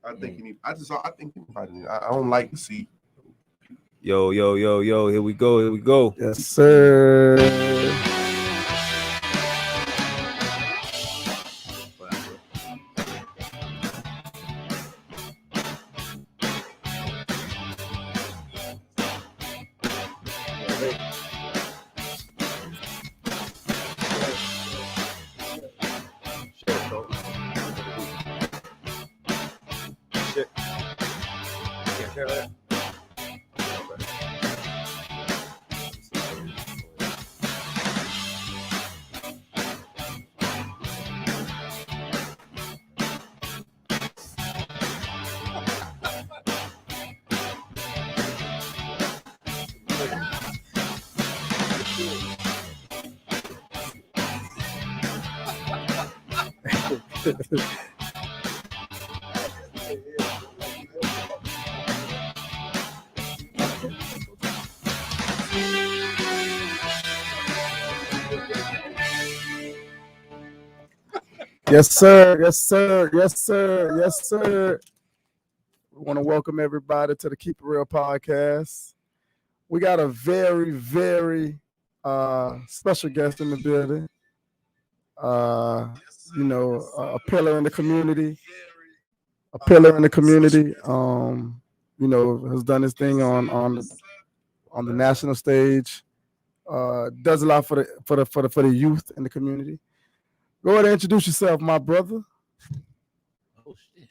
I think he need. I think he need. I don't like to see. Yo. Here we go. Yes, sir. Yes, sir. Yes, sir. Yes, sir. Yes, sir. We want to welcome everybody to the Keep It Real podcast. We got a very, very special guest in the building. A pillar in the community. Has done his thing on the national stage. Does a lot for the youth in the community. Go ahead and introduce yourself, my brother. Oh shit!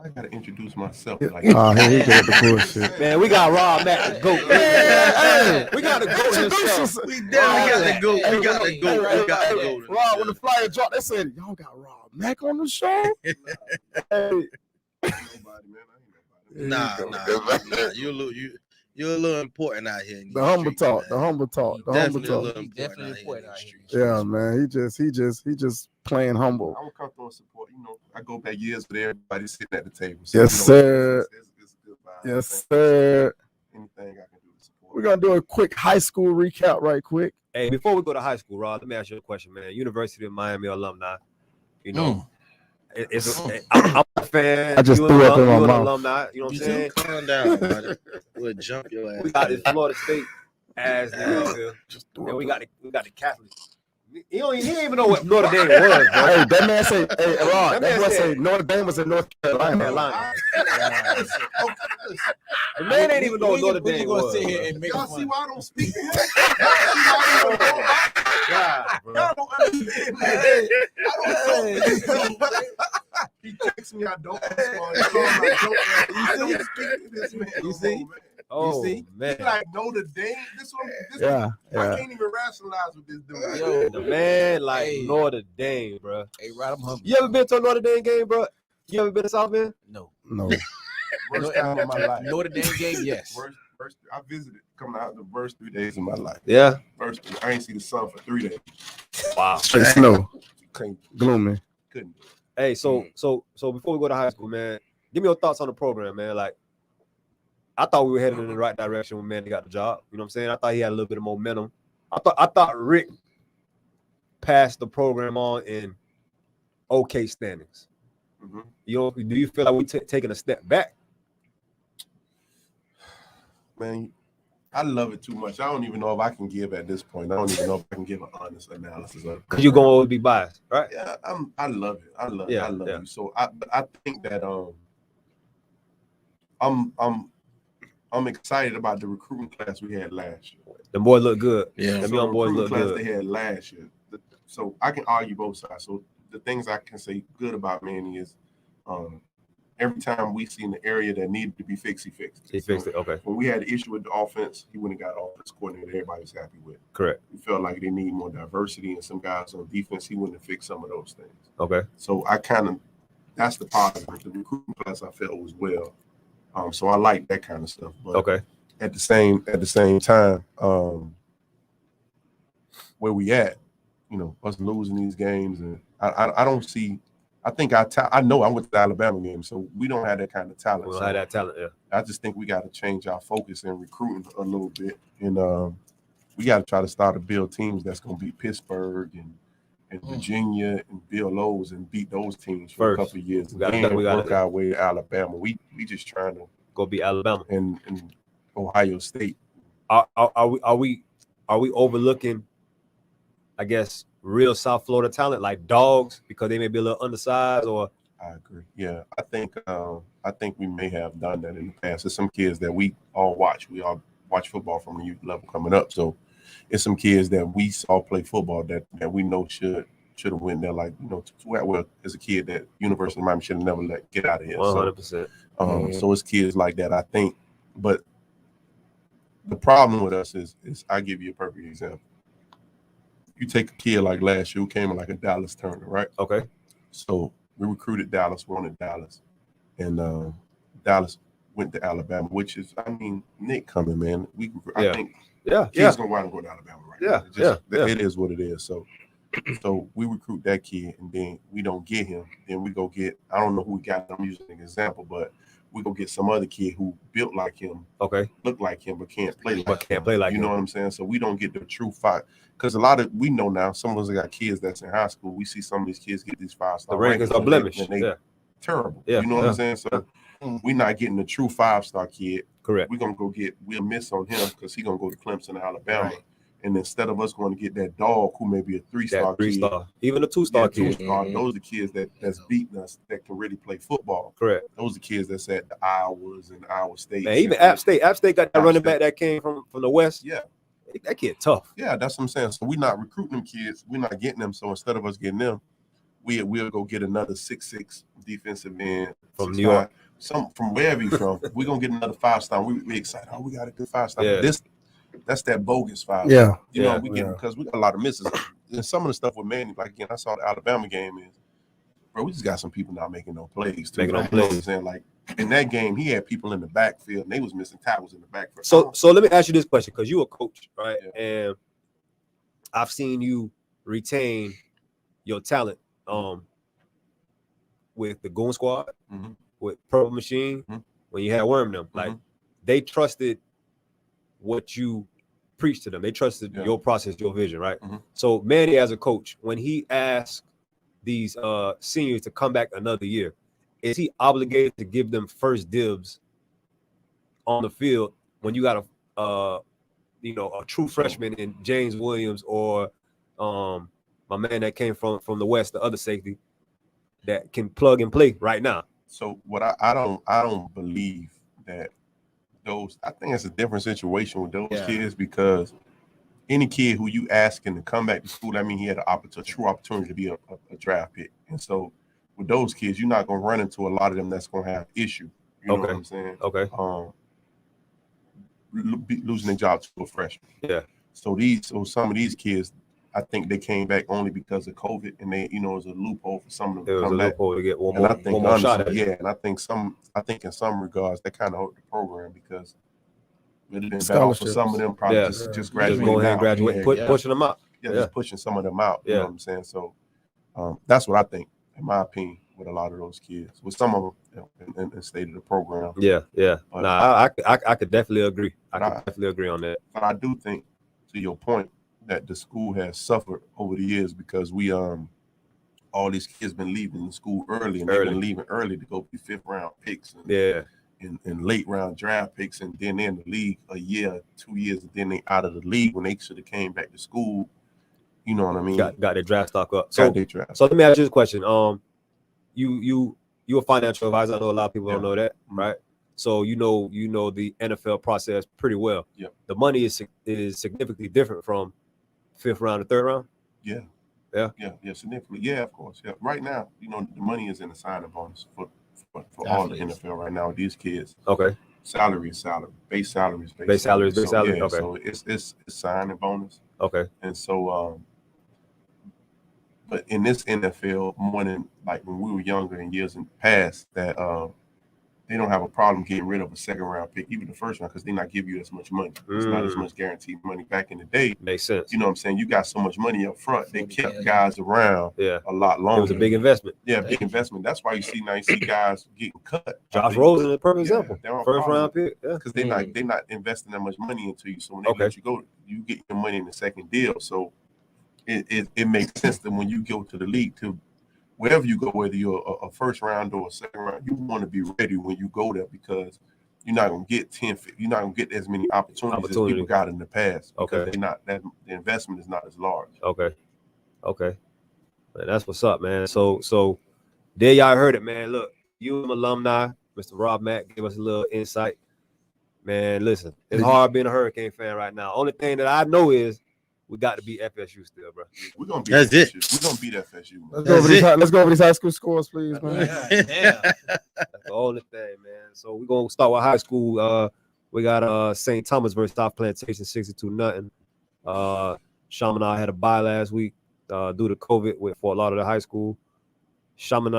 I gotta introduce myself. Like, here he go with the bullshit. Man, we got Rob Mack to go. Hey, we gotta go. We definitely got to go. Rob, when the flyer dropped, they said, "Y'all got Rob Mack on the show." Hey. Nobody, man. I ain't nobody. Nah. You're a little important out here. The humble talk. Definitely important out here. Yeah, man. He just playing humble. I will come through and support. I go back years with everybody sitting at the table. So, yes, sir. It's a good vibe. Yes, sir. Anything I can do to support. We're gonna do a quick high school recap, right quick. Hey, before we go to high school, Rob, let me ask you a question, man. University of Miami alumni. I'm a fan. I just threw up in my mouth. Alumni, you know what I'm saying? Calm down, buddy. We'll jump your ass. We got this Florida State as and we got the Catholics. He didn't even know what Notre Dame was, bro. Hey, that man say, Ron, that man say Notre Dame was in North Carolina. The man ain't even know what Notre Dame was. Y'all see why I don't speak? Y'all don't understand, man. He texts me, I don't respond. I don't speak to this man. You see? Oh, man. He like Notre Dame. Yeah. I can't even rationalize with this dude. Yo, the man like Notre Dame, bro. Hey, Rod, I'm humble. You ever been to a Notre Dame game, bro? You ever been to South Bend? No. Worst time of my life. Notre Dame game, yes. First, I visited coming out the first 3 days of my life. Yeah. I ain't see the sun for 3 days. Wow. Straight snow. Gloomy. Couldn't. Hey, so before we go to high school, man, give me your thoughts on the program, man. Like, I thought we were heading in the right direction when Manny got the job. You know what I'm saying? I thought he had a little bit of momentum. I thought Rick passed the program on in okay standings. Mm-hmm. Do you feel like we taking a step back? Man, I love it too much. I don't even know if I can give at this point. I don't even know if I can give an honest analysis of it. Because you're gonna always be biased, right? Yeah, I love it. I love you. So I think that I'm excited about the recruiting class we had last year. The boys look good. Yeah, the so young boys look good. They had last year. So I can argue both sides. So the things I can say good about Manny is every time we see in the area that needed to be fixed, he fixed it. He fixed it, okay. When we had an issue with the offense, he went and got an offense coordinator that everybody was happy with. Correct. We felt like they need more diversity and some guys on defense. He went and fixed some of those things. Okay. So that's the positive. The recruiting class I felt was well. So I like that kind of stuff. But okay. At the same time, where we at, us losing these games, and I don't see. I think I know I went to the Alabama game, so we don't have that kind of talent. We don't have that talent, yeah. I just think we got to change our focus in recruiting a little bit, and we got to try to start to build teams that's going to beat Pittsburgh and Virginia and Villanova and beat those teams for a couple of years. And then we work our way to Alabama. We just trying to go beat Alabama and Ohio State. Are we overlooking, I guess, real South Florida talent like dogs because they may be a little undersized? Or I agree. Yeah, I think we may have done that in the past. There's some kids that we all watch. We all watch football from the youth level coming up. So it's some kids that we saw play football that we know should have went there. Like, well, as a kid that University of Miami should have never let get out of here. 100%. So it's kids like that, I think. But the problem with us is I give you a perfect example. You take a kid like last year who came in like a Dallas Turner, right? Okay. So we recruited Dallas, wanted Dallas, and Dallas went to Alabama, which is, I mean, Nick coming, man. I think kids gonna want to go to Alabama right now. It is what it is. So we recruit that kid, and then we don't get him. Then we go get, I don't know who we got. I'm using an example, but we go get some other kid who built like him, look like him, but can't play like him. You know what I'm saying? So we don't get the true fight. Because we know now, some of us got kids that's in high school. We see some of these kids get these 5-star. The rankings are blemished. And they terrible. You know what I'm saying? So we're not getting the true 5-star kid. Correct. We'll miss on him because he's going to go to Clemson, Alabama. Right. And instead of us going to get that dog who may be a 3-star kid. Even a 2-star kid. Those are the kids that's beating us that can really play football. Correct. Those are the kids that's at the Iowas and Iowa State. Man, even App State got that running back that came from the West. Yeah. That kid tough. Yeah, that's what I'm saying. So we're not recruiting them kids. We're not getting them. So instead of us getting them, we'll go get another 6'6" defensive end from New York, from wherever he's from. We're gonna get another 5-star. We excited. Oh, we got a good 5-star. Yeah. That's that bogus 5-star. Yeah, you know, we get because we got a lot of misses. And some of the stuff with Manny, like again, I saw the Alabama game is, bro, we just got some people not making no plays. You know what I'm saying? Like in that game, he had people in the backfield and they was missing tackles in the backfield. So let me ask you this question, because you're a coach, right? Yeah. And I've seen you retain your talent with the Goon Squad, with Purple Machine, when you had Worm them. Like they trusted what you preached to them. They trusted your process, your vision, right? So Manny, as a coach, when he asked these seniors to come back another year, is he obligated to give them first dibs on the field when you got a true freshman in James Williams or my man that came from the West, the other safety that can plug and play right now? So what I don't believe that those, I think it's a different situation with those kids, because any kid who you asking to come back to school, I mean, he had a true opportunity to be a draft pick. And so with those kids, you're not going to run into a lot of them that's going to have issue. You know what I'm saying? Okay. Losing their job to a freshman. Yeah. So some of these kids, I think they came back only because of COVID, and they, it was a loophole for some of them. There was a loophole to get one more honestly, shot at it. Yeah, and I think in some regards that kind of hurt the program, because it would have been better for some of them probably just graduate. Just go ahead and graduate, pushing them out. Just pushing some of them out. You know what I'm saying? So that's what I think, in my opinion, with a lot of those kids. With some of them in the state of the program. Yeah. But, I could definitely agree. I could definitely agree on that. But I do think, to your point, that the school has suffered over the years, because we all these kids been leaving the school early, and they've been leaving early to go be 5th round picks and late round draft picks, and then they're in the league a year, 2 years, and then they out of the league when they should have came back to school. You know what I mean? Got their draft stock up. So let me ask you this question. You a financial advisor. I know a lot of people don't know that, right? So you know the NFL process pretty well. Yeah. The money is significantly different from 5th round to 3rd round. Yeah, significantly. Yeah, of course. Yeah. Right now, the money is in the signing bonus for all the NFL right now with these kids. Okay. Salary is salary. Base salary is base salary. Yeah, okay. So it's signing bonus. Okay. And so but in this NFL, more than like when we were younger in years in the past, that they don't have a problem getting rid of a 2nd round pick, even the 1st round, because they're not give you as much money. It's not as much guaranteed money. Back in the day, makes sense. You know what I'm saying? You got so much money up front, they kept guys around a lot longer. It was a big investment. Yeah, big investment. That's why you see guys getting cut. Josh Rosen is a perfect example. 1st round pick. Yeah, because they're not investing that much money into you. So when they let you go, you get your money in the second deal. So it makes sense that when you go to the league, to wherever you go, whether you're a first round or a second round, you want to be ready when you go there, because you're not gonna get you're not gonna get as many opportunities as people got in the past, because the investment is not as large. Okay. Man, that's what's up, man. So there y'all heard it, man. Look, alumni, Mr. Rob Mack gave us a little insight. Man, listen, it's hard being a Hurricane fan right now. Only thing that I know is we got to beat FSU still, bro. We're gonna beat FSU. We're gonna beat FSU. Let's go over these high school scores, please, man. That's the only thing, man. So we're gonna start with high school. We got St. Thomas versus South Plantation, 62-0. Chaminade had a bye last week due to COVID with Fort Lauderdale High School. Central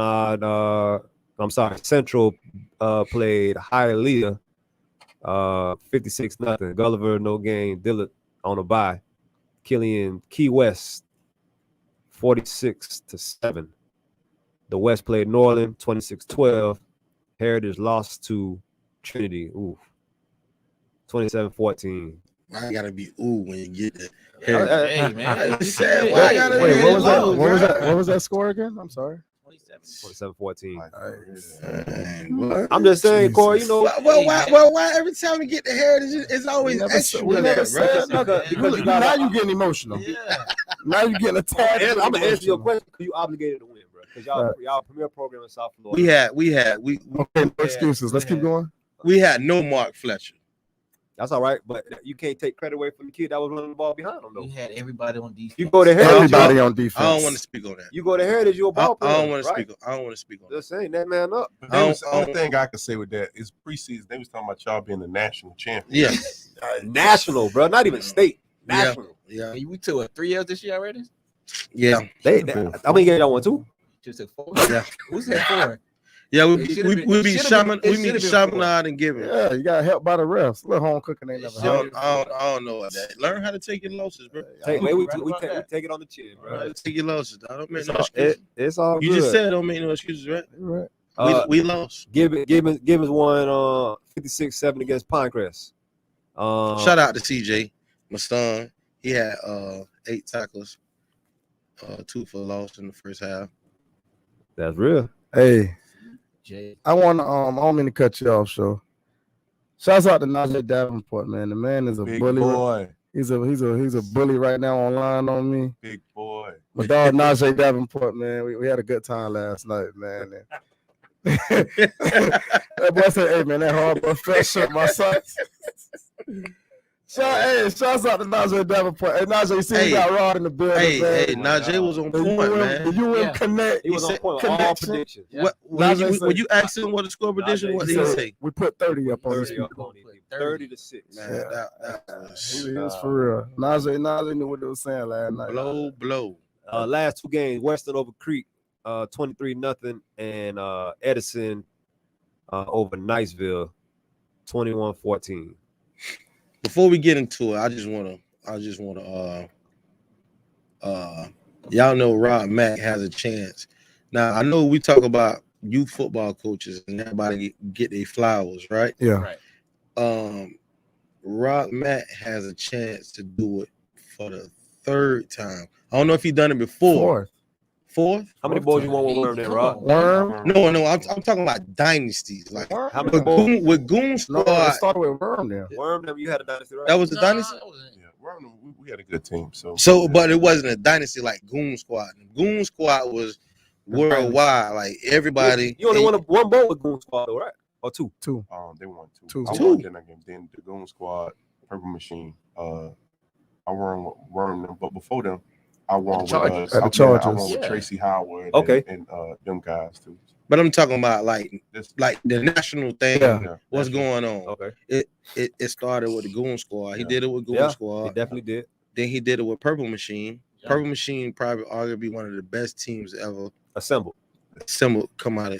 played Hialeah 56-0. Gulliver no game. Dillard on a bye. Killian Key West 46-7. The West played Norland 26-12. Heritage lost to Trinity. 27-14. I gotta be when you get there. Hey man, what was that score again? I'm sorry. 27-14. I'm just saying, Corey. You know, why every time we get the Heritage, it's always extra. Because now you're getting emotional. Yeah. Now you're getting attacked. I'm gonna answer your question because you obligated to win, bro. Because y'all premier program in South Florida. We okay, no excuses. Let's keep going. We had no Mark Fletcher. That's all right, but you can't take credit away from the kid that was running the ball behind him, though. We had everybody on defense. You go to Heritage. Everybody on defense. I don't want to speak on that. You go to Heritage, you're a ball player. I don't want to speak on that. Just saying that man up. The only thing I can say with that is preseason. They was talking about y'all being the national champion. Yeah, national, bro. Not even state. National. Yeah. We took 3 years this year already. Yeah. I mean, y'all won 2. Just took 4. Yeah. Who said 4? Yeah, we beat Chaminade and Gibbon. Yeah, you got helped by the refs. A little home cooking ain't never happened. I don't know that. Learn how to take your losses, bro. We take it on the chin, bro. Take your losses. I don't make no excuses. It's all good. You just said don't make no excuses, right? Right. We lost. Gibbons won 56-7 against Pinecrest. Shout out to CJ, my son. He had 8 tackles, 2 for loss in the first half. That's real. Hey. I want to I don't mean to cut you off, so shouts out to Najee Davenport, man. The man is a big bully. Boy. He's a bully right now online on me. Big boy. My dog Najee Davenport, man. We had a good time last night, man. That boy said, "Hey, man, that hard fresh shirt, my son." Shouts out to Najee Davenport. Hey, Najee, you see you got Rod in the building. Hey, Najee was on point, man. The Connect. He was on point on all predictions. Yeah. When you asked him what the score prediction, what did he say? We put 30 up on 30-6. Man, he was for real. Najee knew what they were saying last night. Blow. Last 2 games, Western over Creek, 23-0, and Edison over Niceville, 21-14. Before we get into it, I just wanna y'all know Rob Mack has a chance. Now I know we talk about youth football coaches and everybody get their flowers, right? Yeah. Right. Rob Mack has a chance to do it for the 3rd time. I don't know if he's done it before. 4th? How many boys you want with Worm then, Rob? Worm? No, I'm talking about dynasties. Like how many boys? With Goon Squad. No, it started with Worm then. Worm, you had a dynasty, right? That was the dynasty? Yeah, we had a good team. So, but it wasn't a dynasty like Goon Squad. Goon Squad was worldwide. Like everybody. You only won one bowl with Goon Squad, though, right? Or 2? They won 2. Two. Then the Goon Squad, Purple Machine. I won them, but before them, I won with Chargers. I won with Tracy Howard. And them guys too. But I'm talking about like the national thing. Yeah. What's going on? Okay. It started with the Goon Squad. He did it with Goon Squad. He definitely did. Then he did it with Purple Machine. Yeah. Purple Machine probably arguably one of the best teams ever assembled come out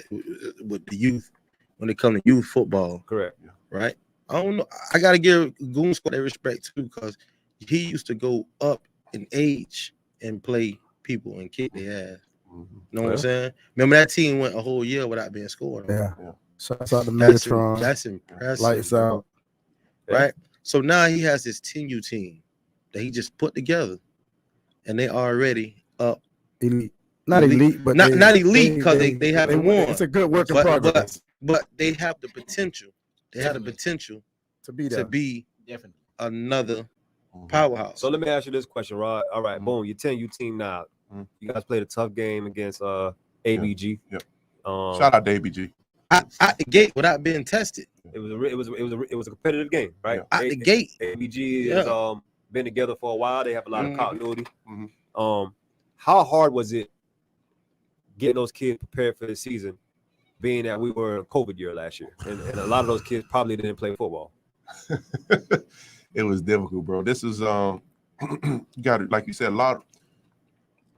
with the youth when it comes to youth football. Correct. Right. I don't know. I gotta give Goon Squad their respect too, because he used to go up in age and play people and kick their ass. Mm-hmm. You know what I'm saying? Remember that team went a whole year without being scored. Yeah. Shouts out to Megatron. That's impressive. Lights out. Right? So now he has this 10U team that he just put together. and they already up. Elite. Not elite, but not elite because they haven't won. It's a good work in progress. But they have the potential. They have the potential to be there. To be Definitely another powerhouse. So let me ask you this question, Rod. All right, boom. You're 10U team now. You guys played a tough game against ABG. Yeah. Shout out to ABG. At the gate without being tested. It was a competitive game, right? Yeah. At the gate. ABG has been together for a while. They have a lot of continuity. How hard was it getting those kids prepared for the season, being that we were in a COVID year last year, and a lot of those kids probably didn't play football? It was difficult, bro. This is you got it, like you said,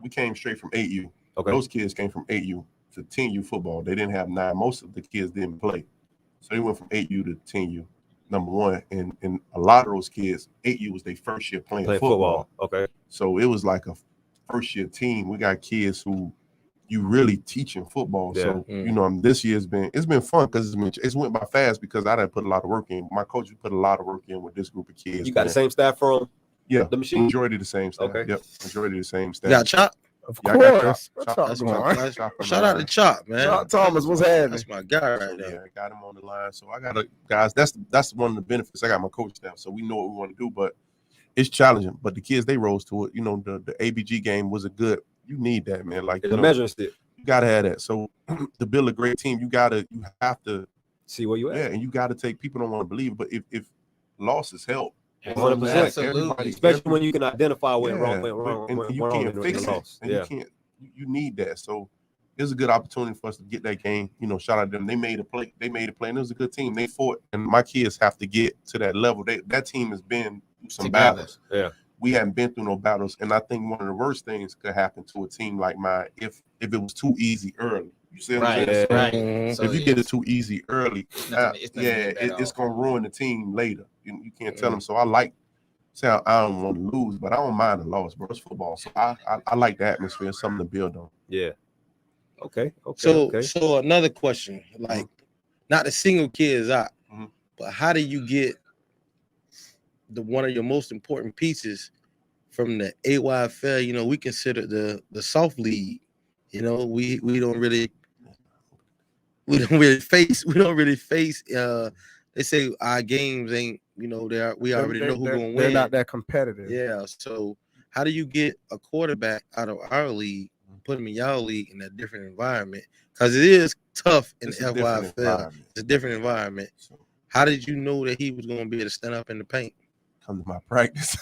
we came straight from 8U. Okay. Those kids came from 8U to 10U football. They didn't have 9. Most of the kids didn't play. So they went from 8U to 10U, number one. And a lot of those kids, 8U was their first year playing football. Okay. So it was like a first year team. We got kids who you really teaching football. Yeah. So, you know, this year's been fun because it's went by fast because I didn't put a lot of work in. My coach put a lot of work in with this group of kids. You got the same staff from the machine? Majority of the same staff. Okay. Yep. Majority of the same staff. You got Chop? Of course. Shout out to Chop, man. Chop Thomas, what's happening? That's my guy right there. Yeah, I got him on the line. So I got guys, that's one of the benefits. I got my coach staff, so we know what we want to do, but it's challenging. But the kids, they rose to it. You know, the ABG game was you need that, man. Like it's a measuring stick. You gotta have that. So to build a great team, you have to see where you at. Yeah, and you gotta take people don't want to believe, but if losses help. 100%, especially when you can identify what wrong, and you can't fix it. And you need that. So it was a good opportunity for us to get that game. You know, shout out to them. They made a play. And it was a good team. They fought, and my kids have to get to that level. That team has been through some battles. Yeah, we haven't been through no battles, and I think one of the worst things could happen to a team like mine if it was too easy early. You see what I'm saying? Right. So if you get it too easy early, it's gonna ruin the team later. You can't tell them. So I don't want to lose, but I don't mind the loss, bro. It's football. So I like the atmosphere, something to build on. Yeah. Okay. So another question, like not to single kids out, but how do you get one of your most important pieces from the AYFL? You know, we consider the soft league. You know, we don't really face. They say our games ain't. You know, we already know who's gonna win. They're not that competitive. Yeah. So how do you get a quarterback out of our league, put him in y'all league in a different environment? Because it is tough in the FYFL. It's a different environment. So, how did you know that he was going to be able to stand up in the paint? Come to my practice.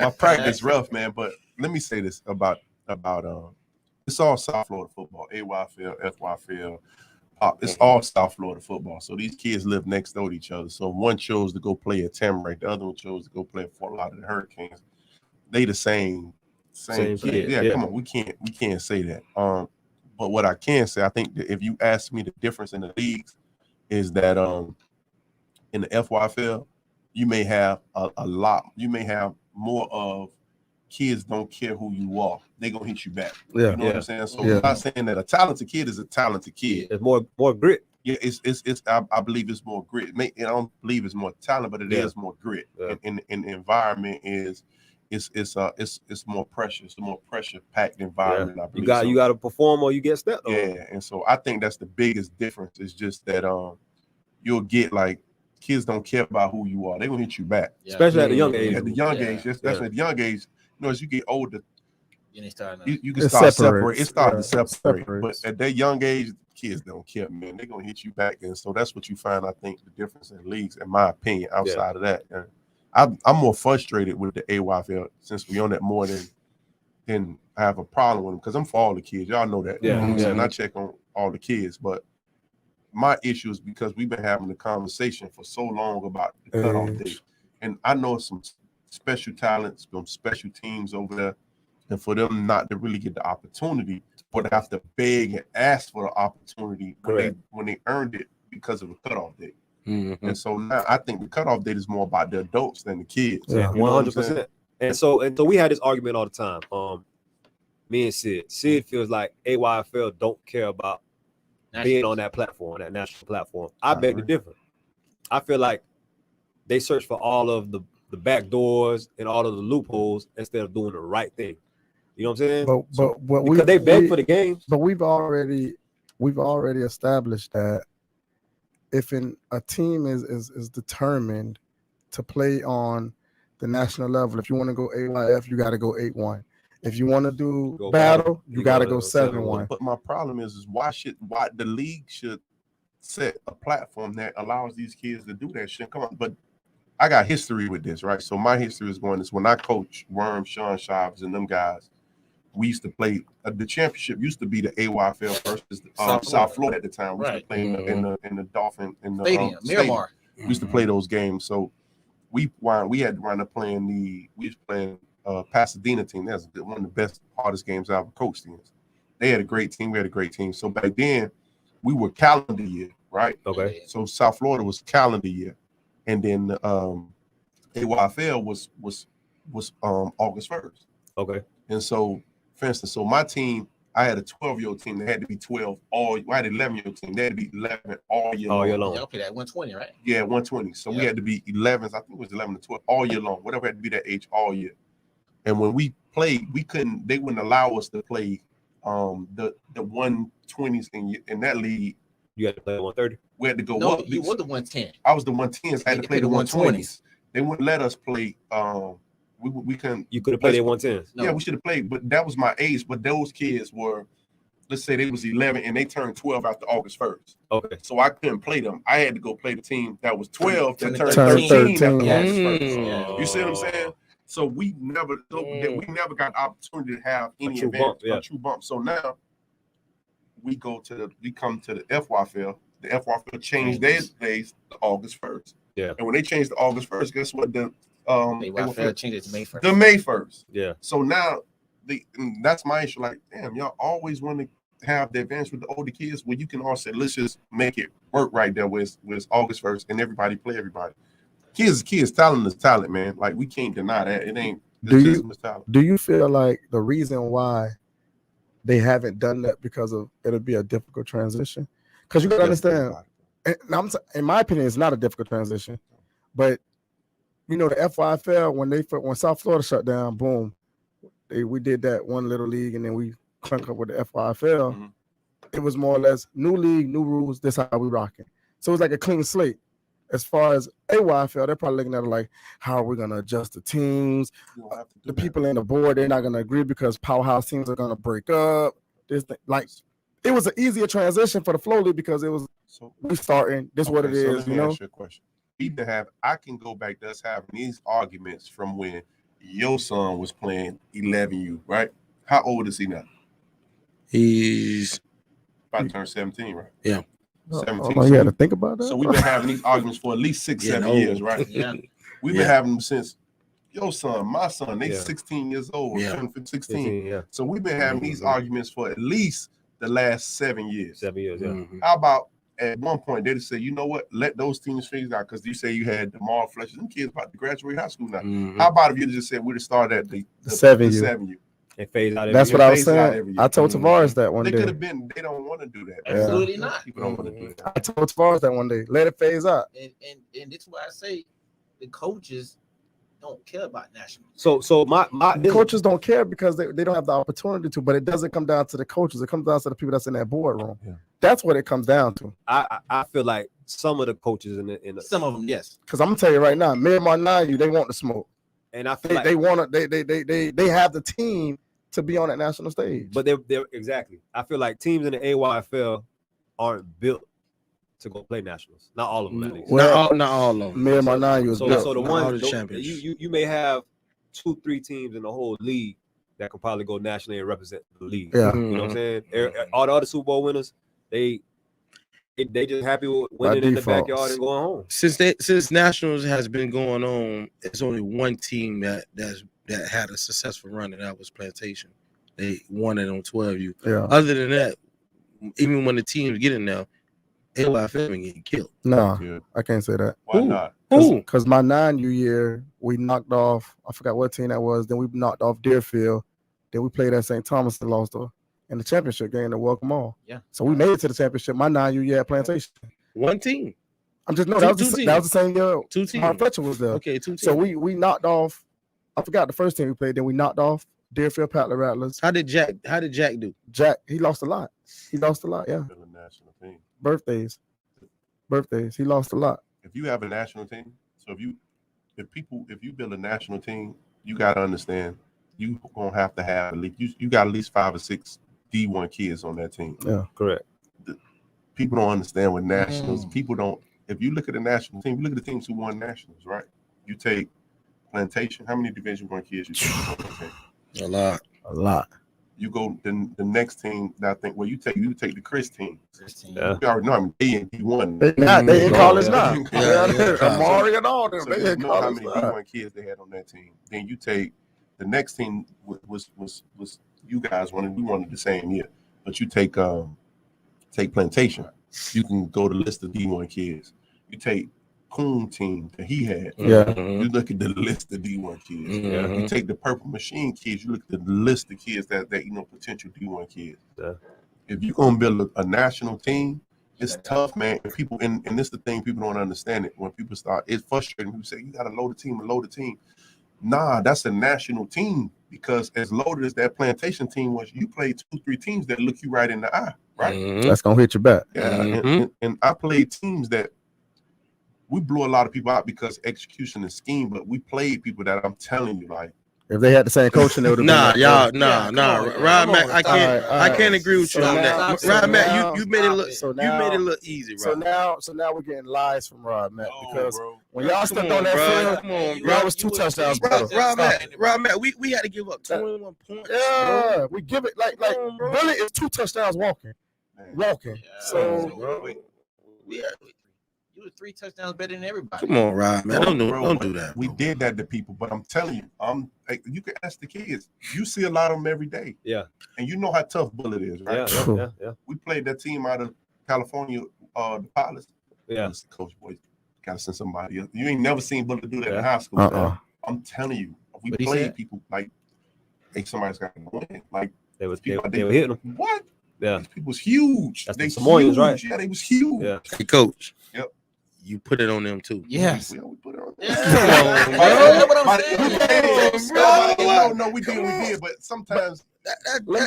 My practice rough, man. But let me say this about it's all South Florida football. AYFL, FYFL. It's all South Florida football. So these kids live next door to each other. So one chose to go play at Tamarack, the other one chose to go play at Fort Lauderdale Hurricanes. They the same kids. Yeah, come on, we can't say that. But what I can say, I think that if you ask me the difference in the leagues, is that in the FYFL, you may have you may have more of kids don't care who you are. They're gonna hit you back. Yeah. You know what I'm saying? So I'm not saying that a talented kid is a talented kid. It's more grit. Yeah, it's I believe it's more grit. I don't believe it's more talent, but it is more grit. Yeah. And the environment is it's more pressure. It's a more pressure packed environment. I believe. You got to perform or you get stepped on. Yeah, and so I think that's the biggest difference. Is just that you'll get like kids don't care about who you are. They gonna hit you back, especially at a young age. At the young age, especially at the young age. You know, as you get older, you can start separate. It starts to separate. But at that young age, kids don't care, man. They're gonna hit you back, and so that's what you find. I think the difference in leagues, in my opinion, outside of that, and I'm more frustrated with the AYFL since we own that more than I have a problem with them because I'm for all the kids. Y'all know that. Yeah. And I check on all the kids, but my issue is because we've been having the conversation for so long about the cutoff date, and I know some special talents, some special teams over there, and for them not to really get the opportunity, but have to beg and ask for the opportunity when they earned it because of the cutoff date. Mm-hmm. And so now I think the cutoff date is more about the adults than the kids. Yeah, 100%. And so we had this argument all the time. Me and Sid feels like AYFL don't care about being on that platform, that national platform. I beg to differ. I feel like they search for all of the the back doors and all of the loopholes instead of doing the right thing. You know what I'm saying? But because they beg for the games. But we've already established that if a team is determined to play on the national level, if you want to go AYF, you got to go 8-1. If you want to do battle, you got to go 7-1. But my problem is why the league should set a platform that allows these kids to do that shit. Come on, but I got history with this, right? So my history is going this. When I coach Worm, Sean Shives, and them guys, we used to play. The championship used to be the AYFL versus South Florida at the time. We used to play in the Dolphin in the Stadium, Miramar. We used to play those games. So we had to wind up playing Pasadena team. That's one of the best, hardest games I ever coached in. They had a great team. We had a great team. So back then, we were calendar year, right? Okay. So South Florida was calendar year, and then AYFL was August 1st. Okay. And so, for instance, my team, I had a 12-year-old team that had to be 12 I had an 11-year-old team. They had to be 11 all year long. Y'all play that 120, right? Yeah, 120. So we had to be 11s. I think it was 11 to 12 all year long. Whatever had to be that age all year. And when we played, they wouldn't allow us to play the 120s in that league. You had to play 130. We had to go No, up. you were the 110. I was the 110s. I had to play the 120s. They wouldn't let us play. We couldn't. You could have played at 110s. No. Yeah, we should have played, but that was my age. But those kids were, let's say they was 11 and they turned 12 after August 1st. Okay. So I couldn't play them. I had to go play the team that was 12 that turned 13 after August 1st. Yeah. You see what I'm saying? So we never got the opportunity to have any advantage, a true bump. So now we come to the FYFL. The FYFL changed their days to August 1st. Yeah. And when they changed to August 1st, guess what? AYFL changed it to May 1st. The May 1st. Yeah. So now that's my issue. Like, damn, y'all always want to have the advantage with the older kids where you can all say, let's just make it work right there with August 1st and everybody play everybody. Kids, talent is talent, man. Like, we can't deny that. It ain't. Do you feel like the reason why they haven't done that because it'll be a difficult transition? Because you gotta understand, and in my opinion, it's not a difficult transition, but you know the FYFL when South Florida shut down, boom, we did that one little league, and then we crank up with the FYFL. Mm-hmm. It was more or less new league, new rules. This how we rocking. So it was like a clean slate. As far as AYFL, they're probably looking at it like, how are we going to adjust the teams? The people in the board, they're not going to agree because powerhouse teams are going to break up. It was an easier transition for the Flow League because it was we starting. This is what it is. Let me ask you a question. I can go back to us having these arguments from when your son was playing 11U, right? How old is he now? He's about to turn 17, right? Yeah. 17. You had to think about that. So we've been having these arguments for at least 6-7 years, right? Yeah. We've been having them since your son, my son, they 16 years old, 16. 15, yeah. So we've been having these arguments for at least the last 7 years. 7 years, yeah. Mm-hmm. How about at one point they just say, you know what, let those teams figure out, because you say you had DeMar Fletcher, them kids about to graduate high school now. Mm-hmm. How about if you just said we'd have started at the 7U? It fades out. That's what I was saying. I told Tavares that one day. They could have been. They don't want to do that. Absolutely not. People don't want to do that. I told Tavares that one day. Let it phase out. And that's why I say the coaches don't care about nationals. So my coaches don't care because they don't have the opportunity to. But it doesn't come down to the coaches. It comes down to the people that's in that boardroom. Yeah. That's what it comes down to. I feel like some of the coaches in the some of them, yes. Because I'm gonna tell you right now, Miramar 9U, they want the smoke. And I feel they want to. They have the team to be on that national stage. But they're exactly. I feel like teams in the AYFL aren't built to go play nationals. Not all of them, at least. Well, not all of them. Miramar 9U was built. So the ones champions. You may have 2-3 teams in the whole league that can probably go nationally and represent the league. Yeah. You know what I'm saying? All the other Super Bowl winners, they just happy with winning in the backyard and going home. Since nationals has been going on, it's only one team that had a successful run, and that was Plantation. They won it on 12U. Yeah. Other than that, even when the teams get in now, AYFL been getting killed. No, I can't say that. Why not? Because my 9U year, we knocked off, I forgot what team that was. Then we knocked off Deerfield. Then we played at St. Thomas and lost in the championship game to Welcome All. Yeah. So we made it to the championship. My 9U year at Plantation. One team. I'm just that was the same year. 2 teams. Mark Fletcher was there. Okay, 2 teams. So we knocked off. I forgot the first team we played. Then we knocked off Deerfield Patley Rattlers. How did Jack do? Jack, he lost a lot. Yeah. National team. Birthdays. He lost a lot. If you have a national team, so if you build a national team, you got to understand you gonna have to have at least you got at least 5 or 6 D1 kids on that team. Yeah, correct. People don't understand what nationals. People don't. If you look at the national team, you look at the teams who won nationals, right? You take Plantation. How many Division I kids you take? A lot. You go the next team that I think. Well, you take the Chris team. Yeah. You already know. I mean, they in D1. They in college now. Yeah. Amari and all them. So they you in know how college many now. D1 kids they had on that team. Then you take the next team was you guys we wanted the same year, but you take Plantation. You can go to list of D1 kids. You take Coon team that he had. Yeah. You look at the list of D1 kids. You take the Purple Machine kids. You look at the list of kids that potential D1 kids. Yeah. If you're gonna build a national team, it's tough, man. And people and this is the thing people don't understand it. When people start, it's frustrating. People say you got to load a team. Nah, that's a national team because as loaded as that Plantation team was, you played 2-3 teams that look you right in the eye, right? That's gonna hit your back. Yeah, and I played teams that we blew a lot of people out because execution and scheme, but we played people that I'm telling you, like if they had the same coaching, they would have Rod Mac, I can't agree with you on that. Rod Mac, you made it look easy, Rod. So now we're getting lies from Rod Mac because when y'all stepped on that field, y'all was 2 touchdowns. Rod Mac, we had to give up 21 points. Yeah, we give it like Billy is 2 touchdowns walking. Yeah. So you were 3 touchdowns better than everybody. Come on, Rod, man. Don't do that. We did that to people, but I'm telling you, you can ask the kids. You see a lot of them every day. Yeah. And you know how tough Bullet is, right? Yeah. We played that team out of California, the Pilots. Yeah. Coach boy, gotta send somebody else. You ain't never seen Bullet do that in high school. I'm telling you, we played people like, hey, somebody's got to win. Like they were hitting them. What? Yeah. These people was huge. That's they the Samoans, right? Yeah, they was huge. Yeah. Hey, Coach. Yep. You put it on them too. Yes. We put it on them. That's what I'm saying. No, we did. But sometimes let me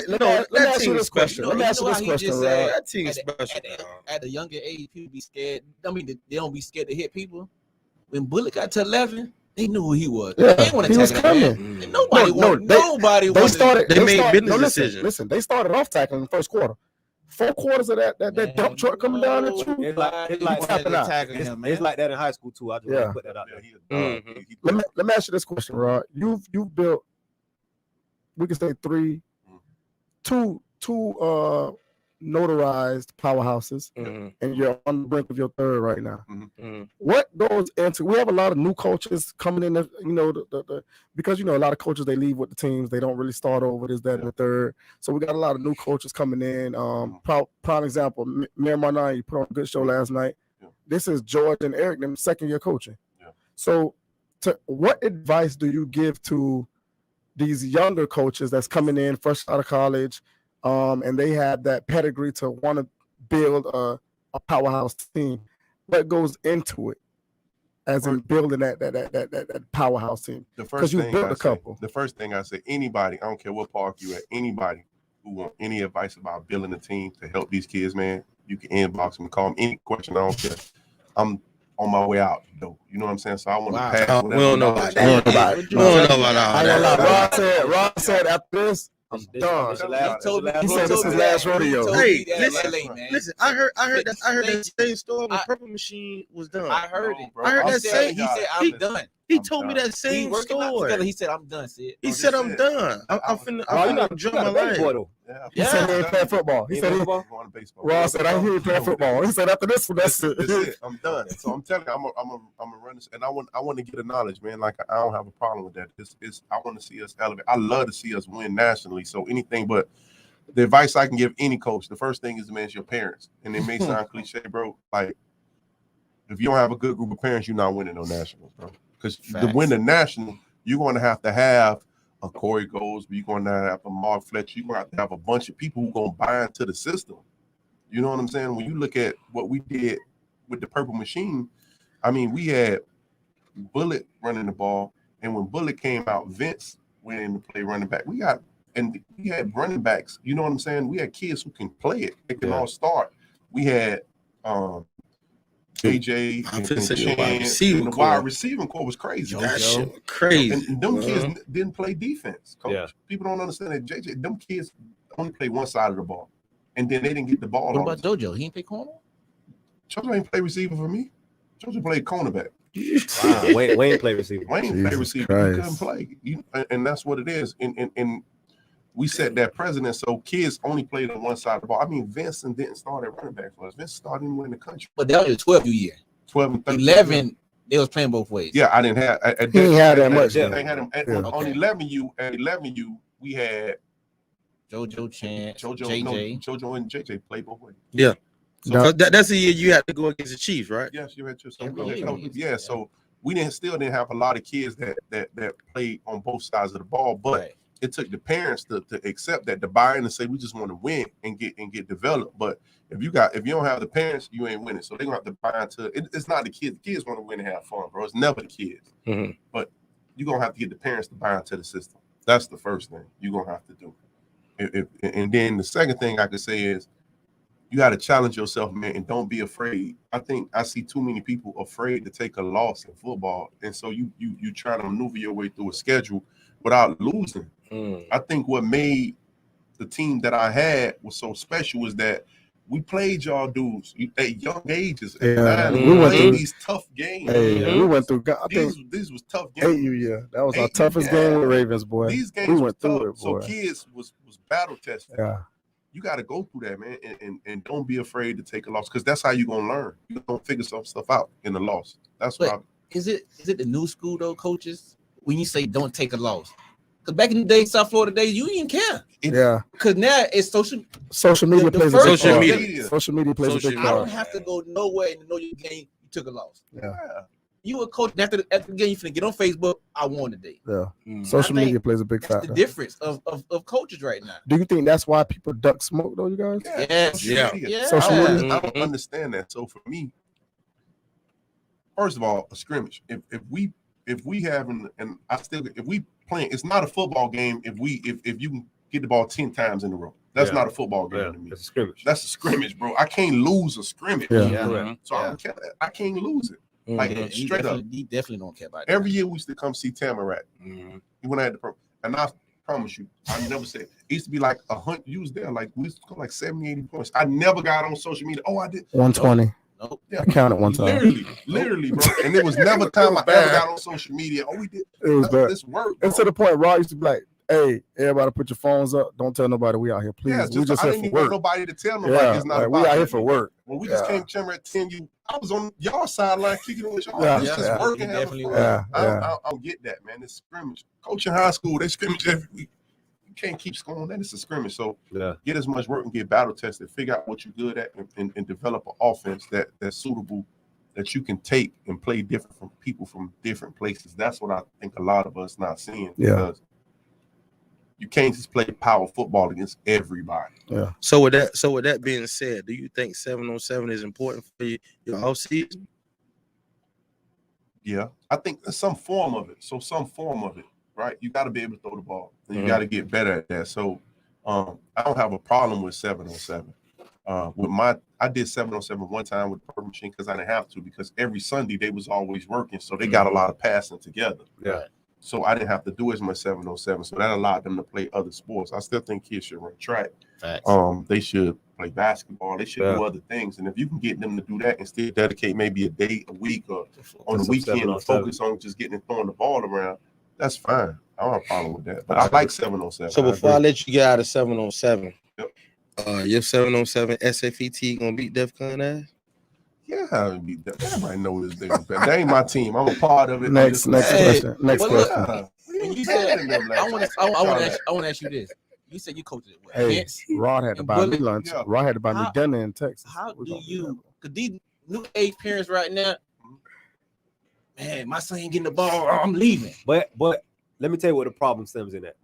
ask you this question. That team special. At a younger age, people be scared. I mean, they don't be scared to hit people. When Bullet got to 11, they knew who he was. Yeah, they he was coming. Nobody wanted. They made business decisions. Listen, they started off tackling in the first quarter. 4 quarters of that dump truck coming down at you. It's like that in high school too. I just want to put that out there. Let me ask you this question, Rod. You've built, we can say two notarized powerhouses, and you're on the brink of your third right now. What goes into? We have a lot of new coaches coming in. Because a lot of coaches, they leave with the teams. They don't really start over this, that, and the third. So we got a lot of new coaches coming in. Prime example, Miramar 9, you put on a good show last night. This is George and Eric, them second year coaching. So, what advice do you give to these younger coaches that's coming in fresh out of college? And they have that pedigree to want to build a powerhouse team. What goes into it, as in building that powerhouse team? Because you built a couple. The first thing I say, anybody, I don't care what park you at, anybody who want any advice about building a team to help these kids, man, you can inbox them, call them any question. I don't care. I'm on my way out, though. You know what I'm saying? So I want to pass. We don't know about that. Rod said after this, I'm done. He said this is his last rodeo. Hey, listen. I heard that same story when Purple Machine was done. I heard it. I heard that same. He said, I'm done. He told me that same story. He said, I'm done, Sid. He said, I'm done. I'm finna enjoy my life. He said he ain't playing football. He said he going to baseball. Ross said, I hear you playing football. He said, after this one, that's it. I'm done. So I'm telling you, I'm a run this, and I want to get a knowledge, man. Like, I don't have a problem with that. I want to see us elevate. I love to see us win nationally. So anything but the advice I can give any coach, the first thing is, man, it's your parents. And it may sound cliche, bro. Like, if you don't have a good group of parents, you're not winning no nationals, bro. Because to win the national, you're going to have a Corey Goldsby, you're going to have a Mark Fletcher, you're going to have a bunch of people who are going to buy into the system. You know what I'm saying? When you look at what we did with the purple machine, I mean, we had Bullet running the ball, and when Bullet came out, Vince went in to play running back. We had running backs. You know what I'm saying? We had kids who can play it. They can all start. We had AJ and Chan, and the wide receiving core was crazy. That shit was crazy. And them kids didn't play defense, coach. Yeah. People don't understand that JJ. Them kids only play one side of the ball, and then they didn't get the ball. What about JoJo? He ain't play corner. JoJo ain't play receiver for me. JoJo played cornerback. Wow. Wayne played receiver. Wayne played receiver. He couldn't play, and that's what it is. And we set that precedent, so kids only played on one side of the ball. I mean, Vincent didn't start at running back for us. Vincent started in the country. But that was 12 year. 12 and 13. 11, they was playing both ways. Yeah, I didn't have. He didn't have that much. They had him on 11U. We had JoJo, Chan, JoJo and JJ played both ways. Yeah. So that's the year you had to go against the Chiefs, right? Yes, you had to. Yeah, so we still didn't have a lot of kids that played on both sides of the ball, but it took the parents to accept that, to buy in and say we just want to win and get developed. But if you don't have the parents, you ain't winning. So they're gonna have to buy into it. It's not the kids. The kids want to win and have fun, bro. It's never the kids. Mm-hmm. But you're gonna have to get the parents to buy into the system. That's the first thing you're gonna have to do. And then the second thing I could say is you got to challenge yourself, man, and don't be afraid. I think I see too many people afraid to take a loss in football, and so you try to maneuver your way through a schedule without losing. I think what made the team that I had was so special was that we played y'all dudes at young ages. We went through these tough games. We went through. These was tough games. That was our toughest game with Ravens, boy. These games we went through it, boy. So kids was battle tested. Yeah. You got to go through that, man, and don't be afraid to take a loss, because that's how you're gonna learn. You're gonna figure some stuff out in the loss. That's what. Is it the new school though, coaches? When you say don't take a loss, because back in the day, South Florida days, you didn't care. Because now it's social media plays a big part. Social media plays a big part. I don't have to go nowhere and know your game. You took a loss. Yeah. You a coach after the game, you finna get on Facebook. I won today. Yeah. Social media plays a big factor. The difference of coaches right now. Do you think that's why people duck smoke though, you guys? Yes. Social media. I don't understand that. So for me, first of all, a scrimmage. If we having, and I still, if we playing, it's not a football game. If you can get the ball 10 times in a row, that's not a football game to me. That's a scrimmage. That's a scrimmage, bro. I can't lose a scrimmage. So I don't care. I can't lose it. Like straight up. He definitely don't care about it. Every year we used to come see Tamarat. When I had the and I promise you, I never said it used to be like 100. You was there, like we used to go like 70, 80 points. I never got on social media. Oh, I did 120. Nope. I counted one time. Literally, bro. And there was never time I ever got on social media. Oh, we did. It was bad. This work. And to the point, Rod used to be like, "Hey, everybody, put your phones up. Don't tell nobody we out here, please. Yeah, we just I here didn't for work. Nobody to tell nobody it's not like, about we out here for work. When we just came to Tamarat 10, I was on y'all sideline kicking it with y'all. It's just working. I don't get that, man. It's scrimmage. Coaching high school, they scrimmage every week. You can't keep scoring that. It's a scrimmage. So get as much work and get battle tested. Figure out what you're good at and develop an offense that's suitable, that you can take and play different from people from different places. That's what I think a lot of us not seeing. Because you can't just play power football against everybody. Yeah. So with that being said, do you think 7-on-7 is important for your off season? Yeah, I think some form of it. So some form of it, right? You got to be able to throw the ball. And you got to get better at that. So I don't have a problem with 7-on-7. I did 7-on-7 one time with the purple machine because I didn't have to, because every Sunday they was always working, so they got a lot of passing together. Yeah. So I didn't have to do as much 7-on-7, so that allowed them to play other sports. I still think kids should run track. Facts. They should play basketball. They should do other things. And if you can get them to do that and still dedicate maybe a day, a week, or on the weekend to focus on just getting and throwing the ball around, that's fine. I don't have a problem with that. But I like 7-on-7. So before I let you get out of 7-on-7, your 7-on-7 SFET gonna beat DEFCON ass? Yeah, everybody knows this thing. That ain't my team. I'm a part of it. Next question. When you said, I want to ask you this. You said you coached it. Hey, Rod had to buy me lunch. Yeah. Rod had to buy me dinner in Texas. How do you? Because these new age parents right now, man, my son ain't getting the ball. I'm leaving. But let me tell you what the problem stems in that.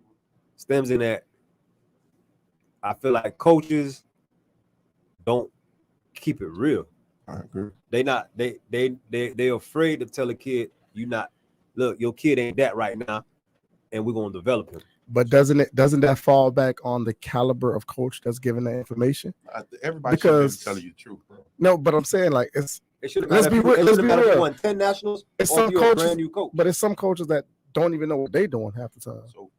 I feel like coaches don't keep it real. I agree. They're afraid to tell a kid, look, your kid ain't that right now, and we're gonna develop him. But doesn't that fall back on the caliber of coach that's giving that information? Everybody should be telling you the truth, bro. No, but I'm saying like it's. Let's be real. 10 nationals. It's some coaches, brand new coach. But it's some coaches that don't even know what they're doing half the time. So,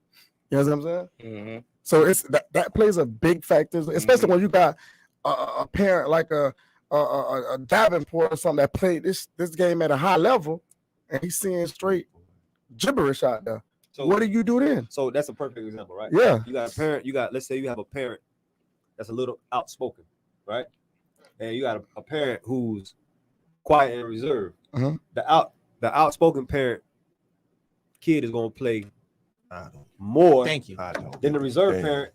you know what I'm saying? Mm-hmm. So it's that plays a big factor, especially when you got a parent like a Davenport or something that played this game at a high level, and he's seeing straight gibberish out there. So what do you do then? So that's a perfect example, right? Yeah. You got a parent. Let's say you have a parent that's a little outspoken, right? And you got a parent who's quiet and reserved. Uh-huh. The outspoken parent kid is gonna play more than the reserved parent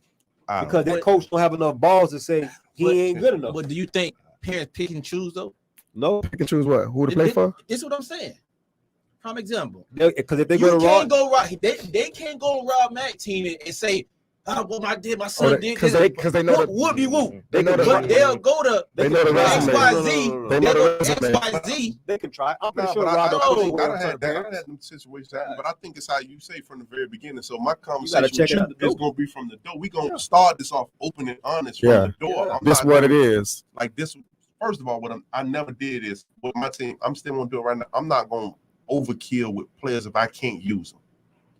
because that coach don't have enough balls to say he ain't good enough. But do you think parents pick and choose though? No, pick and choose what? Who to play for? This is what I'm saying. Prime example. Because if they they can't go to Rob Mack team and say, what my son did because they know whoop. They know they'll go to XYZ. They know XYZ. They can try. I'm pretty sure I don't have them situations happen, but I think it's how you say from the very beginning. So my conversation with you is going to be from the door. We're going to start this off open and honest from the door. This is what it is. Like this. First of all, what I never did is with my team. I'm still going to do it right now. I'm not going to overkill with players if I can't use them.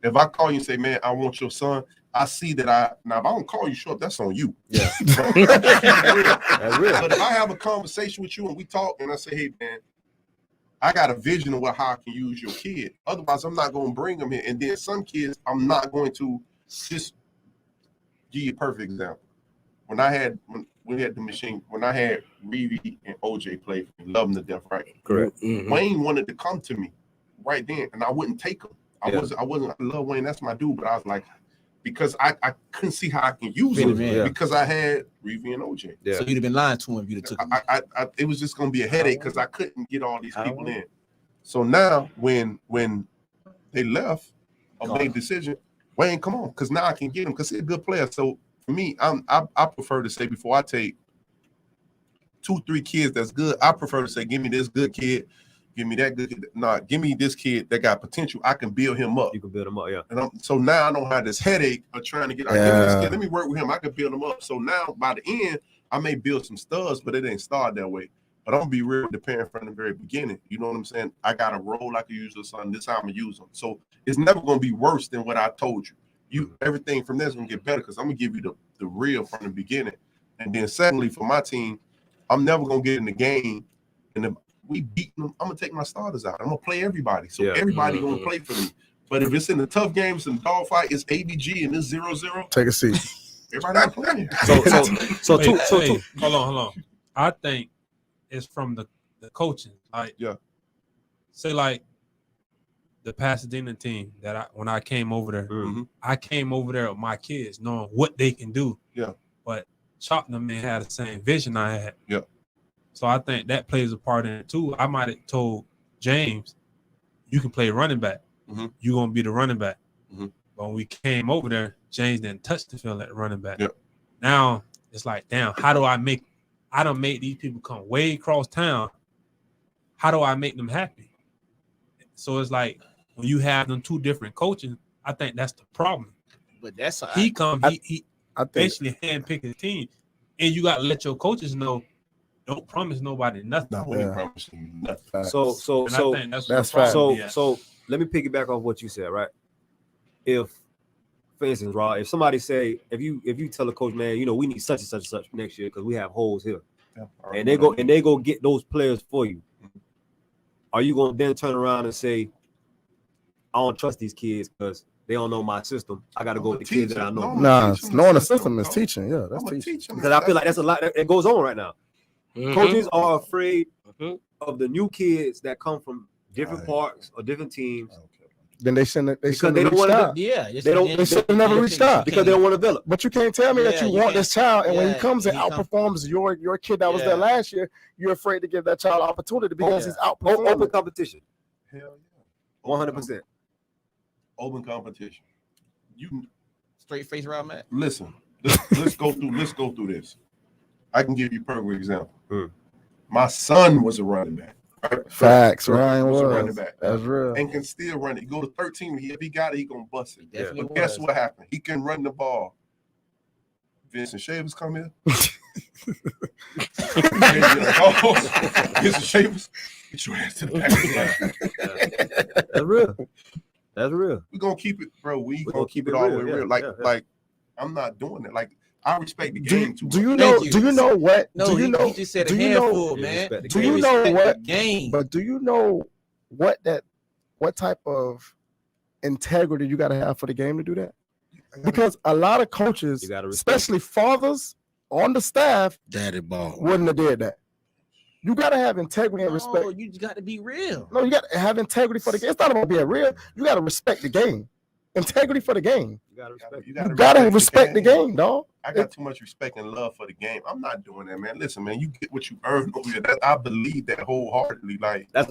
If I call you and say, man, I want your son, I see that now if I don't call you short, that's on you. Yeah. That's real. But if I have a conversation with you and we talk and I say, hey man, I got a vision of how I can use your kid. Otherwise, I'm not going to bring them here. And then some kids, I'm not going to just give you a perfect example. When we had the machine, when I had Reeve and OJ play for me, love them to death, right? Correct. Mm-hmm. Wayne wanted to come to me right then, and I wouldn't take him. I love Wayne, that's my dude, but I was like, because I couldn't see how I can use him because I had Reeve and OJ. Yeah. So you'd have been lying to him if you'd have took him. It was just gonna be a headache because I couldn't get all these people in. So now when they left, I made a decision, Wayne, come on, because now I can get him because he's a good player. So for me, I prefer to say before I take 2-3 kids that's good, I prefer to say, give me this good kid. Give me that good kid. Nah, give me this kid that got potential. I can build him up. You can build him up, yeah. And so now I don't have this headache of trying to get. Give me this kid. Let me work with him. I can build him up. So now by the end, I may build some studs, but it ain't start that way. But I'm gonna be real with the parent from the very beginning. You know what I'm saying? I got a role I can use this son. This is how I'm gonna use them. So it's never gonna be worse than what I told you. Everything from there is gonna get better because I'm gonna give you the real from the beginning. And then secondly, for my team, I'm never gonna get in the game and we beat them. I'm gonna take my starters out. I'm gonna play everybody. So everybody gonna play for me. But if it's in the tough games and dog fight, it's ABG and it's 0-0. Take a seat. Everybody not playing. So hold on. I think it's from the coaching. Like say like the Pasadena team that when I came over there, I came over there with my kids knowing what they can do. Yeah. But Chalknam man had the same vision I had. Yeah. So I think that plays a part in it too. I might have told James, you can play running back. Mm-hmm. You're gonna be the running back. Mm-hmm. But when we came over there, James didn't touch the field at running back. Yeah. Now it's like, damn, I don't make these people come way across town. How do I make them happy? So it's like when you have them two different coaches, I think that's the problem. But that's he basically handpick his team, and you got to let your coaches know. Don't promise nobody nothing. Promise you nothing. So that's right. So let me piggyback off what you said, right? If, for instance, Rod, if somebody say, if you tell a coach, man, we need such and such next year because we have holes here, and they go get those players for you, are you gonna then turn around and say, I don't trust these kids because they don't know my system. I got to go with the kids that I know. Knowing the system is teaching. Yeah, that's teaching. Because I feel like that's a lot that goes on right now. Mm-hmm. Coaches are afraid of the new kids that come from different parks or different teams. Then they shouldn't. They don't want to. Yeah, they should have never reached out because they don't want to develop. But you can't tell me that you want this child, and when he comes and outperforms your kid that was there last year, you're afraid to give that child opportunity because he's outperforming. Open competition. Hell yeah. 100%. Open competition. You straight face around, Matt. Listen, let's go through this. I can give you a perfect example. My son was a running back. Facts. Ryan was a running back. That's real. And can still run it. He go to 13. If he got it, he gonna bust it. Definitely But guess what happened? He can run the ball. Vincent Shavers come here. Vincent Shavers, get your ass to the back of the line. That's real. That's real. We're gonna keep it, bro. We're gonna keep it all the way real. Like I'm not doing it. Like I respect the game too much. Do you know what? No, he just said a handful, man. Do you know what game? But do you know what type of integrity you got to have for the game to do that? Because a lot of coaches, especially fathers on the staff, daddy ball, wouldn't have did that. You got to have integrity and respect. No, you just got to be real. No, you got to have integrity for the game. It's not about being real. You got to respect the game. Integrity for the game. You got to respect the game, dog. I got too much respect and love for the game. I'm not doing that, man. Listen, man, you get what you earn over here. I believe that wholeheartedly. Like that's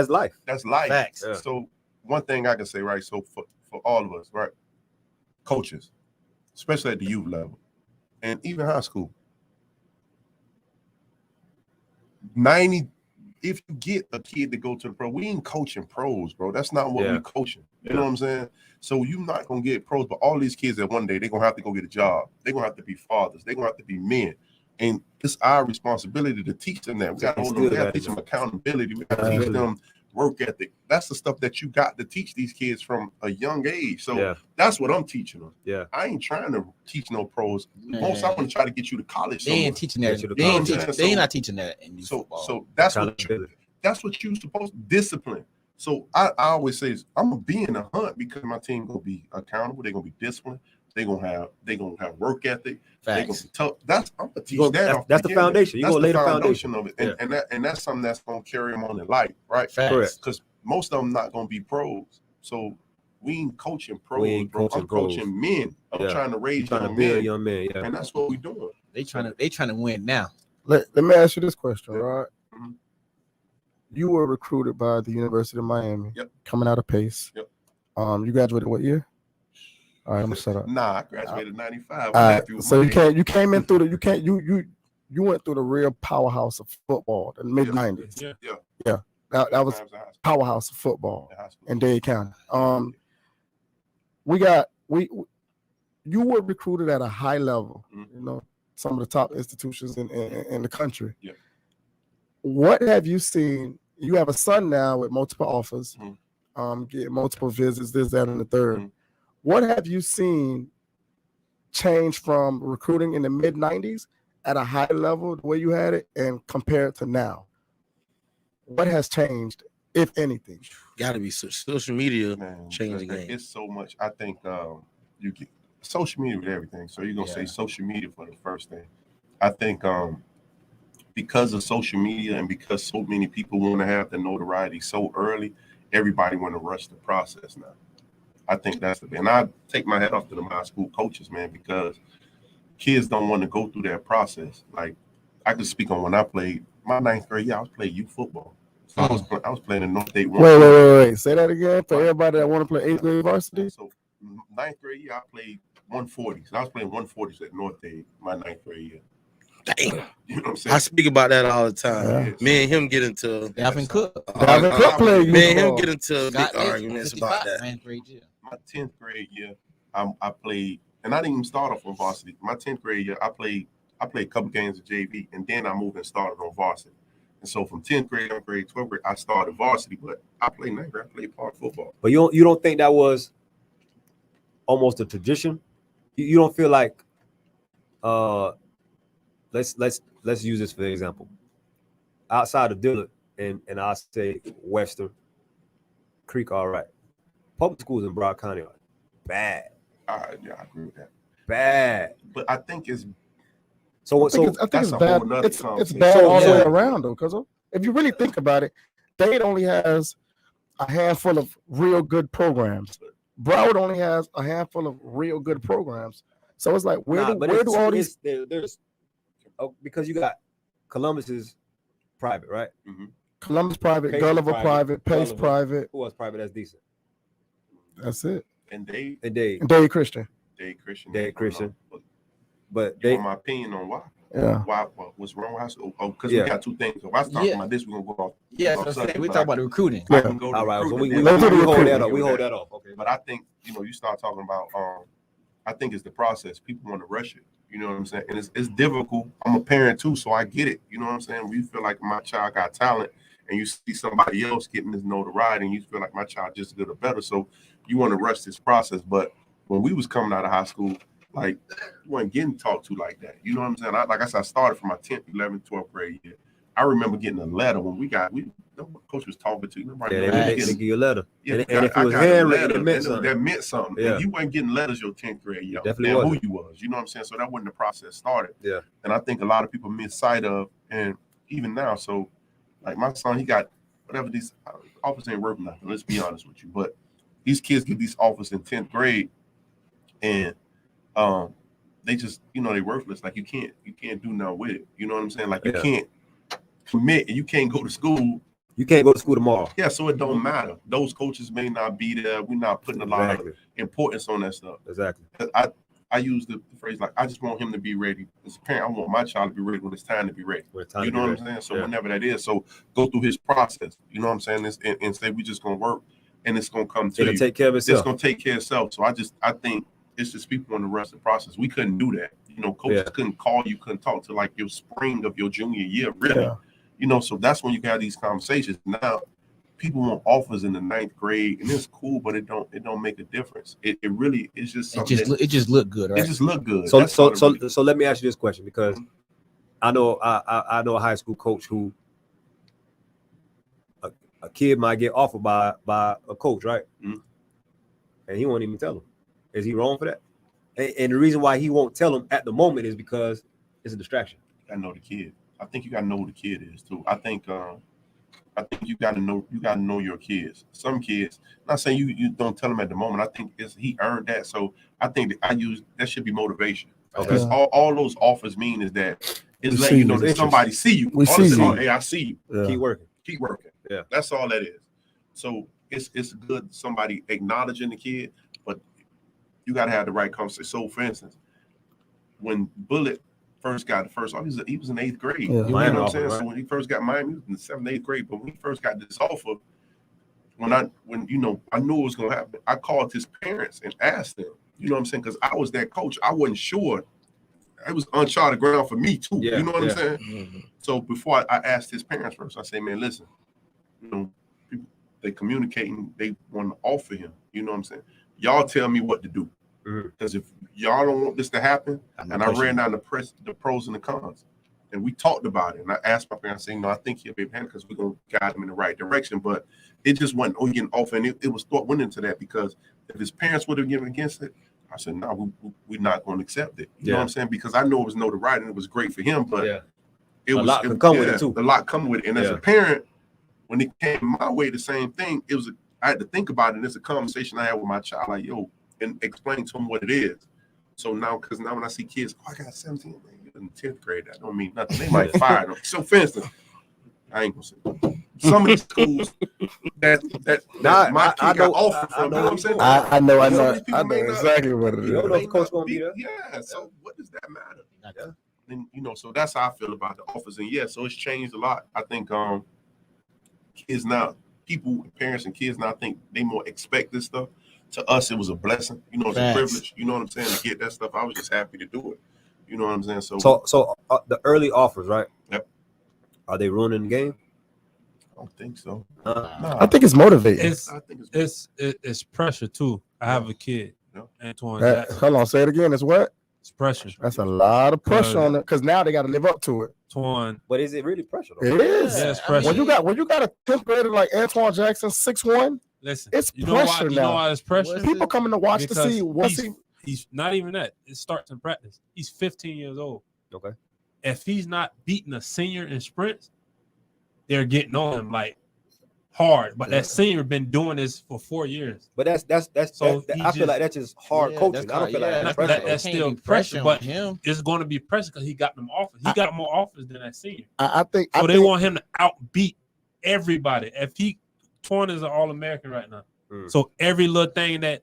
life. That's life. Facts. Yeah. So one thing I can say, right? So for all of us, right? Coaches, especially at the youth level, and even high school, 90. If you get a kid to go to the pro, we ain't coaching pros, bro. That's not what we coaching. You know what I'm saying? So you're not gonna get pros, but all these kids that one day they're gonna have to go get a job. They're gonna have to be fathers. They're gonna have to be men. And it's our responsibility to teach them that. We gotta teach them accountability. We gotta teach them work ethic. That's the stuff that you got to teach these kids from a young age. So that's what I'm teaching them. Yeah. I ain't trying to teach no pros. Most I want to try to get you to college. They ain't teaching that. They ain't not teaching that in football. So that's what you're supposed to discipline. So I always say I'm gonna be in the hunt because my team gonna be accountable. They're gonna be disciplined. They're gonna have work ethic. They're gonna be tough. I'm gonna teach that. That's the foundation. You're gonna lay the foundation of it, and that's something that's gonna carry them on in life, right? Correct. Because most of them not gonna be pros. So we ain't coaching pros, bro. I'm coaching men. I'm trying to raise young men. And that's what we're doing. They trying to win now. Let me ask you this question, right? Mm-hmm. You were recruited by the University of Miami. Yep. Coming out of Pace. Yep. You graduated what year? All right, I'm gonna shut up. Nah, I graduated 95. All right, so you came in through you went through the real powerhouse of football in the mid 90s. Yeah. That was powerhouse of football in Dade County. You were recruited at a high level. You know, some of the top institutions in the country. Yeah. What have you seen? You have a son now with multiple offers, getting multiple visits, this, that, and the third. What have you seen change from recruiting in the mid 90s at a high level, the way you had it, and compared to now? What has changed, if anything? Got to be social media changing the game. It's so much. I think you get social media with everything. So you're gonna say social media for the first thing. I think because of social media and because so many people want to have the notoriety so early, everybody want to rush the process now. I think that's and I take my hat off to the high school coaches, man, because kids don't want to go through that process. Like I could speak on when I played my 9th grade year, I was playing youth football. So I was playing in North Dade. Wait. Say that again for everybody that want to play 8th grade varsity. So 9th grade year, I played 140s. I was playing 140s at North Dade my 9th grade year. Dang. You know what I'm saying? I speak about that all the time. Yeah. Me and him get into Dalvin Cook. Dalvin Cook played. Me and him get into big arguments about that. My 10th grade year, I played, and I didn't even start off on varsity. My 10th grade year, I played a couple games of JV, and then I moved and started on varsity. And so from 10th grade, 11th grade, 12th grade, I started varsity, but I played 9th grade, I played park football. But you don't think that was almost a tradition? You don't feel like let's use this for example. Outside of Dillard and I say Western Creek, all right. Public schools in Broward County are bad. Yeah, I agree with that. Bad. But I think it's I think it's bad. It's bad all the way around though, because if you really think about it, Dade only has a handful of real good programs. Broward only has a handful of real good programs. So it's like where do all these there's because you got Columbus is private, right? Mm-hmm. Columbus private, Gulliver private, Pace private. Who else private that's decent? That's it. And Dade Christian. Dade Christian. But my opinion on why? Why? What's wrong with high school? Oh, because we got two things. So if I start talking about this, we're gonna go off. Yeah, we talk about the recruiting. I can go to recruiting. We hold that off. Okay. But I think you start talking about. I think it's the process. People want to rush it. You know what I'm saying? And it's difficult. I'm a parent too, so I get it. You know what I'm saying? When you feel like my child got talent, and you see somebody else getting this notoriety, and you feel like my child just as good or better, so you want to rush this process. But when we was coming out of high school, like, you weren't getting talked to like that. You know what I'm saying? Like I said, I started from my 10th, 11th, 12th grade year. I remember getting a letter when the coach was talking to you. They give you a letter. Yeah, and if it was handwritten, it meant something. That meant something. Yeah. And you weren't getting letters your 10th grade year. Definitely who you was. You know what I'm saying? So that when the process started. Yeah. And I think a lot of people miss sight of, and even now, so like my son, he got whatever these offers ain't worth nothing. Let's be honest with you. But these kids get these offers in 10th grade, and they just, they worthless. Like you can't do nothing with it. You know what I'm saying? Like you can't commit, and you can't go to school. You can't go to school tomorrow. Yeah, so it don't matter. Those coaches may not be there. We're not putting a lot of importance on that stuff. Exactly. I use the phrase like, I just want him to be ready. As a parent, I want my child to be ready when it's time to be ready. You know what I'm saying? So whenever that is, so go through his process. You know what I'm saying? And say we just gonna work, and it's gonna come to you. It'll take care of itself. It's gonna take care of itself. So I think it's just people on the rest of the process. We couldn't do that. Coaches couldn't call you, couldn't talk to like your spring of your junior year, really. Yeah. So that's when you have these conversations. Now, people want offers in the 9th grade, and it's cool, but it don't make a difference. It really is just something. It just look good, right? It just look good. So let me ask you this question, because I know a high school coach who a kid might get offered by a coach, right? Mm-hmm. And he won't even tell him. Is he wrong for that? And the reason why he won't tell him at the moment is because it's a distraction. I know the kid. I think you gotta know who the kid is too. I think you gotta know your kids. Some kids, not saying you don't tell them at the moment. I think he earned that. So I think that should be motivation. Because all those offers mean is that it's letting you know that somebody see you. We see you. Hey, I see you. Yeah. Keep working. Yeah. That's all that is. So it's good somebody acknowledging the kid, but you gotta have the right conversation. So for instance, when Bullet first got the first offer, he was in 8th grade. Yeah. You know what I'm saying? Right? So when he first got Miami, he was in the 7th, 8th grade. But when he first got this offer, when I knew it was gonna happen, I called his parents and asked them. You know what I'm saying? Because I was that coach. I wasn't sure. It was uncharted ground for me too. Yeah, you know what I'm saying? Mm-hmm. So before I asked his parents first, I say, man, listen, people, they communicating, they want to offer him. You know what I'm saying? Y'all tell me what to do. Because if y'all don't want this to happen, and I ran down the pros and the cons, and we talked about it, and I asked my parents, saying, I think he'll be able to because we're gonna guide him in the right direction. But it just wasn't getting offered, and it was thought went into that because if his parents would have given against it, I said, no, we're not going to accept it. You know what I'm saying? Because I know it was notoriety and it was great for him, but it was a lot coming with it too. A lot coming with it, and as a parent, when it came my way, the same thing. I had to think about it, and it's a conversation I had with my child, like, and explain to him what it is. So now, because now when I see kids, I got 17, man, in 10th grade, that don't mean nothing. They might fire them. So for instance, I ain't gonna say some of these schools that my kid got offered from. You know what I'm saying? I know exactly what it is. You don't know if coach gonna be there. Yeah. So what does that matter? And so that's how I feel about the offers. And so it's changed a lot. I think kids now, parents and kids now, I think they more expect this stuff. To us, it was a blessing. It's a privilege. You know what I'm saying? To get that stuff, I was just happy to do it. You know what I'm saying? So the early offers, right? Yep. Are they ruining the game? I don't think so. No. I think it's motivating. It's pressure too. I have a kid, Antoine. Hold on, say it again. It's what? It's pressure. That's a lot of pressure on it because now they got to live up to it. Antoine, but is it really pressure? Though? It is. Yeah, it's pressure. When you got a 10th grader like Antoine Jackson, 6'1", listen, it's pressure now. You know why it's pressure? People coming to watch to see he's not even that. It starts in practice. He's 15 years old. Okay. If he's not beating a senior in sprints, they're getting on him like hard. But that senior been doing this for 4 years. But I feel like that's just hard coaching. I don't feel like that's still pressure, but it's going to be pressure because he got them offers. He got more offers than that senior. I think they want him to outbeat everybody. If Torn is an All-American right now. So every little thing that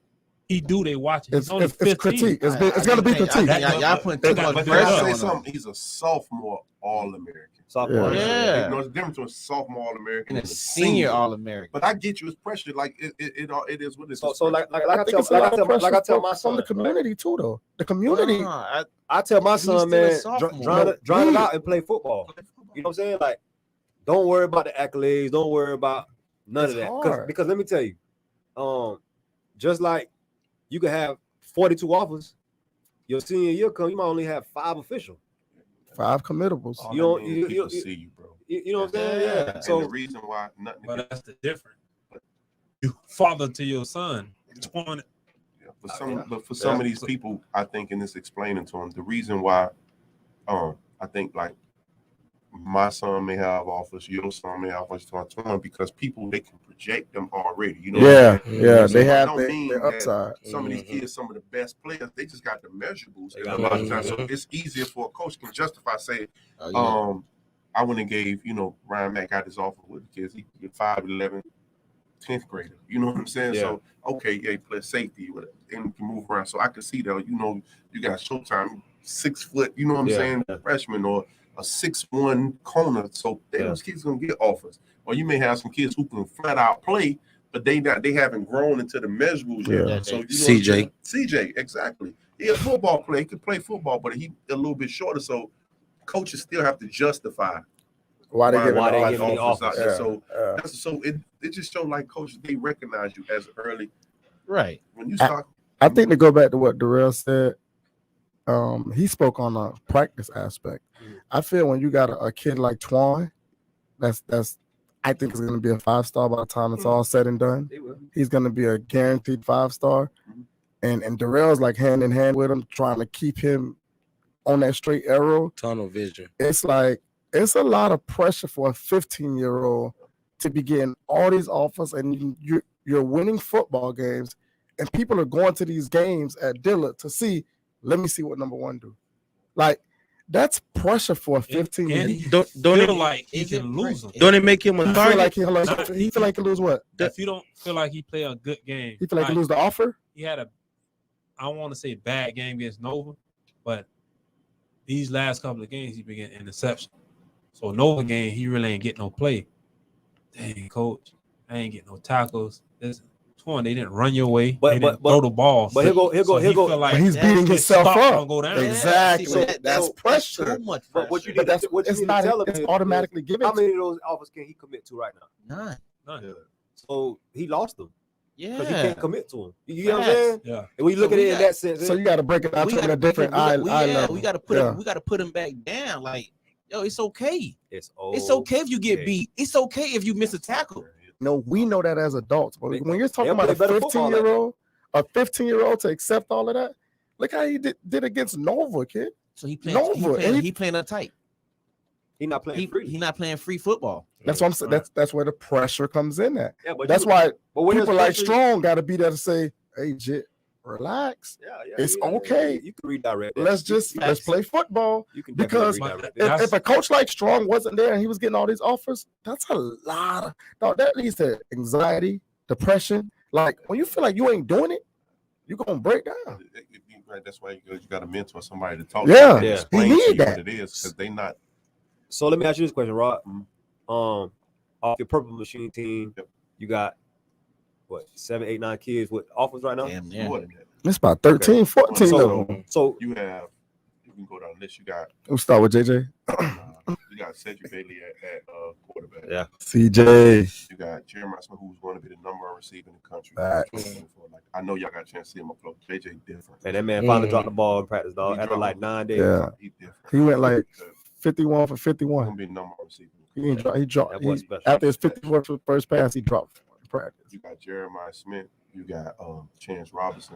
he do, they watch it. It's critique. It's gonna be critique. Y'all putting too much pressure on him. Something. He's a sophomore All-American. Sophomore, yeah. There's a difference between a sophomore All-American and a senior All-American. But I get you, it's pressure. Like it is what it is. So like I tell my son, from the community too, though. The community. I tell my son, man, drown it out and play football. You know what I'm saying? Like, don't worry about the accolades. Don't worry about none of that. Because let me tell you, just like you can have 42 offers, your senior year come, you might only have 5 official. 5 committables. You see you, bro. You know what I'm saying? Yeah. So the reason why nothing. But that's the difference. You father to your son. But for some of these people, I think, and it's explaining to them the reason why. I think like my son may have offers, your son may have offers because people they can project them already. You know. Yeah. They have their upside. Some of these kids, some of the best players, they just got the measurables. A lot of times, so it's easier for a coach can justify saying, I wouldn't gave Ryan Mack got his offer with the kids. He get 5'11", 10th grader. You know what I'm saying? Yeah. So he plays safety and can move around. So I can see that. You got Showtime, 6 foot. You know what I'm saying? Freshman or a 6'1" corner. So those kids gonna get offers. Or you may have some kids who can flat out play, but they haven't grown into the measurables yet. Yeah. So CJ, exactly. He a football player. He could play football, but he a little bit shorter. So coaches still have to justify why they give the offers out there. So it just shows like coaches they recognize you as early. Right. When you start, I think to go back to what Darrell said, he spoke on the practice aspect. I feel when you got a kid like Twan, that's I think is going to be a 5-star by the time it's all said and done. He's going to be a guaranteed 5-star. And Darrell's like hand in hand with him, trying to keep him on that straight arrow. Tunnel vision. It's like it's a lot of pressure for a 15-year-old to be getting all these offers, and you're winning football games, and people are going to these games at Dillard to see. Let me see what number 1 do. Like that's pressure for a 15-year-old. Don't feel like he can lose them. Don't it make him a target? He feel like he lose what? If you don't feel like he play a good game, he feel like he lose the offer. He had I want to say bad game against Nova, but these last couple of games he been getting interception. So Nova game he really ain't getting no play. Dang, coach, I ain't getting no tackles. They didn't run your way. They didn't throw the ball. But he'll go. Like he's beating himself up. Go down. Exactly. So that's pressure. So much pressure. But what you need to tell him it's automatically given. How many of those offers can he commit to right now? None. Yeah. So he lost them. Yeah. Because he can't commit to them. You know what I'm saying? Yeah. And when you look at it in that sense, so you got to break it out to a different eye level. We got to put him back down. Like, yo, it's okay. It's okay if you get beat. It's okay if you miss a tackle. No, we know that as adults, but when you're talking about a 15-year-old to accept all of that, look how he did against Nova, kid. So he playing uptight. He's not playing free. He's not playing free football. That's what I'm saying. That's where the pressure comes in at. Yeah, but that's why people like Strong got to be there to say, "Hey, Jit, relax. It's okay. You can redirect. Let's play football." Because if a coach like Strong wasn't there and he was getting all these offers, that's a lot of that leads to anxiety, depression. Like when you feel like you ain't doing it, you're gonna break down. Right. That's why you got to mentor somebody to talk. Yeah, to explain he need to you that. what it is because they not. So let me ask you this question, Rod. Off your Purple Machine team, you got what 7, 8, 9 kids with offers right now? Damn. It's about 13, 14 of them. So you can go down the list. You got. We'll start with JJ. You got Cedric Bailey at quarterback. Yeah. CJ. You got Jeremiah Smith, who's going to be the number 1 receiver in the country. Like, I know y'all got a chance to see him up close. JJ different. And that man finally dropped the ball in practice, dog. After like 9 days. Yeah. He went like 51 for 51. Gonna be the number 1 receiver. He dropped. After his 54 for first pass, he dropped in practice. You got Jeremiah Smith. You got Chance Robinson.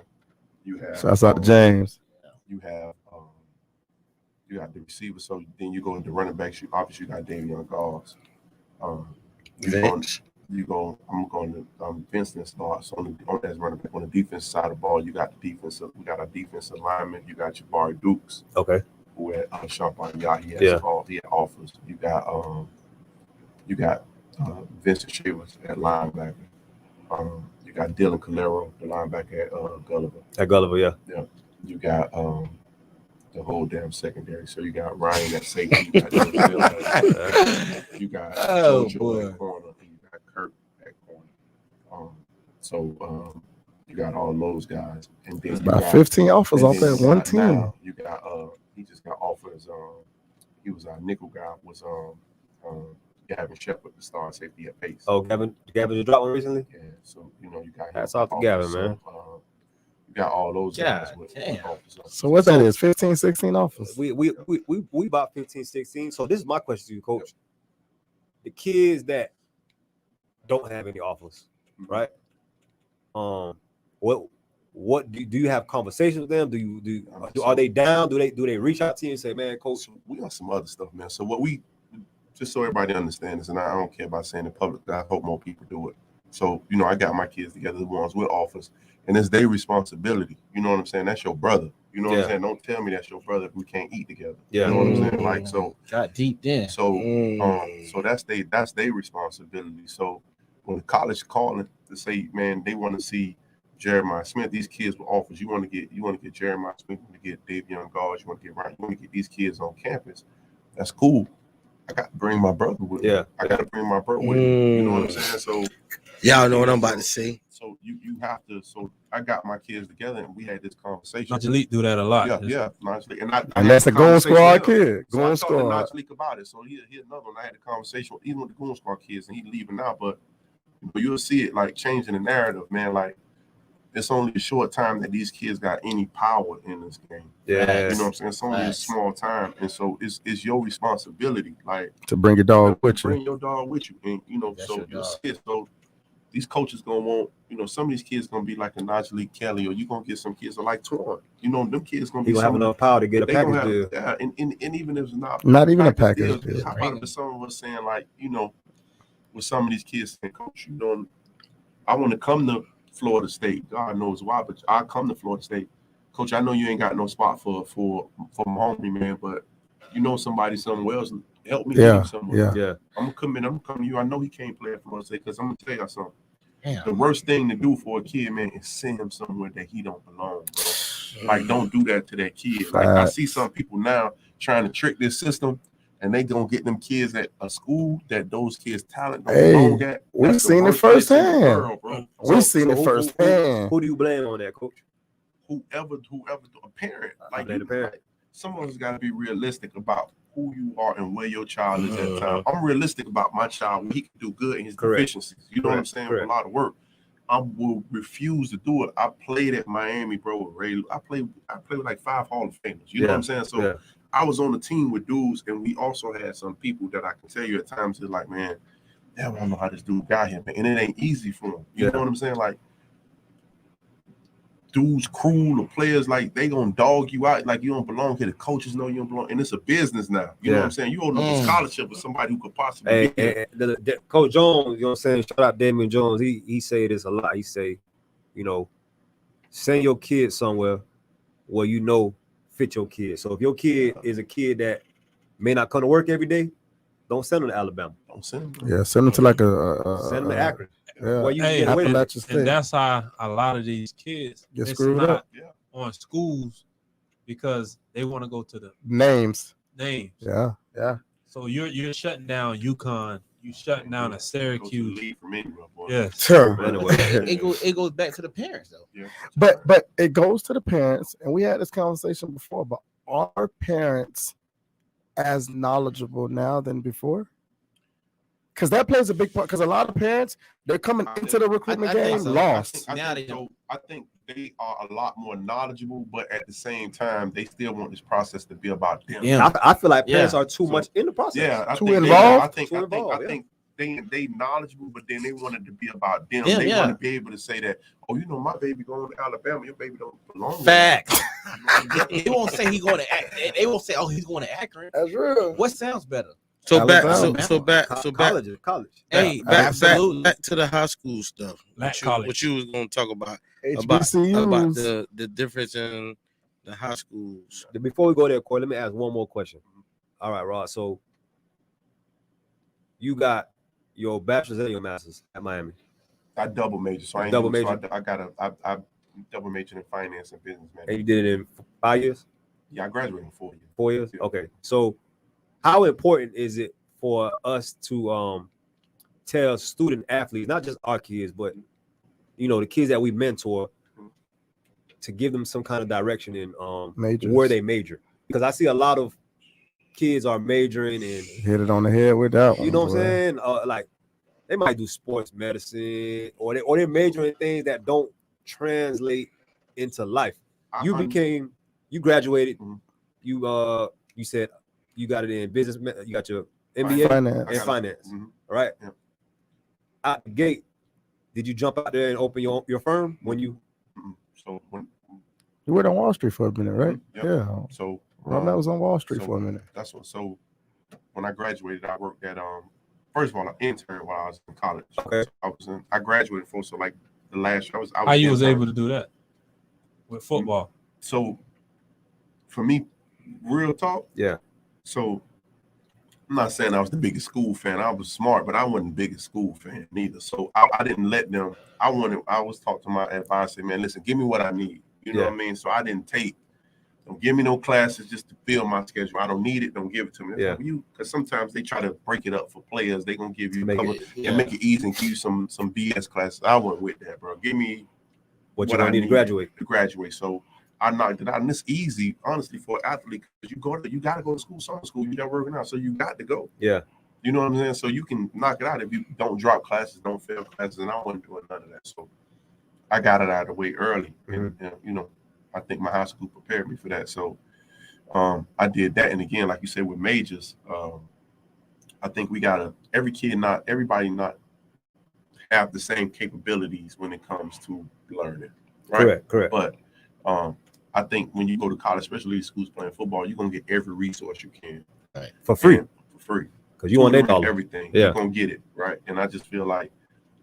You have. Shouts out to James. You have. You got the receiver. So then you go into running backs. You obviously got Davion Gauls. I'm going to Vincent starts on as running back on the defense side of the ball. You got the defensive. We got our defensive lineman. You got Jabari Dukes. Okay. Who had Champagne Yahi he had offers. You got Vincent Shavers at linebacker. You You got Dylan Calero, the linebacker at Gulliver. At Gulliver, yeah. Yeah. You got the whole damn secondary. So you got Ryan at safety. You got Joe you got Jojo at corner. And you got Kirk at corner. You got all those guys. And then about 15 offers off that one team. Now, you got he just got offers. He was our nickel guy. Was Gavin Shepard, the star safety at Pace. Oh, Gavin just dropped one recently. Yeah, so you got hats off to Gavin, man. You got all those guys with offers. So what that is? 15, 16 offers. We about 15, 16. So this is my question to you, Coach. The kids that don't have any offers, right? What do you have conversations with them? Are they down? Do they reach out to you and say, man, Coach, we got some other stuff, man. So what we just so everybody understands, and I don't care about saying it publicly, I hope more people do it. So, I got my kids together, the ones with offers, and it's their responsibility. You know what I'm saying? That's your brother. You know what I'm saying? Don't tell me that's your brother if we can't eat together. Yeah. You know what I'm saying? Like, so got deep then. So so that's their responsibility. So when the college calling to say, man, they want to see Jeremiah Smith, these kids with offers, you want to get Jeremiah Smith, you want to get Davion Gauge, you want to get Ryan, you want to get these kids on campus. That's cool. I got to bring my brother with me. I got to bring my brother with me. You know what I'm saying? So y'all know what I'm about to say. So you have to. So I got my kids together and we had this conversation. Najee do that a lot. Yeah, Najee. And that's a Goon Squad kid. Goon Squad. I talked to Najee about it. So he another one. I had a conversation even with the Goon Squad kids, and he's leaving now. But you'll see it like changing the narrative, man. Like it's only a short time that these kids got any power in this game. Yeah, you know what I'm saying. It's only a small time, and so it's your responsibility, like to bring your dog with you. Bring your dog with you, and so you'll see it. So these coaches gonna want, some of these kids gonna be like a Najee Kelly, or you gonna get some kids like Torn. Them kids gonna be. He gonna have enough power to get a package deal. Yeah, and even if it's not even a package deal. How about if some of us saying like, with some of these kids saying, Coach, I want to come to Florida State. God knows why, but I come to Florida State. Coach, I know you ain't got no spot for my homie, man, but somebody somewhere else help me somewhere. Yeah. I'm coming to you. I know he can't play at Florida State because I'm gonna tell you something. Damn. The worst thing to do for a kid, man, is send him somewhere that he don't belong, bro. Like, don't do that to that kid. Like, I see some people now trying to trick this system, and they gonna get them kids at a school that those kids' talent don't belong at. We've seen it firsthand. We've seen it firsthand. Who do you blame on that, Coach? Whoever, a parent. Like, some of us got to be realistic about who you are and where your child is at the time. I'm realistic about my child, what he can do good in his deficiencies. You know what I'm saying? With a lot of work. I will refuse to do it. I played at Miami, bro, with Ray. I played with like 5 Hall of Famers. You know what I'm saying? So I was on the team with dudes, and we also had some people that I can tell you at times is like, man, I don't know how this dude got here, man. And it ain't easy for him. You know what I'm saying? Like, dudes, crew, the players, like, they gonna dog you out like you don't belong here. The coaches know you don't belong, and it's a business now. You know what I'm saying? You hold up a scholarship with somebody who could possibly be here. Coach Jones, you know what I'm saying? Shout out Damian Jones. He say this a lot. He say, send your kid somewhere where fit your kid. So if your kid is a kid that may not come to work every day, don't send them to Alabama. Don't send them. Yeah, send them to like send them to Akron. Yeah, well, and that's how a lot of these kids get screwed up on schools because they want to go to the names. Yeah. So you're shutting down UConn. You shutting down a Syracuse. Yes. Sure. It goes back to the parents though. Yeah. But it goes to the parents, and we had this conversation before. But are parents as knowledgeable now than before? Because that plays a big part. Because a lot of parents, they're coming into the recruitment game lost. I think they are a lot more knowledgeable, but at the same time, they still want this process to be about them. Yeah, I feel like parents are too much in the process. Yeah, too involved. I think they knowledgeable, but then they want it to be about them. They want to be able to say that, my baby going to Alabama, your baby don't belong. Fact. They won't say he's going to. They won't say, he's going to Akron. That's real. What sounds better? So back. College. Hey, back to the high school stuff. What you was going to talk about the difference in the high schools. Before we go there, Corey, let me ask one more question. All right, Rod. So you got your bachelor's and your master's at Miami. I double major, so I double major. So I double majored in finance and business management. And you did it in 5 years? Yeah, I graduated in 4 years. 4 years? Yeah. Okay. So how important is it for us to tell student athletes, not just our kids, but the kids that we mentor, to give them some kind of direction in where they major? Because I see a lot of kids are majoring in, hit it on the head with that one. You know what I'm saying? Like they might do sports medicine, or they're majoring in things that don't translate into life. You graduated. You said you got it in business. You got your MBA in finance. Right. Yeah. Out the gate, did you jump out there and open your firm when you? So when you were on Wall Street for a minute, right? Yep. Yeah. So Romeo was on Wall Street for a minute. That's what. So when I graduated, I worked at first of all, I interned while I was in college. Okay. So I graduated for like the last year. I was How you was able to do that with football? So for me, real talk. Yeah. So I'm not saying I was the biggest school fan. I was smart, but I wasn't the biggest school fan either. So I didn't let them. I was talking to my advisor, man, listen, give me what I need. You know what I mean? So I didn't don't give me no classes just to fill my schedule. I don't need it. Don't give it to me. Yeah. Because sometimes they try to break it up for players. They're gonna give you a couple and make it easy and give you some BS classes. I wasn't with that, bro. Give me what you need to graduate. To graduate. So I knocked it out, and it's easy, honestly, for an athlete, because you gotta go to school, summer school. You're not working out, so you got to go. Yeah. You know what I'm saying? So you can knock it out if you don't drop classes, don't fail classes, and I wasn't doing none of that. So I got it out of the way early, and I think my high school prepared me for that. So I did that, and again, like you said, with majors, I think we gotta everybody not have the same capabilities when it comes to learning. Right? Correct. But I think when you go to college, especially schools playing football, you're gonna get every resource you can for free. Because you want their dollar. Everything. Yeah. You're gonna get it, right? And I just feel like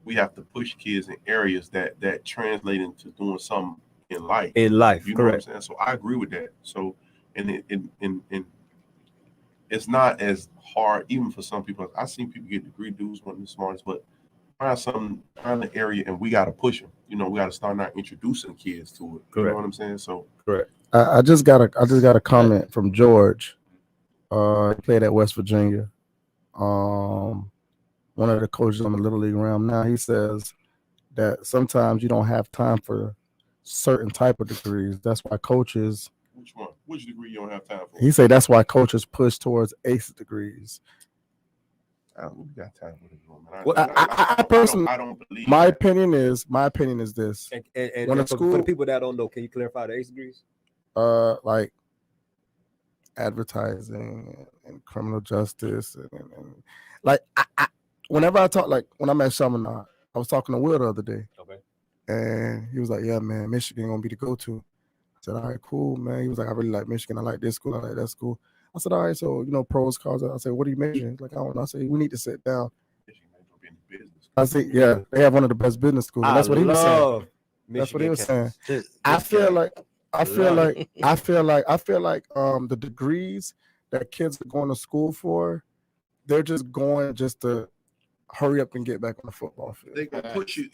we have to push kids in areas that translate into doing something in life. You know correct. What I'm saying? So I agree with that. So and it's not as hard, even for some people. I've seen people get degree dudes, one of the smartest, but find an area, and we got to push them. We got to start now introducing kids to it. You know what I'm saying? So correct. I just got a comment from George. He played at West Virginia. One of the coaches on the Little League realm now. He says that sometimes you don't have time for certain type of degrees. That's why coaches. Which one? Which degree you don't have time for? He said that's why coaches push towards ACE degrees. I don't got time for this woman. I personally, I don't believe. My opinion is this. And when for the people that don't know, can you clarify the ACE degrees? Like advertising and criminal justice, and like whenever I talk, like when I'm at Chaminade, I was talking to Will the other day. Okay. And he was like, "Yeah, man, Michigan gonna be the go-to." I said, "All right, cool, man." He was like, "I really like Michigan. I like this school. I like that school." I said, "All right, so pros, cons." I said, "What are you measuring?" He's like, "I don't know." I said, "We need to sit down." I said, "Yeah, they have one of the best business schools." And that's what he was saying. That's what he was saying. I feel like the degrees that kids are going to school for, they're just going just to hurry up and get back on the football field. They gonna put you.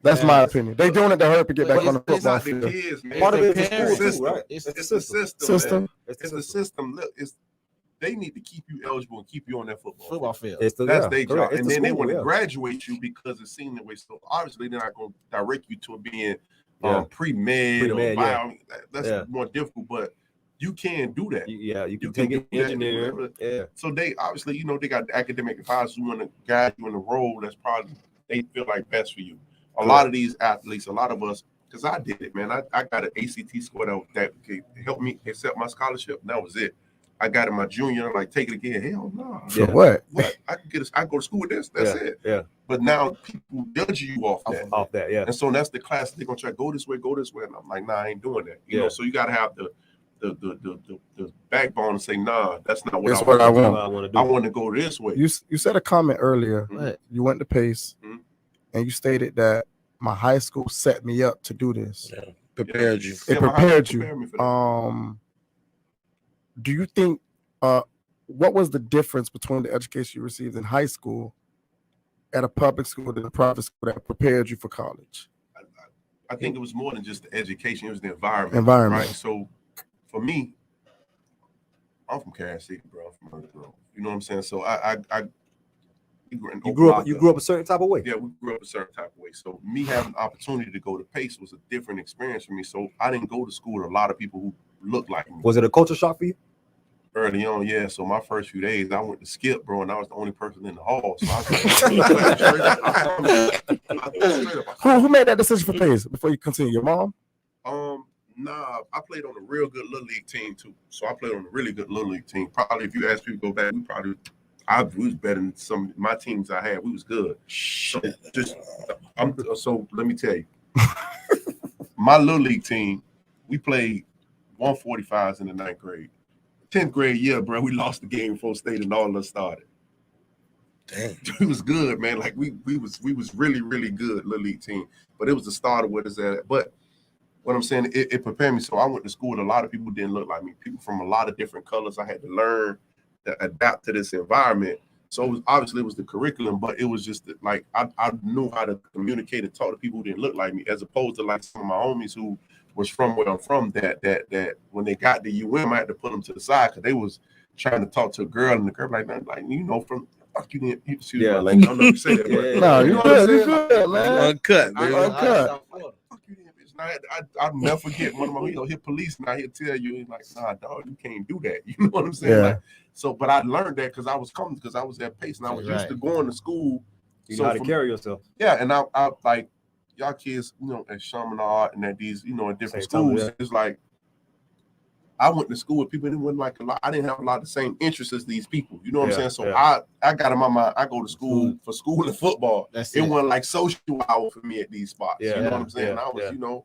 That's my opinion. They're doing it to hurry up and get back on the football field. It's not the kids, man. Part of it is the school system, right? It's the system. It's the system. Look, they need to keep you eligible and keep you on that football field. That's their job. And then they want to graduate you because it's seen that way. So obviously they're not going to direct you to being pre-med or bio. That's more difficult, but you can do that. You can take it engineering. Yeah. So they obviously, they got the academic advisors who want to guide you in the role that's probably they feel like best for you. A lot of these athletes, a lot of us, because I did it, man. I got an ACT score that helped me accept my scholarship. And that was it. I got it my junior, like take it again. Hell no. So what? I can I go to school with this. That's it. Yeah. But now people judge you off that. Off that, yeah. And so that's the class they're gonna try to go this way. And I'm like, nah, I ain't doing that. You know, so you gotta have the backbone and say, nah, that's not what I want to do. I want to go this way. You said a comment earlier. Mm-hmm. You went to Pace and you stated that my high school set me up to do this. Yeah. Prepared you. It prepared you. Do you think what was the difference between the education you received in high school at a public school than a private school that prepared you for college? I think it was more than just the education; it was the environment. Right. So, for me, I'm from Kansas City, bro. I'm from Earth Grove. You know what I'm saying? So you grew up a certain type of way. Yeah, we grew up a certain type of way. So me having the opportunity to go to Pace was a different experience for me. So I didn't go to school with a lot of people who looked like me. Was it a culture shock for you? Early on, yeah. So my first few days, I went to skip, bro, and I was the only person in the hall. So I was who made that decision for Pace before you continue? Your mom? Nah, I played on a real good little league team too. So I played on a really good little league team. Probably if you ask people to go back, we was better than some of my teams I had. We was good. So let me tell you, my little league team, we played 145s in the 9th grade. 10th grade year, bro, we lost the game before state and all of us started. Damn, we was good, man. Like we was really, really good little league team. But it was the start of what is that. But what I'm saying, it prepared me. So I went to school with a lot of people who didn't look like me. People from a lot of different colors. I had to learn to adapt to this environment. So it was the curriculum, but it was just like I knew how to communicate and talk to people who didn't look like me, as opposed to like some of my homies who was from where I'm from. That when they got to UM, I had to put them to the side because they was trying to talk to a girl, and the girl like from. Fuck you didn't. I don't know if you say that, but no, you good, man. Uncut, baby. Uncut. Fuck you didn't, bitch. I'll never forget one of my, he'll police now. He'll tell you, he's like, nah, dog, you can't do that. You know what I'm saying? Yeah. Like, so, but I learned that because I was at Pace and I was used to going to school. You know how to carry yourself. Yeah, and I like y'all kids, at Chaminade and at these, at different schools. It's like I went to school with people and it wasn't like a lot. I didn't have a lot of the same interests as these people. You know what I'm saying? So I got in my mind, I go to school for school and football. It wasn't like social hour for me at these spots. You know what I'm saying? I was,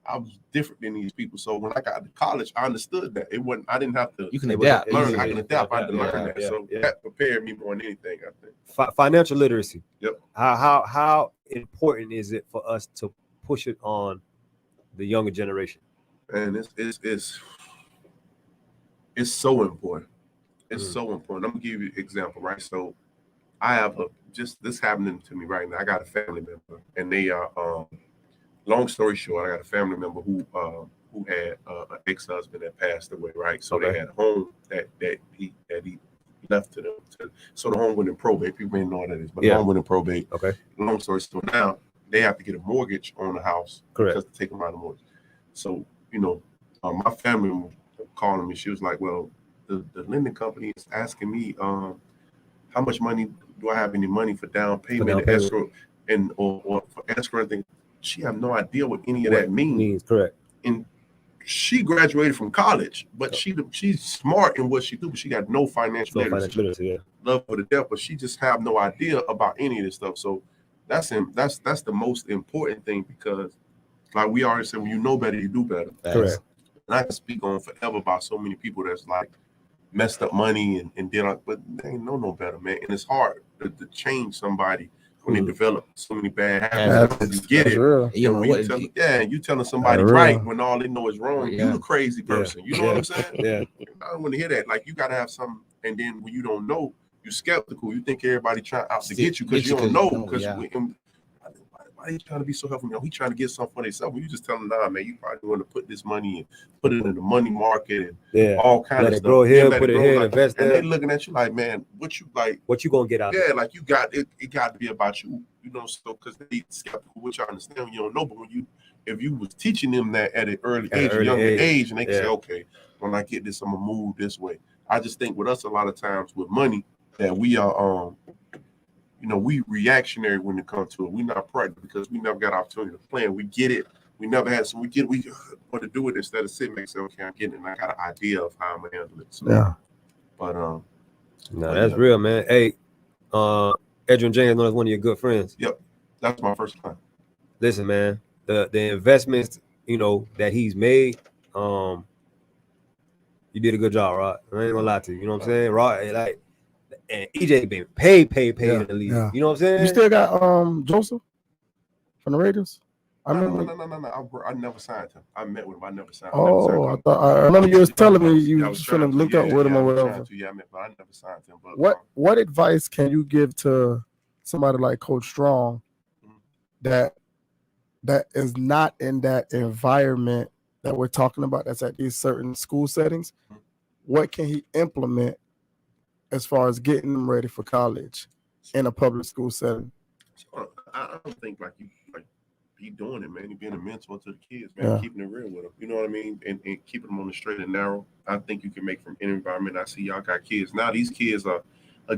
I was different than these people. So when I got to college, I understood that. I didn't have to. You can adapt. Learn. I can adapt. I had to learn that. So that prepared me more than anything, I think. Financial literacy. Yep. How important is it for us to push it on the younger generation? And it's so important. It's so important. I'm gonna give you an example, right? So I have this happening to me right now. I got a family member, and they are long story short, I got a family member who had an ex-husband that passed away, right? So they had a home that he left to them. So the home went in probate. People may know what that is, but the home went in probate. Okay. Long story short, now they have to get a mortgage on the house. Correct. Just to take them out of the mortgage. So my family was calling me. She was like, "Well, the lending company is asking me how much money do I have any money for down payment, escrow, or for escrow and things." She have no idea what any of that means. Correct. And she graduated from college, but she's smart in what she do, but she got no financial literacy. Love for the death, but she just have no idea about any of this stuff. So that's the most important thing, because like we already said, when you know better, you do better. Correct. And I can speak on forever about so many people that's like messed up money and did, but they ain't know no better, man. And it's hard to change somebody when they develop so many bad habits. You get it. You telling somebody right when all they know is wrong. You the crazy person. You know what I'm saying? I don't want to hear that. Like, you gotta have something, and then when you don't know, you're skeptical. You think everybody trying out to get you because you don't know. Because why are you trying to be so helpful? He trying to get something for themselves. When you just tell them, nah, man, you probably want to put this money and put it in the money market and all kinds of stuff. Grow here, put it here, invest there. And they looking at you like, man, what you gonna get out? Yeah, like you got it. It got to be about you, so because they skeptical, which I understand when you don't know. But if you was teaching them that at an early age, and they can say, okay, when I get this, I'm gonna move this way. I just think with us a lot of times with money that we are we reactionary when it comes to it. We're not practical because we never got opportunity to plan. We get it. We never had, so we want to do it instead of sitting and say, okay, I'm getting it, and I got an idea of how I'm gonna handle it. So, but that's real, man. Hey, Edrin James is one of your good friends. Yep, that's my first time. Listen, man, the investments that he's made, you did a good job, Rod. I ain't gonna lie to you. You know what I'm saying, Rod? Like. And EJ been paid in the league. Yeah. You know what I'm saying? You still got Joseph from the Raiders? No. I never signed him. I met with him. I never signed him. I remember you was telling me you was trying to link up with him or whatever. But I never signed him. But what advice can you give to somebody like Coach Strong that is not in that environment that we're talking about, that's at these certain school settings, what can he implement as far as getting them ready for college in a public school setting? I don't think like he doing it, man. He being a mentor to the kids, man, keeping it real with them. You know what I mean? And keeping them on the straight and narrow. I think you can make from any environment. I see y'all got kids. Now these kids are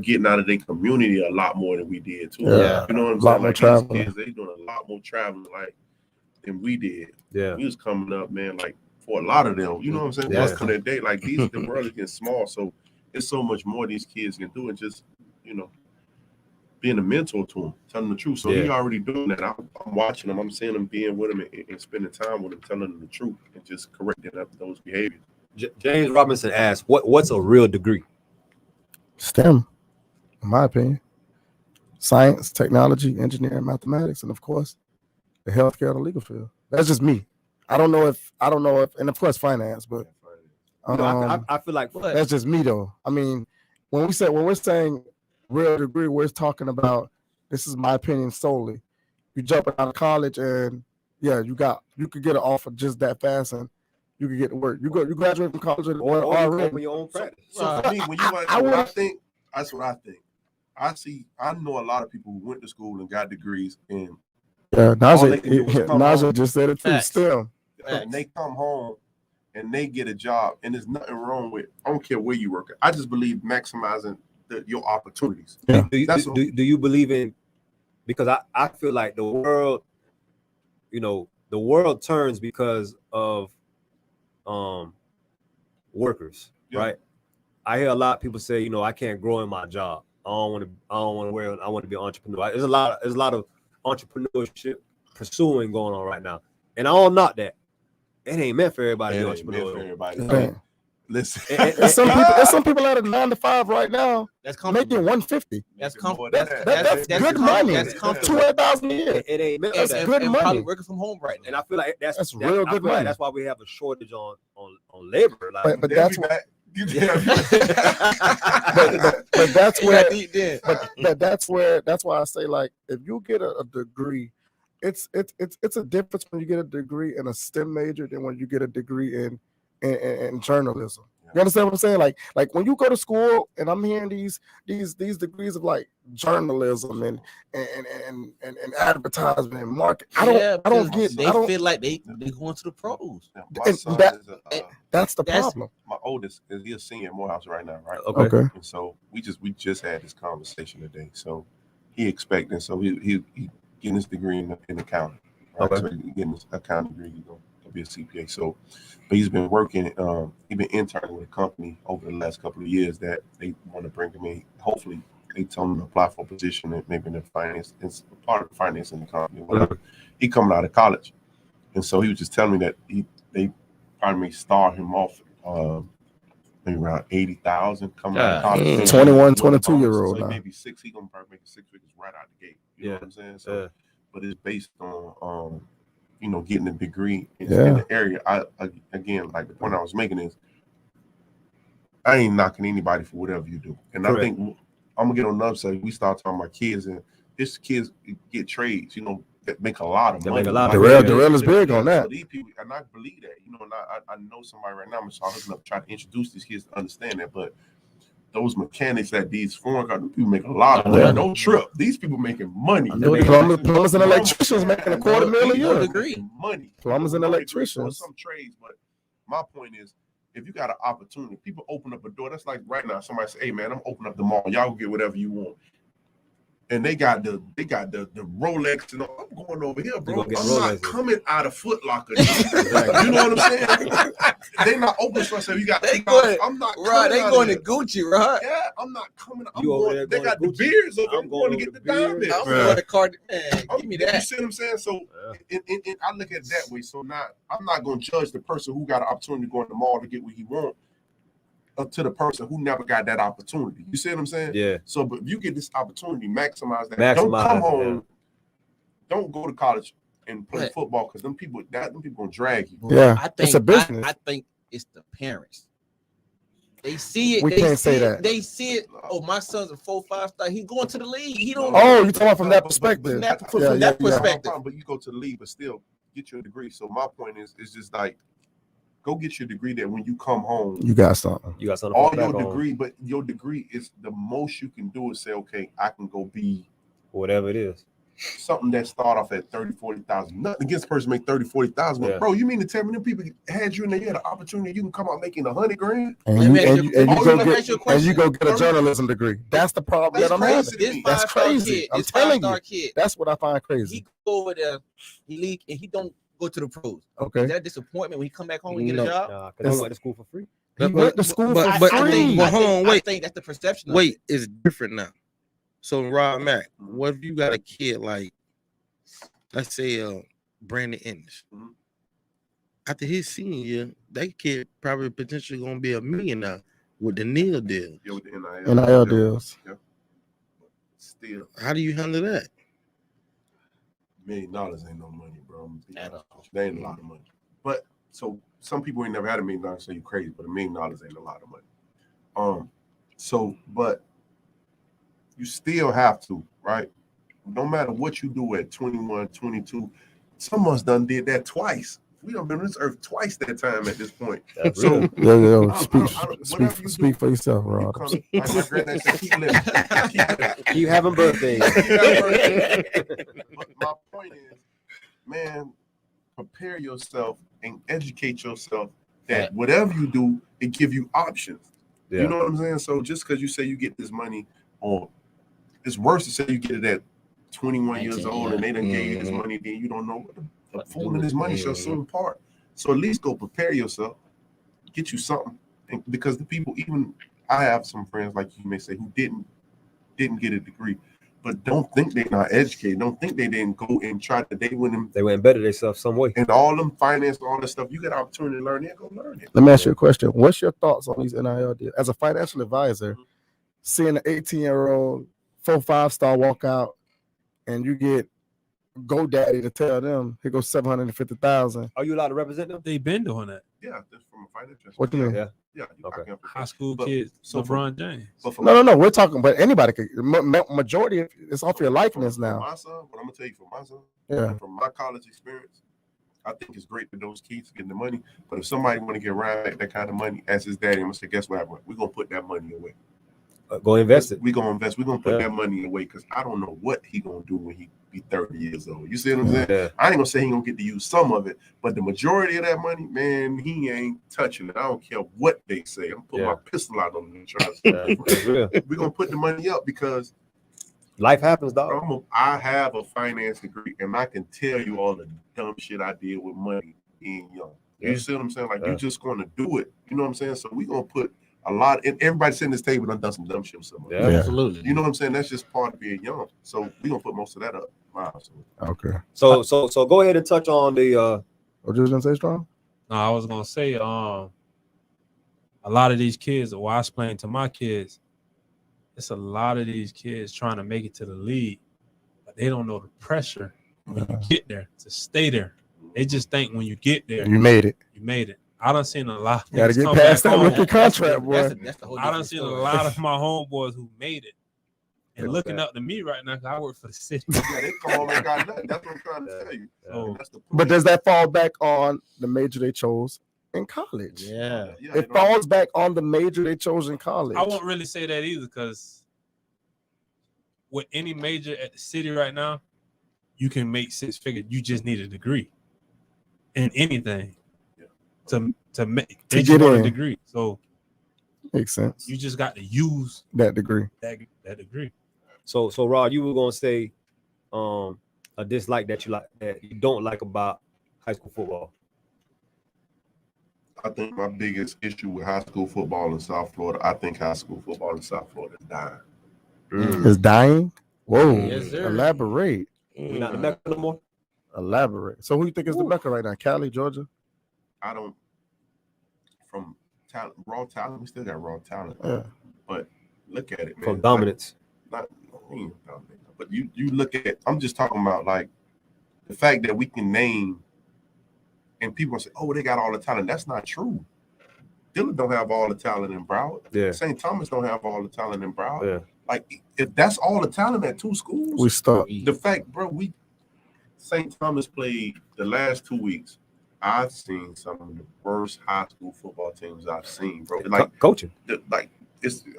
getting out of their community a lot more than we did too. Yeah. You know what I'm saying? Like these kids, they doing a lot more traveling like than we did. Yeah. We was coming up, man, like for a lot of them, you know what I'm saying? Once in a day, like the world is getting small, so it's so much more these kids can do, and just, you know, being a mentor to them, telling them the truth. So he already doing that. I'm watching them. I'm seeing them being with them and spending time with them, telling them the truth and just correcting up those behaviors. James Robinson asked, "What's a real degree?" STEM, in my opinion, science, technology, engineering, mathematics, and of course, the healthcare and the legal field. That's just me. I don't know if, and of course, finance, but I feel like that's just me though. I mean, when we're saying real degree, we're talking about, this is my opinion solely. You jumping out of college and you could get an offer just that fast and you could get to work. You graduate from college or open your own practice. So for me, when I think that's what I think. I know a lot of people who went to school and got degrees, and Najee just said it too. STEM. And they come home and they get a job, and there's nothing wrong with, I don't care where you work. I just believe maximizing your opportunities. Yeah. Do you believe in, because I feel like the world, the world turns because of workers, right? I hear a lot of people say, I can't grow in my job. I want to be an entrepreneur. There's a lot of entrepreneurship pursuing going on right now. And I don't knock that. It ain't meant for everybody to be entrepreneur. Listen, there's some people at a 9 to 5 right now that's making 150. That's comfortable. That's good money. That's $200,000 a year. It ain't meant that's good money. Probably working from home right now. And I feel like that's real good money. Like that's why we have a shortage on labor. Like, but that's why. but that's where that's why I say, like, if you get a degree, it's a difference when you get a degree in a STEM major than when you get a degree in journalism. You understand what I'm saying? Like when you go to school, and I'm hearing these degrees of like journalism and advertisement and market. I don't get. They feel like they going to the pros. That's the problem. My oldest is a senior at Morehouse right now, right? Okay. And so we just had this conversation today. So he expecting. So he getting his degree in accounting. Right? Okay. So he getting his accounting degree. He's going to be a CPA. So, but he's been working. He's been interning with a company over the last couple of years that they want to bring him in. Hopefully, they told him to apply for a position and maybe in the finance. It's part of the finance in the company. Whatever. He coming out of college, and so he was just telling me that they probably start him off maybe around 80,000 coming out of college. 21, 22-year-old. So maybe 6. He gonna probably make 6 figures right out the gate. You know what I'm saying? So, but it's based on getting a degree in the area. Again, like the point I was making is, I ain't knocking anybody for whatever you do, and I think I'm gonna get on the other side. We start talking about kids, and these kids get trades, that make a lot of money. Darrell is big on that. So these people, and I believe that, and I know somebody right now. I'm looking up, trying to introduce these kids to understand that, but those mechanics at these foreign countries, people make a lot of money. Don't trip. These people making money. Plumbers and electricians making $250,000 a year. Degree. Money. Plumbers and electricians. Some trades, but my point is, if you got an opportunity, people open up a door. That's like right now, somebody say, "Hey man, I'm opening up the mall. Y'all get whatever you want." And they got the Rolex, and I'm going over here, bro. I'm not coming out of Foot Locker. You know what I'm saying? They not open source. So you got. I'm not. Right, they going to Gucci, right? Yeah, I'm not coming. I'm going. They got the beers over. I'm going to get the diamonds. I'm going to Cardi. Give me that. You see what I'm saying? So, I look at it that way. So now I'm not going to judge the person who got an opportunity to go in the mall to get what he wants, up to the person who never got that opportunity. You see what I'm saying? Yeah. So, but if you get this opportunity, maximize that. Don't come home. Yeah. Don't go to college and play football, because them people gonna drag you. Yeah, it's a business. I think it's the parents. They see it. We can't say that. They see it. Oh, my son's a 4-5 star. He's going to the league. He don't. Oh, you talking from that perspective? From that perspective. But you go to the league, but still get your degree. So my point is just like, go get your degree. That when you come home, you got something. You got something. All your degree, but your degree is the most you can do is say, okay, I can go be whatever it is. Something that start off at 30, 40,000. Nothing against the person make 30, 40,000. Yeah. Bro, you mean to tell me them people had you in there, you had an opportunity, you can come out making $100,000? And you go get a journalism degree. That's the problem that I'm having. That's crazy. I'm telling you. That's what I find crazy. He go over there, he leak, and he don't go to the pros. Okay. Is that disappointment when he come back home and get a job? Nah, because he went to school for free. He went to school for free. I think that's the perception. Wait, it's different now. So Rob Mack, what if you got a kid like, let's say, Brandon Ennis? After his senior year, that kid probably potentially gonna be a millionaire with the NIL deal. Yeah, with the NIL deals. Yeah. Still, how do you handle that? $1 million ain't no money, bro. That ain't a lot of money. But so some people ain't never had $1 million, so you crazy, but $1 million ain't a lot of money. But you still have to, right? No matter what you do at 21, 22, some of us done did that twice. We done been on this earth twice that time at this point. That's so speak for yourself, Rob. Like my granddad said, keep living. Keep having birthdays. But my point is, man, prepare yourself and educate yourself that whatever you do, it give you options. Yeah. You know what I'm saying? So just because you say you get this money, or it's worse to say you get it at 21 years old and they done gave you this money, then you don't know what the phone and this money shall soon part. So at least go prepare yourself, get you something. And because the people, even I have some friends like you may say who didn't get a degree, but don't think they're not educated. Don't think they didn't go and try to. They went and better themselves some way. And all them finance, all that stuff, you got an opportunity to learn it. Go learn it. Let me ask you a question. What's your thoughts on these NIL deals? As a financial advisor, seeing an 18-year-old 4-5 star walk out, and you get GoDaddy to tell them here goes $750,000. Are you allowed to represent them? They've been doing that. Yeah, that's from a financial. What do you mean? Yeah. Okay. High school kids. So LeBron James. No. We're talking, but anybody could. Majority, it's off your likeness now. For my son, what I'm gonna tell you, for my son, from my college experience, I think it's great that those kids getting the money. But if somebody want to get Ryan back that kind of money, ask his daddy, I'm gonna say, guess what? We're gonna put that money away. Go invest it. We're gonna invest. We're gonna put that money away because I don't know what he gonna do when he be 30 years old. You see what I'm saying? Yeah. I ain't gonna say he gonna get to use some of it, but the majority of that money, man, he ain't touching it. I don't care what they say. I'm putting my pistol out on them. We're gonna put the money up because life happens, dog. I have a finance degree, and I can tell you all the dumb shit I did with money being young. You see what I'm saying? Like you're just gonna do it. You know what I'm saying? So we're gonna put a lot, and everybody sitting at this table done some dumb shit. Absolutely. You know what I'm saying? That's just part of being young. So we're gonna put most of that up. Wow. Okay. So go ahead and touch on the what you was gonna say, Strong? No, I was gonna say a lot of these kids, or I explain to my kids, it's a lot of these kids trying to make it to the league, but they don't know the pressure when you get there to stay there. They just think when you get there, you made it. You made it. I done seen a lot. You gotta get past that rookie contract, boy. I done seen a lot of my homeboys who made it and looking up to me right now because I work for the city. Yeah, they come home and got nothing. That's what I'm trying to tell you. So that's the but does that fall back on the major they chose in college? Yeah. It falls back on the major they chose in college. I won't really say that either because with any major at the city right now, you can make 6 figures. You just need a degree in anything. To get a degree, so makes sense. You just got to use that degree. That degree. So Rod, you were gonna say a dislike that you don't like about high school football. I think my biggest issue with high school football in South Florida, I think high school football in South Florida is dying. It's dying? Whoa. Yes, sir. Elaborate. We're not the Mecca no more. Elaborate. So who you think is the Mecca right now? Cali, Georgia? I don't, from talent, raw talent, we still got raw talent. Yeah. But look at it, man. From dominance. Not dominant, but you look at, I'm just talking about like the fact that we can name and people say, oh, they got all the talent. That's not true. Dillard don't have all the talent in Broward. Yeah. St. Thomas don't have all the talent in Broward. Yeah. Like, if that's all the talent at 2 schools, we start. The fact, bro, St. Thomas played the last 2 weeks. I've seen some of the worst high school football teams I've seen, bro. Like coaching. I'm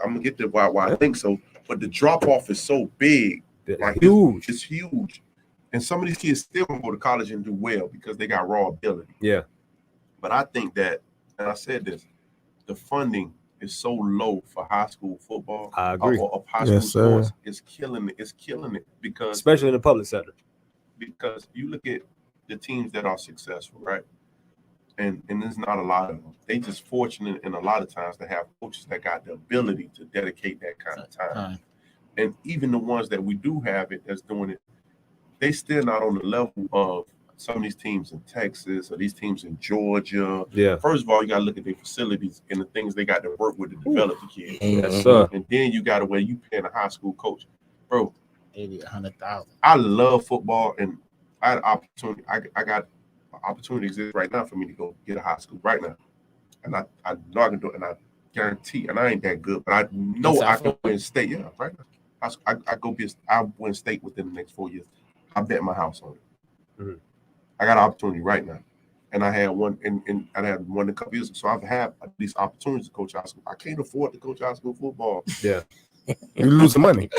gonna get to why I think so, but the drop off is so big, like huge. It's huge, and some of these kids still gonna go to college and do well because they got raw ability. Yeah, but I think that, and I said this, the funding is so low for high school football. I agree. Or high school sports is killing it. It's killing it because, especially in the public sector, because you look at the teams that are successful, right? And there's not a lot of them. They just fortunate in a lot of times to have coaches that got the ability to dedicate that kind of time. And even the ones that we do have it that's doing it, they still not on the level of some of these teams in Texas or these teams in Georgia. Yeah. First of all, you got to look at their facilities and the things they got to work with to develop the kids. Yes, sir. And then you got to where you paying a high school coach, bro. 80, 100,000. I love football, and I had an opportunity. I got an opportunity exists right now for me to go get a high school right now, and I know I can do it, and I guarantee. And I ain't that good, but I know I can win state. Yeah, right now. I win state within the next 4 years. I bet my house on it. Mm-hmm. I got an opportunity right now, and I had one, and I had one a couple years ago. So I've had these opportunities to coach high school. I can't afford to coach high school football. Yeah. You lose the money.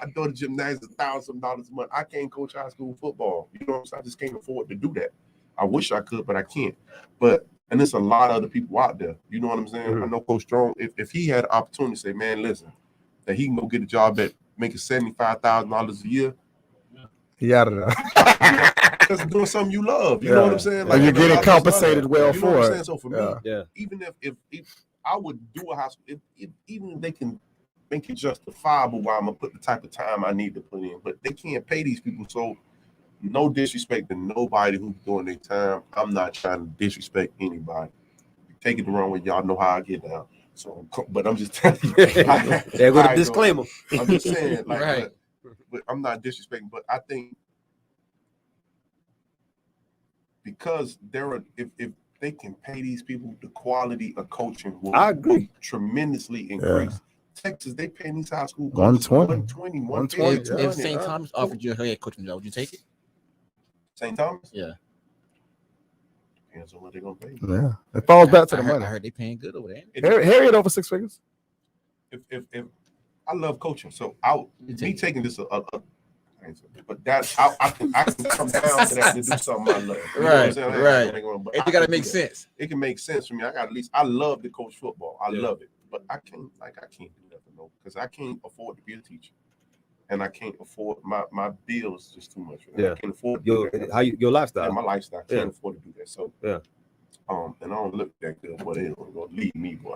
I go to gymnasium $1,000 a month. I can't coach high school football. You know what I'm saying? I just can't afford to do that. I wish I could, but I can't. And there's a lot of other people out there. You know what I'm saying? Mm-hmm. I know Coach Strong, if he had an opportunity to say, man, listen, that he can go get a job at making $75,000 a year. He out of there. Because doing something you love. You know what I'm saying? Like, you're getting compensated well you know what for I'm it. saying? So for me, even if I would do a high school, even if they can make it justifiable why I'm gonna put the type of time I need to put in, but they can't pay these people. So no disrespect to nobody who's doing their time. I'm not trying to disrespect anybody. Take it the wrong way, y'all know how I get down. So, but I'm just telling you. There go the disclaimer. I'm just saying, like, right. but I'm not disrespecting. But I think because if they can pay these people, the quality of coaching will tremendously increase. Yeah. Texas, they pay these high school coaches 120. If St. Thomas offered you a head coaching job, would you take it? St. Thomas? Yeah. Depends on what they're gonna pay. Yeah, it falls back to the money. I heard they paying good over there. Harriet over 6 figures. If I love coaching, so taking this but that I can come down to that to do something I love. You right. It gotta make sense. It can make sense for me. I love to coach football. I love it, but I can't do that because I can't afford to be a teacher, and I can't afford my bills just too much. Yeah, I can't afford your lifestyle. Yeah, my lifestyle. I can't afford to do that. So and I don't look that good, but it's gonna leave me, boy.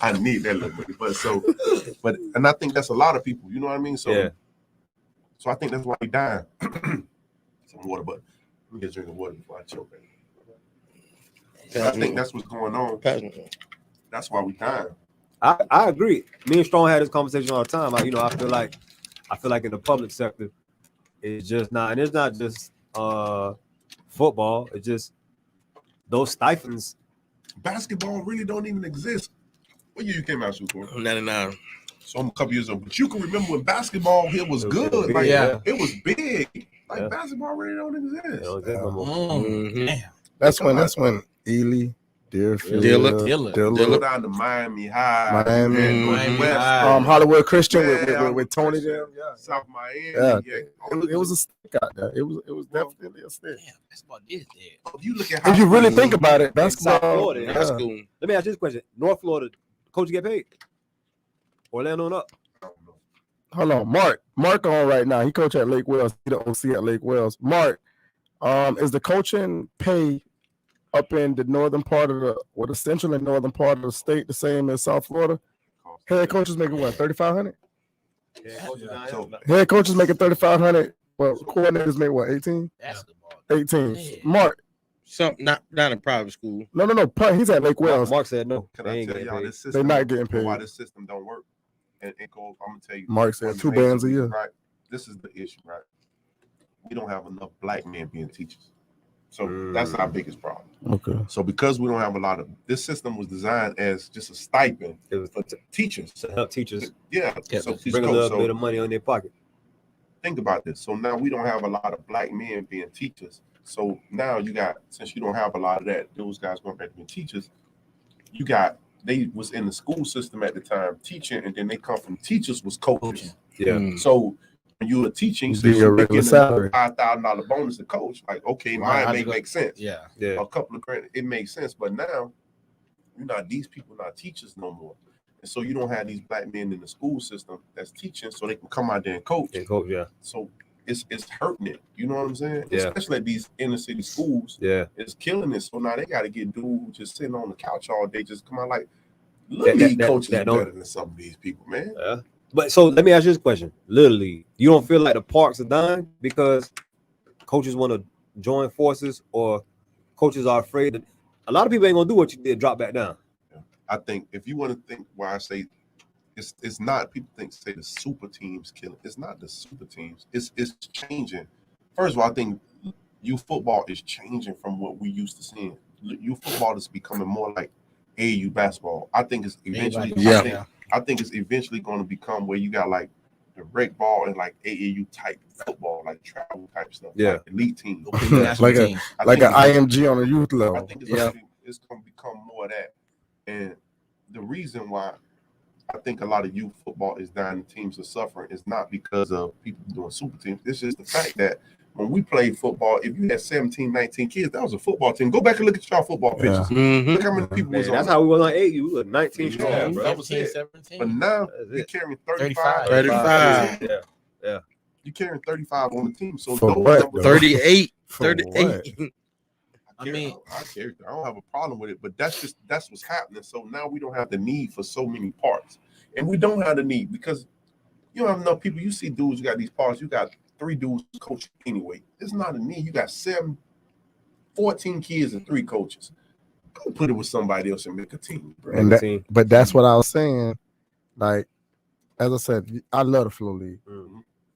I need that little bit. But I think that's a lot of people. You know what I mean? So I think that's why we dying. Some water, but let me get drinking water before I choke. I think that's what's going on. That's why we dying. I agree. Me and Strong had this conversation all the time. I feel like in the public sector, it's just not, and it's not just football. It's just those stipends. Basketball really don't even exist. What year you came out for? 99. So I'm a couple years old. But you can remember when basketball here was good. It was big. Basketball really don't exist. Damn. That's when Ely, Deerfield, Dillard down to Miami High, Miami West, Hollywood Christian with Tony there. South Miami. It was a stick out there. It was definitely a stick. Damn, basketball is dead. You look at if you really think about it, basketball. Let me ask you this question: North Florida coaches get paid? Orlando and up. Hold on, Mark on right now. He coach at Lake Wells. He the OC at Lake Wells. Mark, is the coaching pay up in the northern part of the central and northern part of the state the same as South Florida? Head coaches making what, 3,500? Head coaches making 3,500. Well, coordinators make what, 18? 18. Yeah. Mark. Something not in private school. No. He's at Lake Wells. Mark said no. Can I tell y'all this system? They're not getting paid. Why this system don't work? And I'm gonna tell you. Mark said 2 bands a year. Right. This is the issue, right? We don't have enough black men being teachers. So that's our biggest problem. Okay. So because we don't have a lot of this system was designed as just a stipend for teachers to help teachers. Yeah, so bring a little bit of money in their pocket. Think about this. So now we don't have a lot of black men being teachers. So now you got, since you don't have a lot of that, those guys going back to being teachers, you got, they was in the school system at the time teaching, and then they come from teachers was coaches. Yeah. So when you were teaching, so you're getting a $5,000 bonus to coach. Like, okay, now it makes sense. Yeah. A couple of grand, it makes sense. But now, these people not teachers no more. And so you don't have these black men in the school system that's teaching, so they can come out there and coach. So it's hurting it. You know what I'm saying? Yeah. Especially at these inner city schools. Yeah. It's killing it. So now they got to get dudes just sitting on the couch all day, just come out like, Little League coaches are better than some of these people, man. Yeah. But so let me ask you this question. Little League, you don't feel like the parks are dying because coaches want to join forces, or coaches are afraid that a lot of people ain't gonna do what you did, drop back down? Yeah. I think if you want to think why I say it's not, people say the super teams killing. It's not the super teams. It's changing. First of all, I think youth football is changing from what we used to seeing. Youth football is becoming more like AAU basketball. I think it's eventually I think it's eventually going to become where you got like the rec ball and like AAU type football, like travel type stuff. Yeah, like elite team. like an IMG on a youth level. I think it's going to become more of that. And the reason why I think a lot of youth football is dying and teams are suffering is not because of people doing super teams. It's just the fact that when we played football, if you had 17, 19 kids, that was a football team. Go back and look at y'all football pictures. Look how many people was on. That's how we were on AU, 19 strong, bro. That was 17. But now you're carrying 35. 35. Yeah. You're carrying 35 on the team. So For those what, numbers, 38. For 38. I don't have a problem with it, but that's what's happening. So now we don't have the need for so many parts, and we don't have the need because you don't have enough people. You see dudes, you got these parts, you got 3 dudes coaching anyway. It's not a need. You got 14 kids and 3 coaches. Go put it with somebody else and make a team, bro. But that's what I was saying. Like, as I said, I love the Flow League,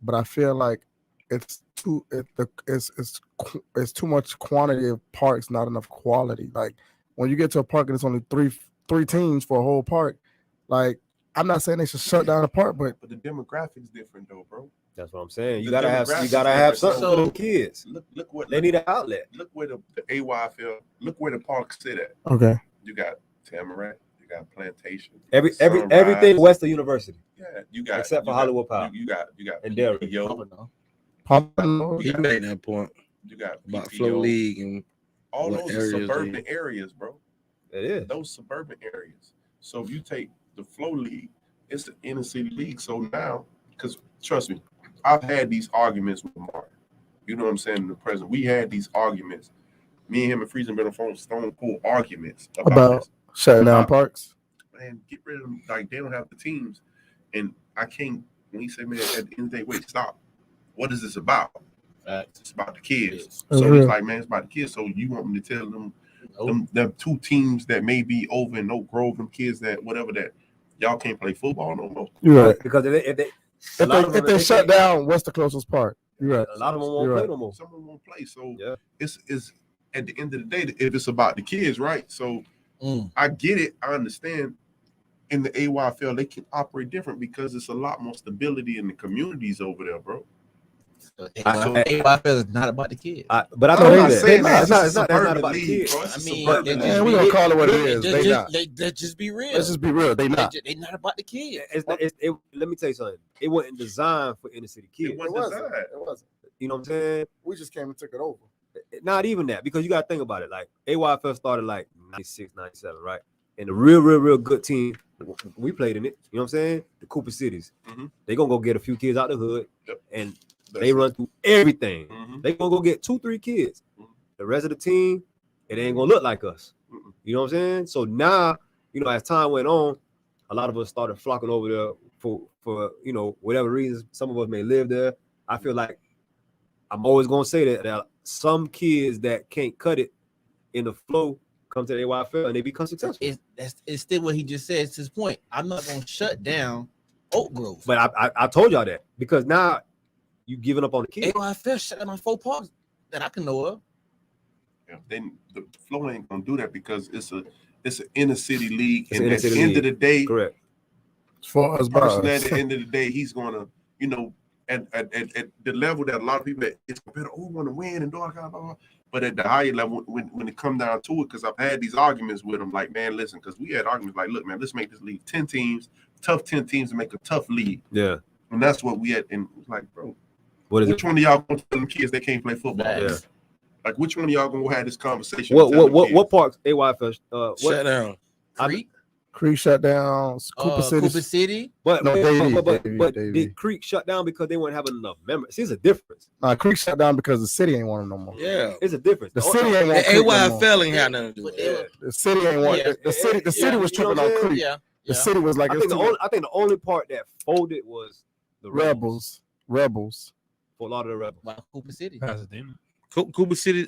but I feel like it's too much quantity of parks, not enough quality. Like when you get to a park and it's only three teams for a whole park, like I'm not saying they should shut down a park, but the demographics different though, bro. That's what I'm saying. You gotta have something for them kids. Look what they need an outlet. Look where the AYFL. Look where the parks sit at. Okay. You got Tamarack. You got Plantation. Everything west of University. Yeah, you got except for Hollywood Power. You got and Derry. He made that point. You got about Flow League and all those are suburban areas, bro. It is those suburban areas. So if you take the Flow League, it's an inner city league. So now, because trust me, I've had these arguments with Mark. You know what I'm saying? In the present, we had these arguments. Me and him and Friesen been on phone, stone cold arguments about shutting down parks. Man, get rid of them. Like they don't have the teams, and I can't. When he say, man, at the end of the day, wait, stop. What is this about? It's about the kids. So it's like, man, it's about the kids. So you want me to tell them 2 teams that may be over in Oak Grove, them kids that whatever that y'all can't play football no more. You're right. Because if they shut down, what's the closest park? You're right. A lot of them won't play no more. Some of them won't play. So it's at the end of the day, if it's about the kids, right? So I get it. I understand. In the AYFL, they can operate different because it's a lot more stability in the communities over there, bro. AYFL is not about the kids. But I told you that. It's not about the kids. I mean, we're going to call it what it is. Let's just be real. Let's just be real. They're not about the kids. Let me tell you something. It wasn't designed for inner city kids. It wasn't. You know what I'm saying? We just came and took it over. Not even that, because you got to think about it. Like AYFL started like 96, 97, right? And the real good team, we played in it. You know what I'm saying? The Cooper Cities. They gonna go get a few kids out the hood, and they run through everything. They gonna go get 2-3 kids. The rest of the team, it ain't gonna look like us. You know what I'm saying? So now, as time went on, a lot of us started flocking over there for whatever reasons. Some of us may live there. I feel like I'm always gonna say that some kids that can't cut it in the flow come to the AYFL and they become successful. It's still what he just said. It's his point. I'm not gonna shut down Oak Grove. But I told y'all that because now you giving up on the kids. AYFL shut down 4 parks that I can know of. Yeah. then the flow ain't gonna do that because it's an inner city league, and at the end of the day, correct. For us, person at the end of the day, he's gonna, at the level that a lot of people it's better, want to win and do all kind of. But at the higher level, when it comes down to it, because I've had these arguments with them, like, man, listen, because we had arguments like, look, man, let's make this league 10 teams, tough 10 teams to make a tough league. Yeah. And that's what we had. And it was like, bro, which one of y'all gonna tell them kids they can't play football? Yeah. Like, which one of y'all gonna have this conversation? What parks AYFL? Shut down. Creek shut down. Cooper City. But Davey. did Creek shut down because they weren't having enough members? See, it's a difference. Creek shut down because the city ain't want them no more. Yeah, it's a difference. The city ain't want AYFL ain't had nothing to do with it. The city ain't want the city was tripping on Creek. Yeah. The city was like, I think the only part that folded was the Rebels. For a lot of the Rebels. Like Cooper City. Pasadena. Cooper City.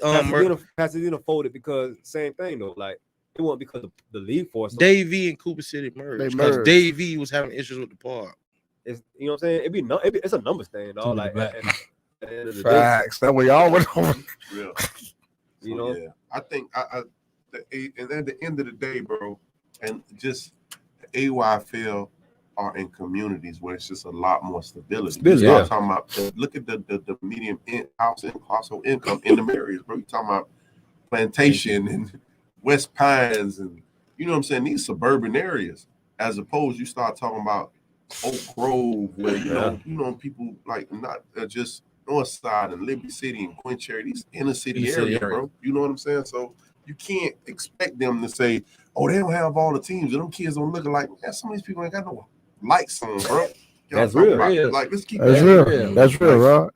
Pasadena folded because same thing though. Like it wasn't because of the league force. Davey and Cooper City merged because Davey was having issues with the park. It's, you know what I'm saying? It's a numbers thing, dog. Like at the end of the facts. That way y'all went over. Real. You know. Yeah. I think and at the end of the day, bro, and just the AYFL are in communities where it's just a lot more stability. Yeah. Talking about look at the medium household income in the areas, bro. You're talking about Plantation and West Pines, and you know what I'm saying, these suburban areas, as opposed you start talking about Oak Grove, where you know people like not just North Side and Liberty City and Queen Cherry, these inner city areas, bro. You know what I'm saying? So you can't expect them to say, "Oh, they don't have all the teams," and them kids don't look like. Man, some of these people ain't got no lights on, bro. That's real. Like, let's keep that's real. That's real, right?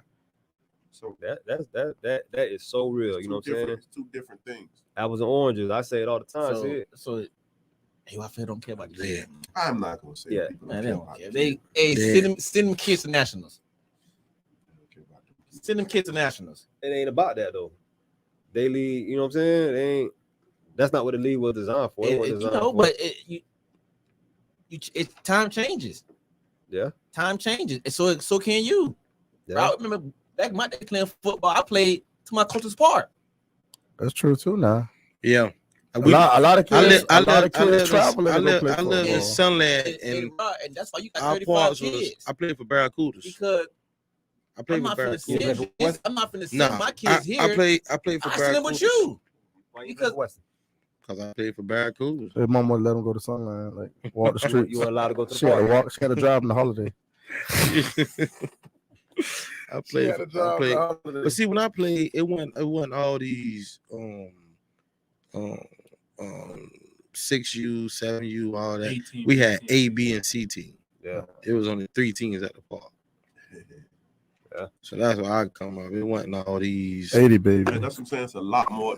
So that is so real. You know what I'm saying? It's two different things. Apples and oranges. I say it all the time. So AYFL don't care about the kids. I'm not gonna say people man, don't care. They send them kids to nationals. Send them kids to nationals. It ain't about that though. They lead, you know what I'm saying? They ain't. That's not what the league was designed for. But time changes. Yeah, time changes, and so can you. Yeah. I remember back in my day playing football. I played to my coach's part. That's true too. Now, yeah. A lot of kids traveling. I live in Sunland, and that's why you got 35 kids. I played for Barracudas because I played for Barracudas. I'm not finna send my kids here. I played for Barracudas. I send them with you because I played for Barracudas. His mom wouldn't let him go to Sunland, like walk the street. You were allowed to go to the She had to walk. She had to drive on the holiday. I played. But see, when I played, it wasn't all these 6U, 7U, all that. We had A, B, and C team. Yeah, it was only 3 teams at the park. Yeah, so that's why I come up. It wasn't all these 80 baby. That's what I'm saying. It's a lot more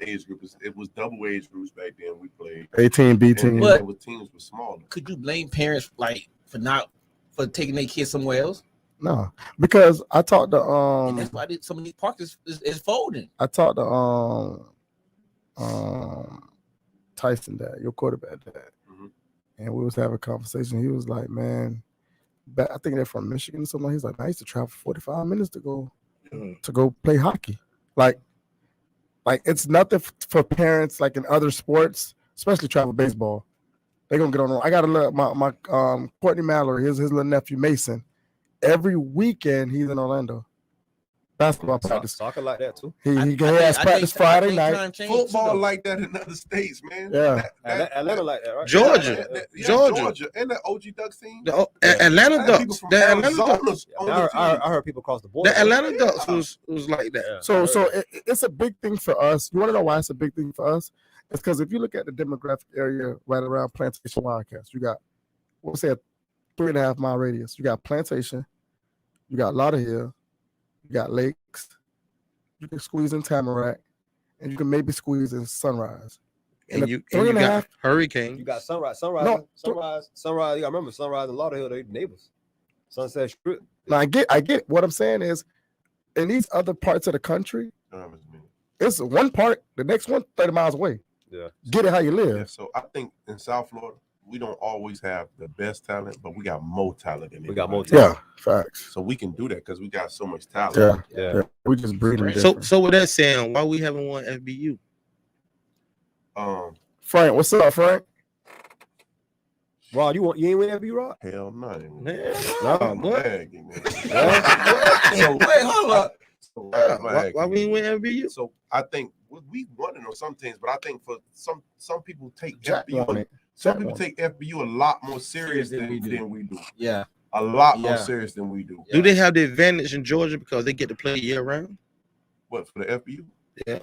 age groups. It was double age groups back then. We played 18 B team. But teams were smaller. Could you blame parents like for taking their kids somewhere else? No, because I talked to and that's why some of these parks is folding. I talked to Tyson dad, your quarterback dad, and we was having a conversation. He was like, man, I think they're from Michigan or something. He's like, I used to travel 45 minutes to go play hockey. Like it's nothing for parents like in other sports, especially travel baseball. They're gonna get on. I gotta look my Courtney Mallory, his little nephew Mason. Every weekend he's in Orlando. Basketball practice. Soccer like that too. He has practice Friday night. Football like that in other states, man. Yeah, Atlanta like that, right? Georgia, and the OG Ducks team. Atlanta Ducks. The Atlanta Ducks. I heard people across the border. The Atlanta Ducks was like that. Yeah. So it's a big thing for us. You want to know why it's a big thing for us? It's because if you look at the demographic area right around Plantation Wildcats, you got, we'll say a 3.5 mile radius. You got Plantation, you got Lauderhill, you got Lakes, you can squeeze in Tamarack, and you can maybe squeeze in Sunrise. And you got Hurricane. You got Sunrise. Sunrise. You got to remember Sunrise and Lauderhill, they're neighbors. Sunset Strip. Now I get what I'm saying is in these other parts of the country, it's one part, the next one 30 miles away. Yeah. Get it how you live. Yeah, so I think in South Florida, we don't always have the best talent, but we got more talent than we got more talent. Yeah, facts. So we can do that because we got so much talent. Yeah. We just breed them So with that saying, why we haven't won FBU? Frank, what's up, Frank? Rod, you ain't win FBU, Rod? Hell no. So wait, hold up. Why we ain't win FBU? So I think we won it on some teams, but I think for some people take FBU. Some people take FBU a lot more serious than we do. Yeah. A lot more serious than we do. Do they have the advantage in Georgia because they get to play year round? What, for the FBU? Yeah.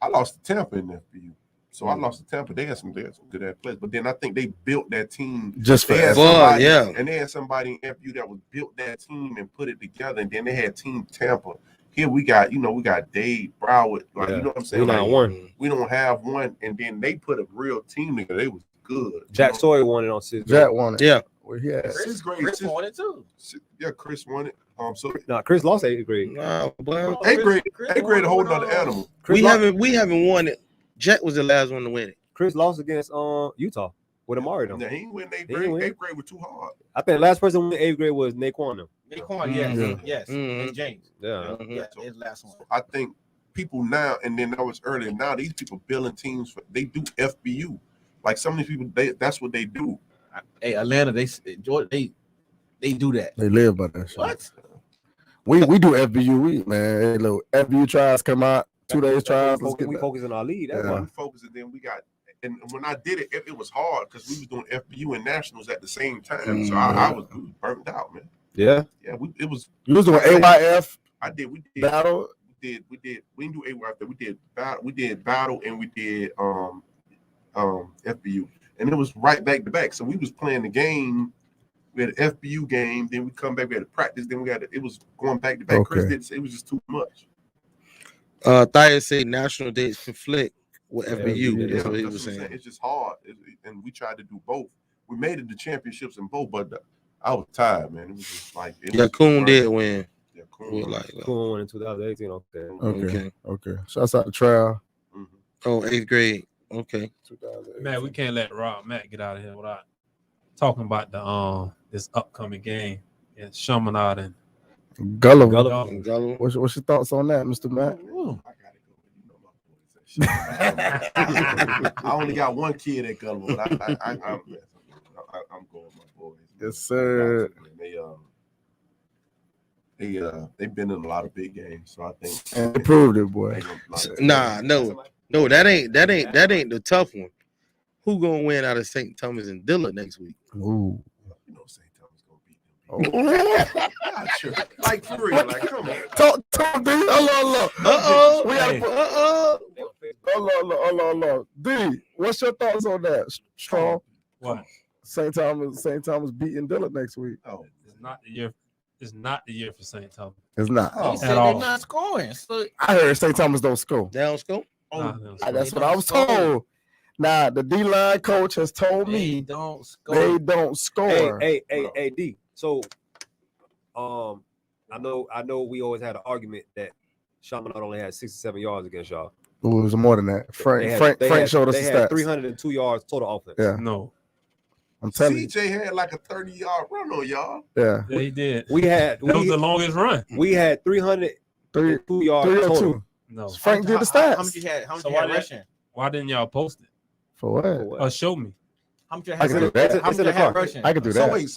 I lost to Tampa in the FBU. So I lost to Tampa. They had some good ass players. But then I think they built that team just for somebody, and they had somebody in FBU that was built that team and put it together. And then they had Team Tampa. Here we got, we got Dave Broward. Like, you know what I'm saying? We don't have one. And then they put a real team together. They was good. Jack Sawyer won it on 6th grade. Jack won it. Yeah. Well, yeah. Chris won it too. Yeah, Chris won it. Chris lost 8th grade. Well, 8th grade a whole nother animal. We haven't won it. Jack was the last one to win it. Chris lost against Utah with Amari though. Yeah, he didn't win 8th grade. 8th grade was too hard. I think the last person who won 8th grade was Naquan though. Naquan, yes. And James. Yeah. His last one. I think people now, and then that was earlier. Now these people building teams they do FBU. Like some of these people, that's what they do. Hey, Atlanta, they do that. They live by that shit. What? We do FBU, man. Hey, look, FBU trials come out, 2 days trials. We focus on our lead. That's why we focus, and then we got. And when I did it, it was hard because we was doing FBU and nationals at the same time. So I was burnt out, man. Yeah. Yeah, it was. You was doing AYF. I did. We did battle. We did. We didn't do AYF. We did battle. We did battle, and we did FBU, and it was right back to back. So we was playing the game. We had an FBU game, then we come back. We had to practice. Then it was going back to back. Okay. Chris did. It was just too much. Thaya said national dates conflict with FBU. That's what he was saying. It's just hard, and we tried to do both. We made it to championships in both, but I was tired, man. It was just like Coon did win. Yeah, Coon won in 2018. Okay. Shouts out to Trial. Mm-hmm. Oh, 8th grade. Okay. Man, we can't let Matt get out of here without talking about the this upcoming game against Chaminade and Gulliver. What's your thoughts on that, Mr. Matt? I only got one kid at Gulliver, but I'm going with my boys. Yes, sir. They've been in a lot of big games, so I think and they proved it, boy. No, that ain't the tough one. Who gonna win out of St. Thomas and Dillard next week? Ooh. St. Thomas gonna beat them. Not sure. Like for real, like come on. Talk, D. Hold on. D, what's your thoughts on that? Strong. What? St. Thomas beating Dillard next week. Oh, it's not the year. It's not the year for St. Thomas. It's not. He said they're not scoring. So I heard St. Thomas don't score. They don't score? That's what I was told. Now the D-line coach has told me they don't score. Hey, D. So, I know we always had an argument that Chaminade only had 67 yards against y'all. It was more than that. Frank showed us the stats. They had 302 yards total offense. Yeah. No. I'm telling you. CJ had like a 30-yard run on y'all. Yeah, he did. That was the longest run. We had 302 yards total. No. Frank did the stats. How much you had rushing? Why didn't y'all post it? For what? Or show me. How much you I had? can do that. How much you had rushing? I can do that. Wait,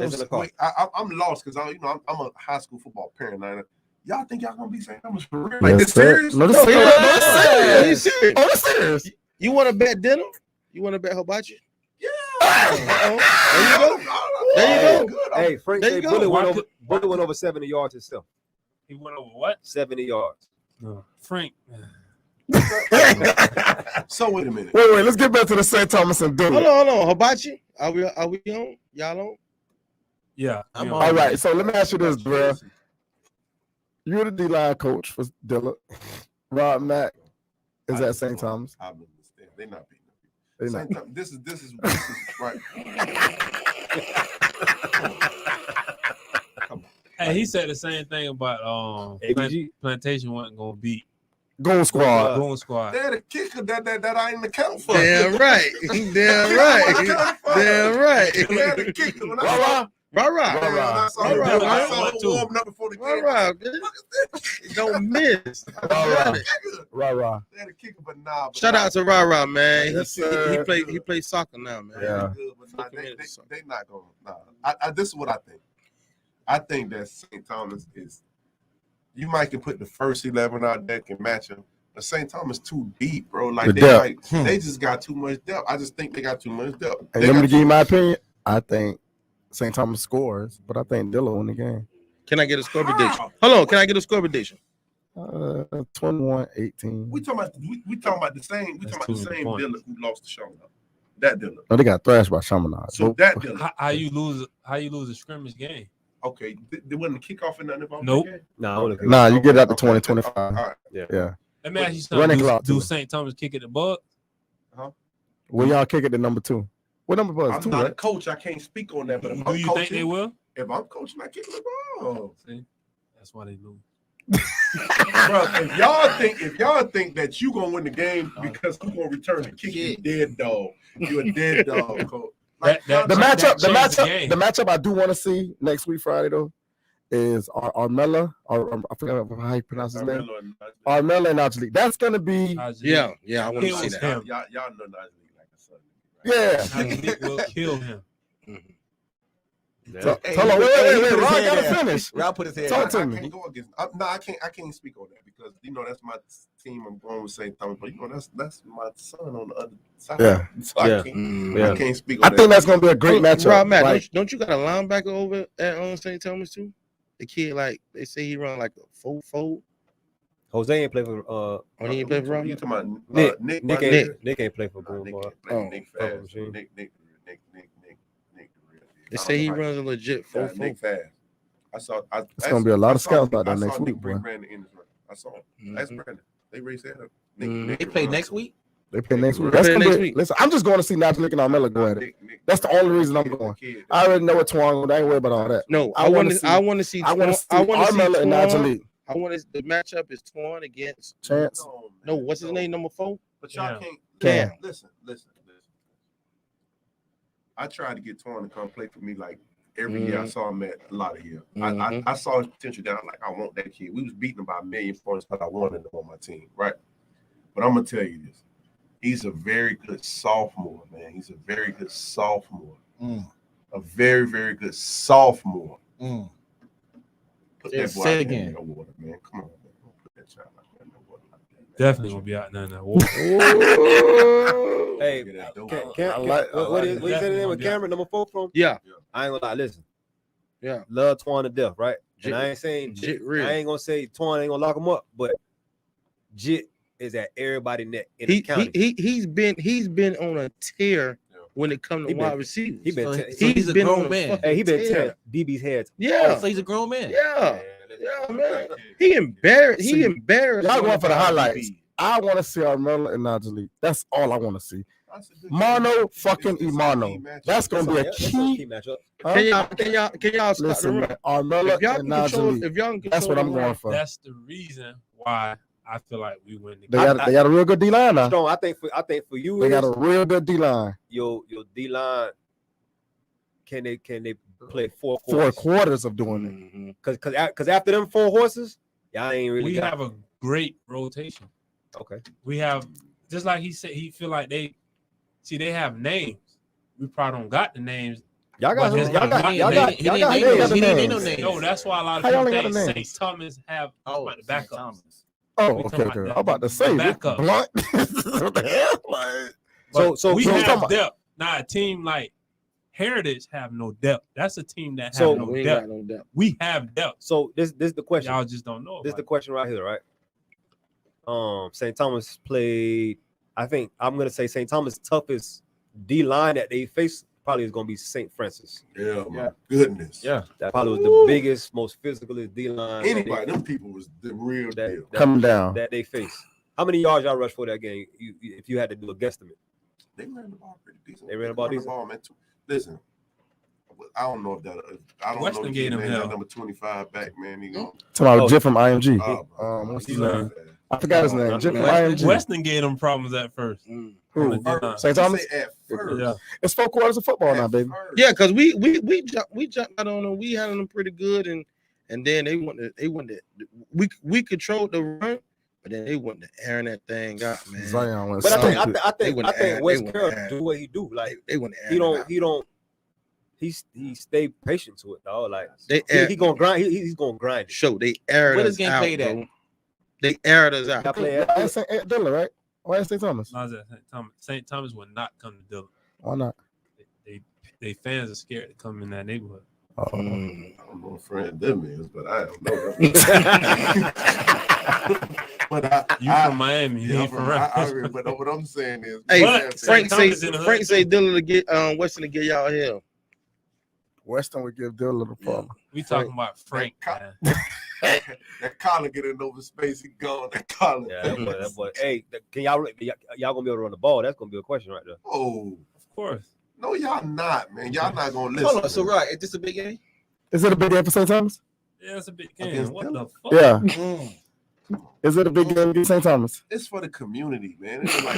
I'm lost because I'm a high school football parent now. Y'all think y'all gonna be St. Thomas for real? Like this serious? No, this serious. Oh, this serious. You want to bet dinner? You want to bet hibachi? Yeah. There you go. Hey, Frank, Bullet went over 70 yards himself. He went over what? 70 yards. No. Frank. So wait a minute. Wait. Let's get back to the St. Thomas and Dillard. Hold on. Hibachi? Are we on? Y'all on? Yeah. I'm all right. So let me ask you this, bro. You're the D-line coach for Dillard. Rod Mack is at St. Thomas. I understand. They're not beating them. This is right. Hey, he said the same thing about ABG. Plantation wasn't gonna beat Goon Squad. Goon Squad. They're the kicker that I ain't account for. Damn right. Damn right. Damn right. They're the kicker. When Rah-rah. I saw him warming up before the game. Rah-rah. Don't miss. Rah-rah. They're the kicker, but nah. Shout out to Rah-rah, man. Yes, He plays soccer now, man. Yeah. They not going to. Nah. This is what I think. I think that St. Thomas is, you might can put the first 11 out there can match them, but St. Thomas too deep, bro. Like they just got too much depth. I just think they got too much depth. And let me give you my opinion. I think St. Thomas scores, but I think Dillo win the game. Can I get a score prediction? Hold on, can I get a score prediction? 21-18. We talking about the same. We talking about the same Dillon who lost to Chaminade. That Dillon. No, they got thrashed by Chaminade. So that Dillon. How you lose a scrimmage game? Okay, there wasn't a kickoff in nothing about nope. that game? Nah, you get it out to 20-25. All right. Yeah. Let me ask you something. Do St. Thomas kick at the bug? Well, y'all kick it to number 2. What number was I'm 2, not right? a coach. I can't speak on that. But if Do you think they will? If I'm coaching, I kick the ball. See, that's why they lose. Bro, if y'all think that you gonna win the game because who's gonna return the kick, you dead dog. You a dead dog, coach. Like, the matchup I do want to see next week Friday though is Armella, or I forgot how you pronounce his name. Armella and Najee. That's gonna be I want to see that. Y'all know Najee like a son. Yeah. Najee will kill him. Hold on, wait. Ron gotta finish. Ron put his head. Talk to I me. can't go against. I can't speak on that because that's my team. I'm going with St. Thomas, but that's my son on the other side. Yeah. So I can't speak on that. I think that's gonna be a great matchup. Rob, Matt, like, don't you got a linebacker over at St. Thomas too? The kid, like they say he run like a 4-4. Jose ain't play for he ain't play for Rob? You talking about Nick ain't play for Green Bar. Nick. They say he runs a legit 4-4. Nick fast. It's gonna be a lot of scouts out there next week, bro. I saw him. That's Brandon. They raised that up. They play next week. They play next week. That's gonna be. Listen, I'm just going to see Najee and Armella go at it. That's the only reason I'm going. I already know what Twan. I ain't worried about all that. No, I want to see Armella and Najee. I want to. The matchup is Twan against Chance. No, what's his name? Number 4. But y'all can't. Cam. Listen. I tried to get Twan to come play for me like every year. I saw him at a lot of years. I saw his potential down. Like, I want that kid. We was beating him by 1 million points, but I wanted him on my team, right? But I'm gonna tell you this: he's a very good sophomore, man. He's a very good sophomore. A very, very good sophomore. Put that boy out in the water, man. Come on, man. Don't put that child out there in the water like that. Definitely gonna be out there in that water. Hey, what is the name of Cameron number 4 from? Yeah. I ain't gonna lie. Listen. Yeah. Love Twan to death, right? And I ain't saying Jit. I ain't gonna say Twan ain't gonna lock him up, but Jit is at everybody's neck in the county. He's been on a tear when it comes to wide receivers. He's a grown man. Hey, he been tearing DB's heads. Yeah. So he's a grown man. Yeah, man. He embarrassed. Y'all going for the highlights. I want to see Armella and Najee. That's all I want to see. Mono fucking Imano. That's gonna be a key matchup. Can y'all stop listen, man, Armella and Najee. That's what I'm going for. That's the reason why I feel like we win the game. They got a real good D line now. Strong. I think for you, they got a real good D line. Your D line. Can they play 4 quarters? 4 quarters of doing it? Because after them 4 horses, y'all ain't really. We have a great rotation. Okay. We have, just like he said, he feel like they have names. We probably don't got the names. Y'all got names. No, that's why a lot of people think St. Thomas have the backups. Oh, okay. I'm about to say backup. What the hell? So we have depth. Now a team like Heritage have no depth. That's a team that have no depth. We have depth. So this is the question. Y'all just don't know. This is the question right here, right? St. Thomas played. I think I'm gonna say St. Thomas' toughest D line that they face probably is gonna be St. Francis. Yeah, my goodness. Yeah, that probably was the biggest, most physicalist D line. Anybody, them people was the real deal. Coming down that they face. How many yards y'all rushed for that game? If you had to do a guesstimate, they ran the ball pretty decent. They ran the ball decent. Man. Listen, I don't know if that. I don't Weston know if gave him hell. Number 25 back, man. He gonna talking about Jit from IMG. He's I forgot his name. Weston gave them problems at first. Who? St. Thomas? At first. Yeah. It's 4 quarters of football now, baby. Yeah, because we jumped out on them. We had them pretty good, and then they wanted we controlled the run, but then they wanted to airing that thing out, man. Zion was but I think Wes Carroll do what he do. Like they want to he stay patient to it, dog. Like he gonna grind. He's gonna grind. Show they aired us out. They aired us out. Dillon, right? Why is St. Thomas? No, St. Thomas will not come to Dillon. Why not? They fans are scared to come in that neighborhood. I don't know what friend them is, but I don't know. But you from Miami? Yeah, you from right? But what I'm saying is, hey, Frank say Dillon to get Weston to get y'all here. Weston would give Dillon a problem. We talking about Frank. That Colin getting over space, he gone. That Colin. Yeah, that boy. Hey, can y'all gonna be able to run the ball? That's gonna be a question right there. Oh, of course. No, y'all not, man. Y'all not gonna listen. Hold on. So right, is this a big game? Is it a big game for St. Thomas? Yeah, it's a big game. What the fuck? Yeah. Is it a big game against St. Thomas? It's for the community, man. It's like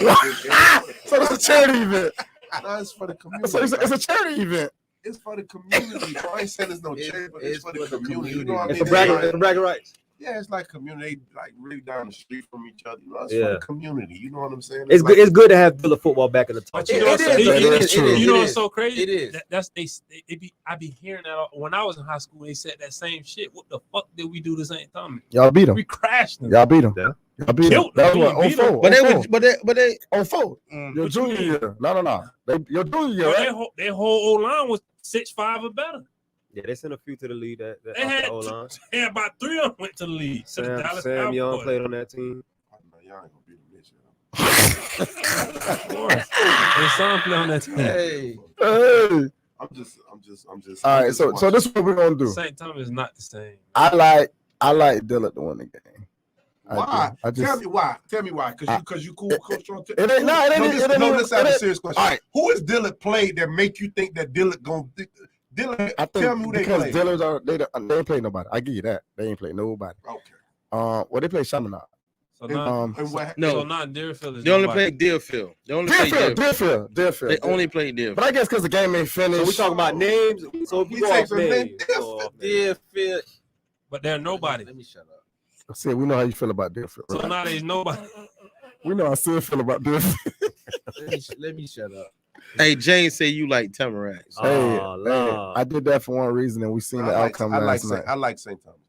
so it's a charity event. No, it's for the community. So it's a charity event. It's for the community. I ain't saying there's no charity, but it's for the community. You know what I mean? It's a bragging rights. Yeah, it's like community, like really down the street from each other. You know, it's for the community. You know what I'm saying? It's good. It's good to have Dillon football back in the top. You know what's so crazy? It is. I be hearing that when I was in high school. They said that same shit. What the fuck did we do to St. Thomas? Y'all beat them. We crashed them. Y'all beat them. Yeah. Y'all beat them. That was what 04. But they 04. Your junior year. No. Your junior year. Right? Their whole O line was 6'5" or better. Yeah, they sent a few to the league. That they had about 3 of them went to the league. Sam Young played on that team. Y'all ain't gonna beat them this year. Of course. And some play on that team. Hey. I'm just. All right, so this is what we're gonna do. St. Thomas is not the same. I like Dillon to win the game. Why? Tell me why. Because you cool, Coach. It ain't. Let's have a serious question. All right, who is Dillon played that make you think that Dillon gonna? Dillon, tell me who they play. Because Dillon's they ain't play nobody. I give you that. They ain't play nobody. Okay. Well, they play Chaminade. So not Deerfield. They only play Deerfield. Deerfield. They only play Deerfield. But I guess because the game ain't finished. So we talking about names. So if you go off names, Deerfield. But they're nobody. Let me shut up. See, we know how you feel about Deerfield. Right? So now there's nobody. We know how I still feel about Deerfield. Let me shut up. Hey, Jane say you like Tamaracks. Hey, I did that for one reason, and we seen the outcome last night. I like St. Thomas.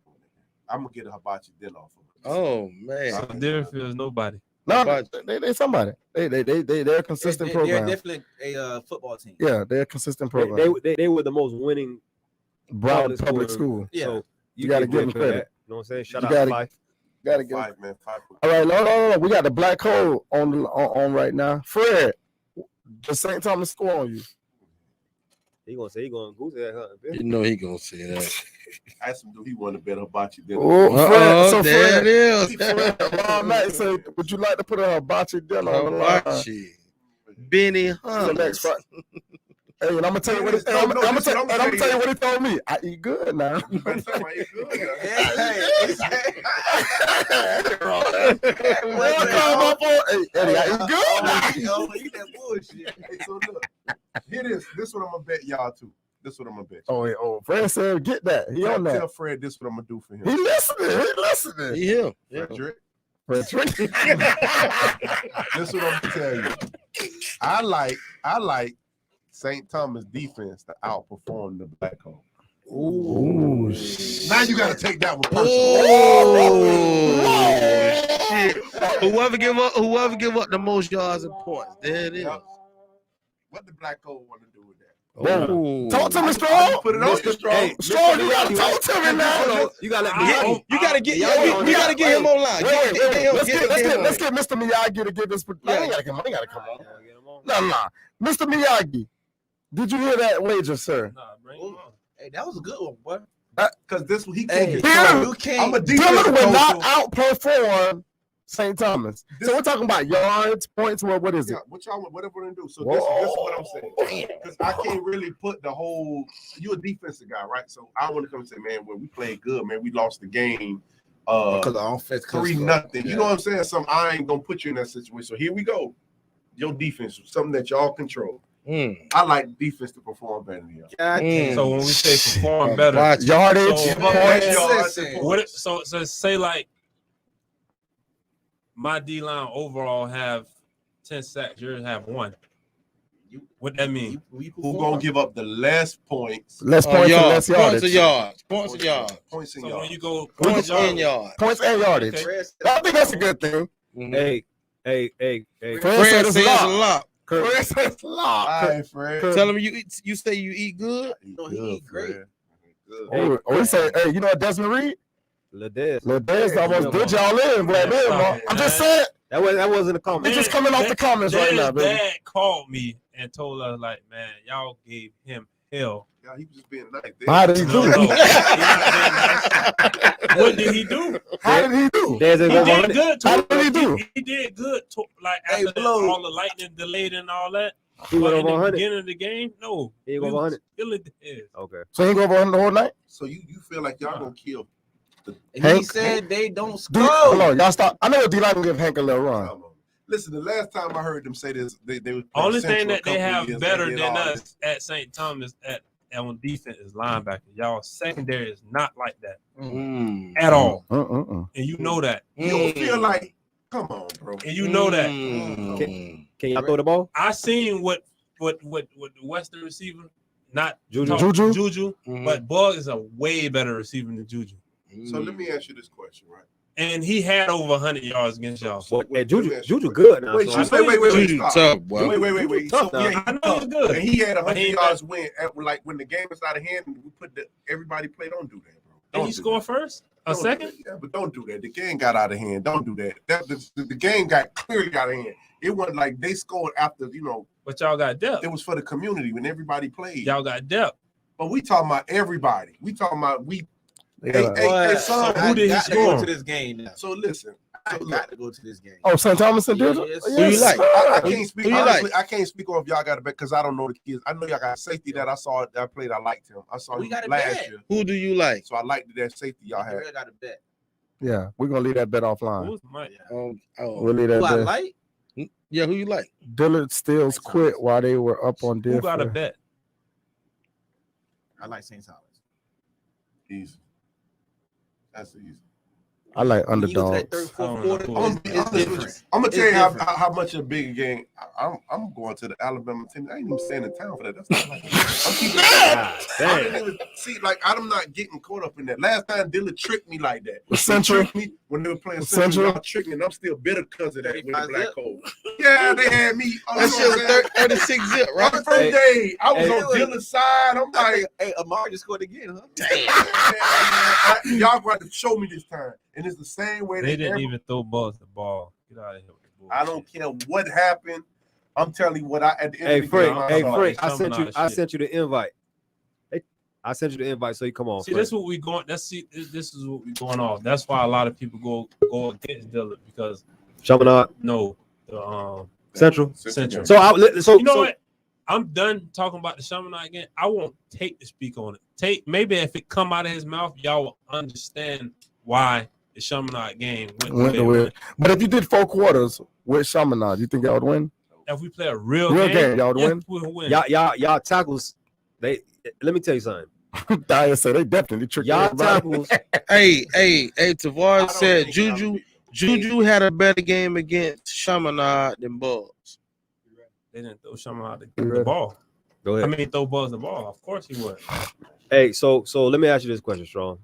I'm gonna get a hibachi dinner off of it. Oh man, so Deerfield is nobody. No, they somebody. They're a consistent program. They're definitely a football team. Yeah, they're a consistent program. They were the most winning Brown public school. Yeah, so you got to give them credit. You know what I'm saying? Shout out to Fife. Gotta give five, man. All right, no. We got the black hole on right now. Fred, the St. Thomas score on you. He gonna say he gonna goose that hunting. You know he gonna say that. Ask him, do he want to bet hibachi dinner? Oh, there it is. Fred, say, would you like to put a hibachi dinner on the line? Benny Hunt. Hey, and I'm gonna tell you what he told me. I eat good now. I eat good. Eddie, I eat good now. Eat that bullshit. Hey, so look, here it is. This what I'm gonna bet y'all too. This what I'm gonna bet. Oh, Fred said, get that. He on that. Tell Fred this what I'm gonna do for him. He listening. He him. Frederick. This what I'm gonna tell you. I like St. Thomas defense to outperform the black hole. Ooh, now you got to take that one personal. Whoever give up the most yards and points. There it is. What the black hole want to do with that? Talk to me, Strong. Put it on Strong. Hey, Strong, you gotta talk to me now. You gotta get him online. Let's get Mr. Miyagi to give this. I ain't gotta come on. No. Mr. Miyagi, did you hear that wager, sir? Nah, bring him on. Hey, that was a good one, boy. Because this he can't. I'm a defense Dillon will not outperform St. Thomas. So we're talking about yards, points. What is it? Whatever we're gonna do. So this is what I'm saying. Because I can't really put the whole. You're a defensive guy, right? So I want to come and say, man, when we played good, man, we lost the game. because the offense 3-0. You know what I'm saying? I ain't gonna put you in that situation. So here we go. Your defense is something that y'all control. I like defense to perform better than y'all. So when we say perform better, yardage, so say like my D line overall have 10 sacks, yours have 1. What that mean? Who gonna give up the less points? Less points and less yardage. Points and yards. Points and so yards. when you go Points and yards. Points and yardage. Okay. I think that's a good thing. Hey. Fred says a lot. Fred says a lot. All right, Fred. Tell him you say you eat good. No, he eat great. Oh, we say, hey, you know what Desmond Reed? Ledez almost did y'all in, but I'm just saying. That wasn't a comment. It's just coming off the comments right now, baby. Dad called me and told us, like, man, y'all gave him hell. Yeah, he was just being nice. How did he do? What did he do? How did he do? He did good. How did he do? He did good. Like after all the lightning delayed and all that. He went over 100. Beginning of the game, no. He ain't go over 100. Okay. So he go over 100 the whole night? So you feel like y'all gonna kill? He said they don't score. Hold on, y'all stop. I know D-line can give Hank a little run. Listen, the last time I heard them say this, they were only thing that they have better than us at St. Thomas on defense is linebacker. Y'all secondary is not like that at all, and you know that. You feel like, come on, bro, and you know that. Can y'all throw the ball? I seen what the Western receiver, not Juju, but Bug is a way better receiver than Juju. So let me ask you this question, right? And he had over 100 yards against y'all. So Juju good now. Wait, so wait. Juju tough, bro. Wait. Tough So, now. I know he's good. And he had 100 yards win. Like when the game is out of hand, we put everybody play. Don't do that, bro. Did he score first? A second? Yeah, but don't do that. The game got out of hand. Don't do that. The game got clearly out of hand. It wasn't like they scored after, But y'all got depth. It was for the community when everybody played. Y'all got depth. But we talking about everybody. We talking about Hey, son, who did he score to this game now? So listen. I got to go to this game. Oh, St. Thomas did it? Yes, Yes, Who you like? I can't speak. Who you Honestly, like? I can't speak on if y'all got a bet because I don't know the kids. I know y'all got a safety that I saw that I played. I liked him. I saw We him got a last bet. year. Who do you like? So I liked that safety y'all had. I got a bet. Yeah, we're going to leave that bet offline. Who's Mike? We'll leave that Who I bet. like? Yeah, who you like? Dillard Stills quit while they were up on Who got a different. bet? I like St. Thomas. Easy. That's easy. I like When you go to underdogs. that third, fourth quarter, I'm gonna tell you how much a big game. I'm going to the Alabama team. I ain't even staying in town for that. That's not like I'm keeping. I didn't even see, like, I'm not getting caught up in that. Last time Dillard tricked me like that. Central me when they were playing Central. Y'all tricked me, and I'm still bitter because of that with the black hole. Yeah, they had me. That shit was 36 zip, right? On the first day, I was on Dillard's side. I'm like, hey, Amar just scored again, huh? damn, y'all got to show me this time. And it's the same way They didn't even throw balls the ball. Get out of here with the bullshit. I don't care what happened. I'm telling you what at the end Hey, of the Frank. game. Hey, I Frank. Something I sent you the invite. I sent you the invite, so you come on. See, Frank. this is what we going. This is what we going off. That's why a lot of people go against Dillard because Chaminade. no, the Central. Central. So You know what? I'm done talking about the Chaminade again. I won't take to speak on it. Maybe if it come out of his mouth, y'all will understand why the Chaminade game went the way. But if you did 4 quarters with Chaminade, you think y'all would win? If we play a real game, y'all would win. We'll win. Y'all tackles. Let me tell you something. Dyer said they definitely tricked Y'all everybody. tackles. Hey, Tavares said Juju had a better game against Chaminade than Bugs. They didn't throw Chaminade the ball. Go ahead. I mean, throw Bugs the ball. Of course he would. Hey, so let me ask you this question, Strong.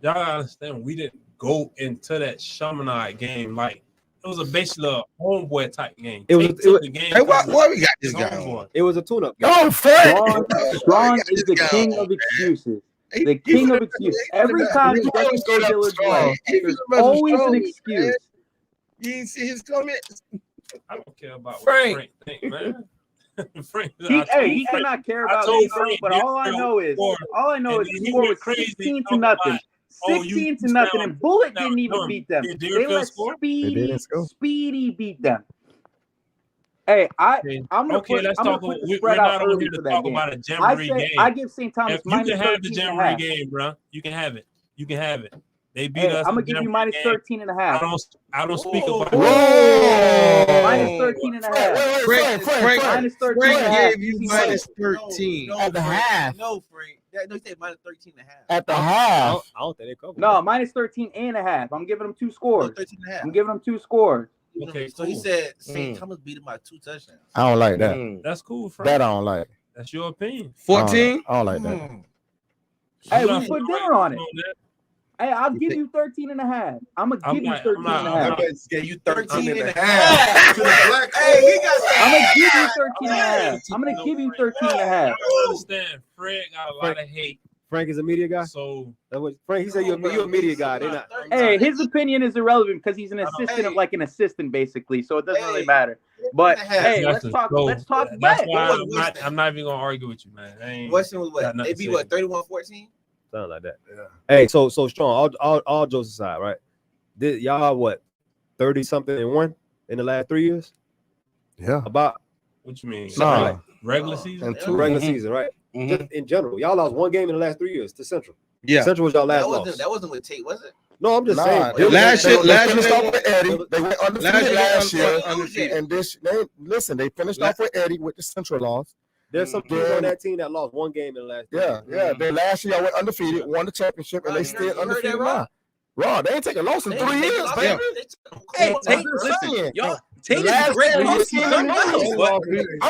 Y'all gotta understand, we didn't go into that Chaminade game like it was basically a homeboy type game. It was the game. Hey, why we got this guy on? It was a tune-up game. Oh, Frank! Strong is the king of excuses. The king of excuses. Every time he doesn't go Dillard's way, there's always an excuse. You didn't see his comments? I don't care about Frank. what Frank think, man. Frank, He cannot care about anything, but all I know is he scored 16 to nothing. 16 to nothing, and Bullet didn't even beat them. They let Speedy beat them. Hey, I'm gonna put the spread out early for that game. I give St. Thomas you can have the -13.5. Jamboree game, bro. You can have it. You can have it. They beat us. I'm gonna give you minus 13 and a half. I don't speak about minus 13 and a half. Frank, minus 13 and a half. gave you minus 13 no, at the half. No, Frank. No, he said minus 13 and a half. At the half. I don't think they cover. No, minus 13 and a half. I'm giving them 2 scores. No, 13 and a half. I'm giving them 2 scores. Okay, so he said St. Thomas beat him by 2 touchdowns. I don't like that. That's cool, Frank. That I don't like. That's your opinion. 14? I don't like that. Hey, we put dinner on it. Hey, I'll give you 13 and a half. I'm going to give you 13 and a half. Gave you 13 and a half. Hey, he got I'm going to give you 13 and a half. I'm going to give you 13 and a half. I understand. Fred got a lot of hate. Frank is a media guy. So Frank, he said you're a media guy. They're not. Hey, his opinion is irrelevant because he's an assistant of like an assistant, basically. So it doesn't really matter. But hey, let's talk. Let's talk. That's why I'm not even gonna argue with you, man. Western was what? They beat what? 31-14. Something like that. Yeah. Hey, so strong. All jokes aside, right? Y'all what? 30 something and 1 in the last 3 years? Yeah. About what you mean? Nah. Like regular season And 2 regular season, right? Mm-hmm. Just in general, y'all lost 1 game in the last 3 years to Central. Yeah. Central was y'all last loss. That wasn't with Tate, was it? No, I'm just saying. Last year, they finished off with Eddie. They went undefeated last year. Undefeated. And they finished off with Eddie with the Central loss. There's some kids on that team that lost 1 game in the last 3 years. Yeah. They last year y'all went undefeated, won the championship, and they still undefeated now. Raw, they ain't taking a loss in 3 years, baby. Hey, Tate, listen, y'all. Tate is great. I'm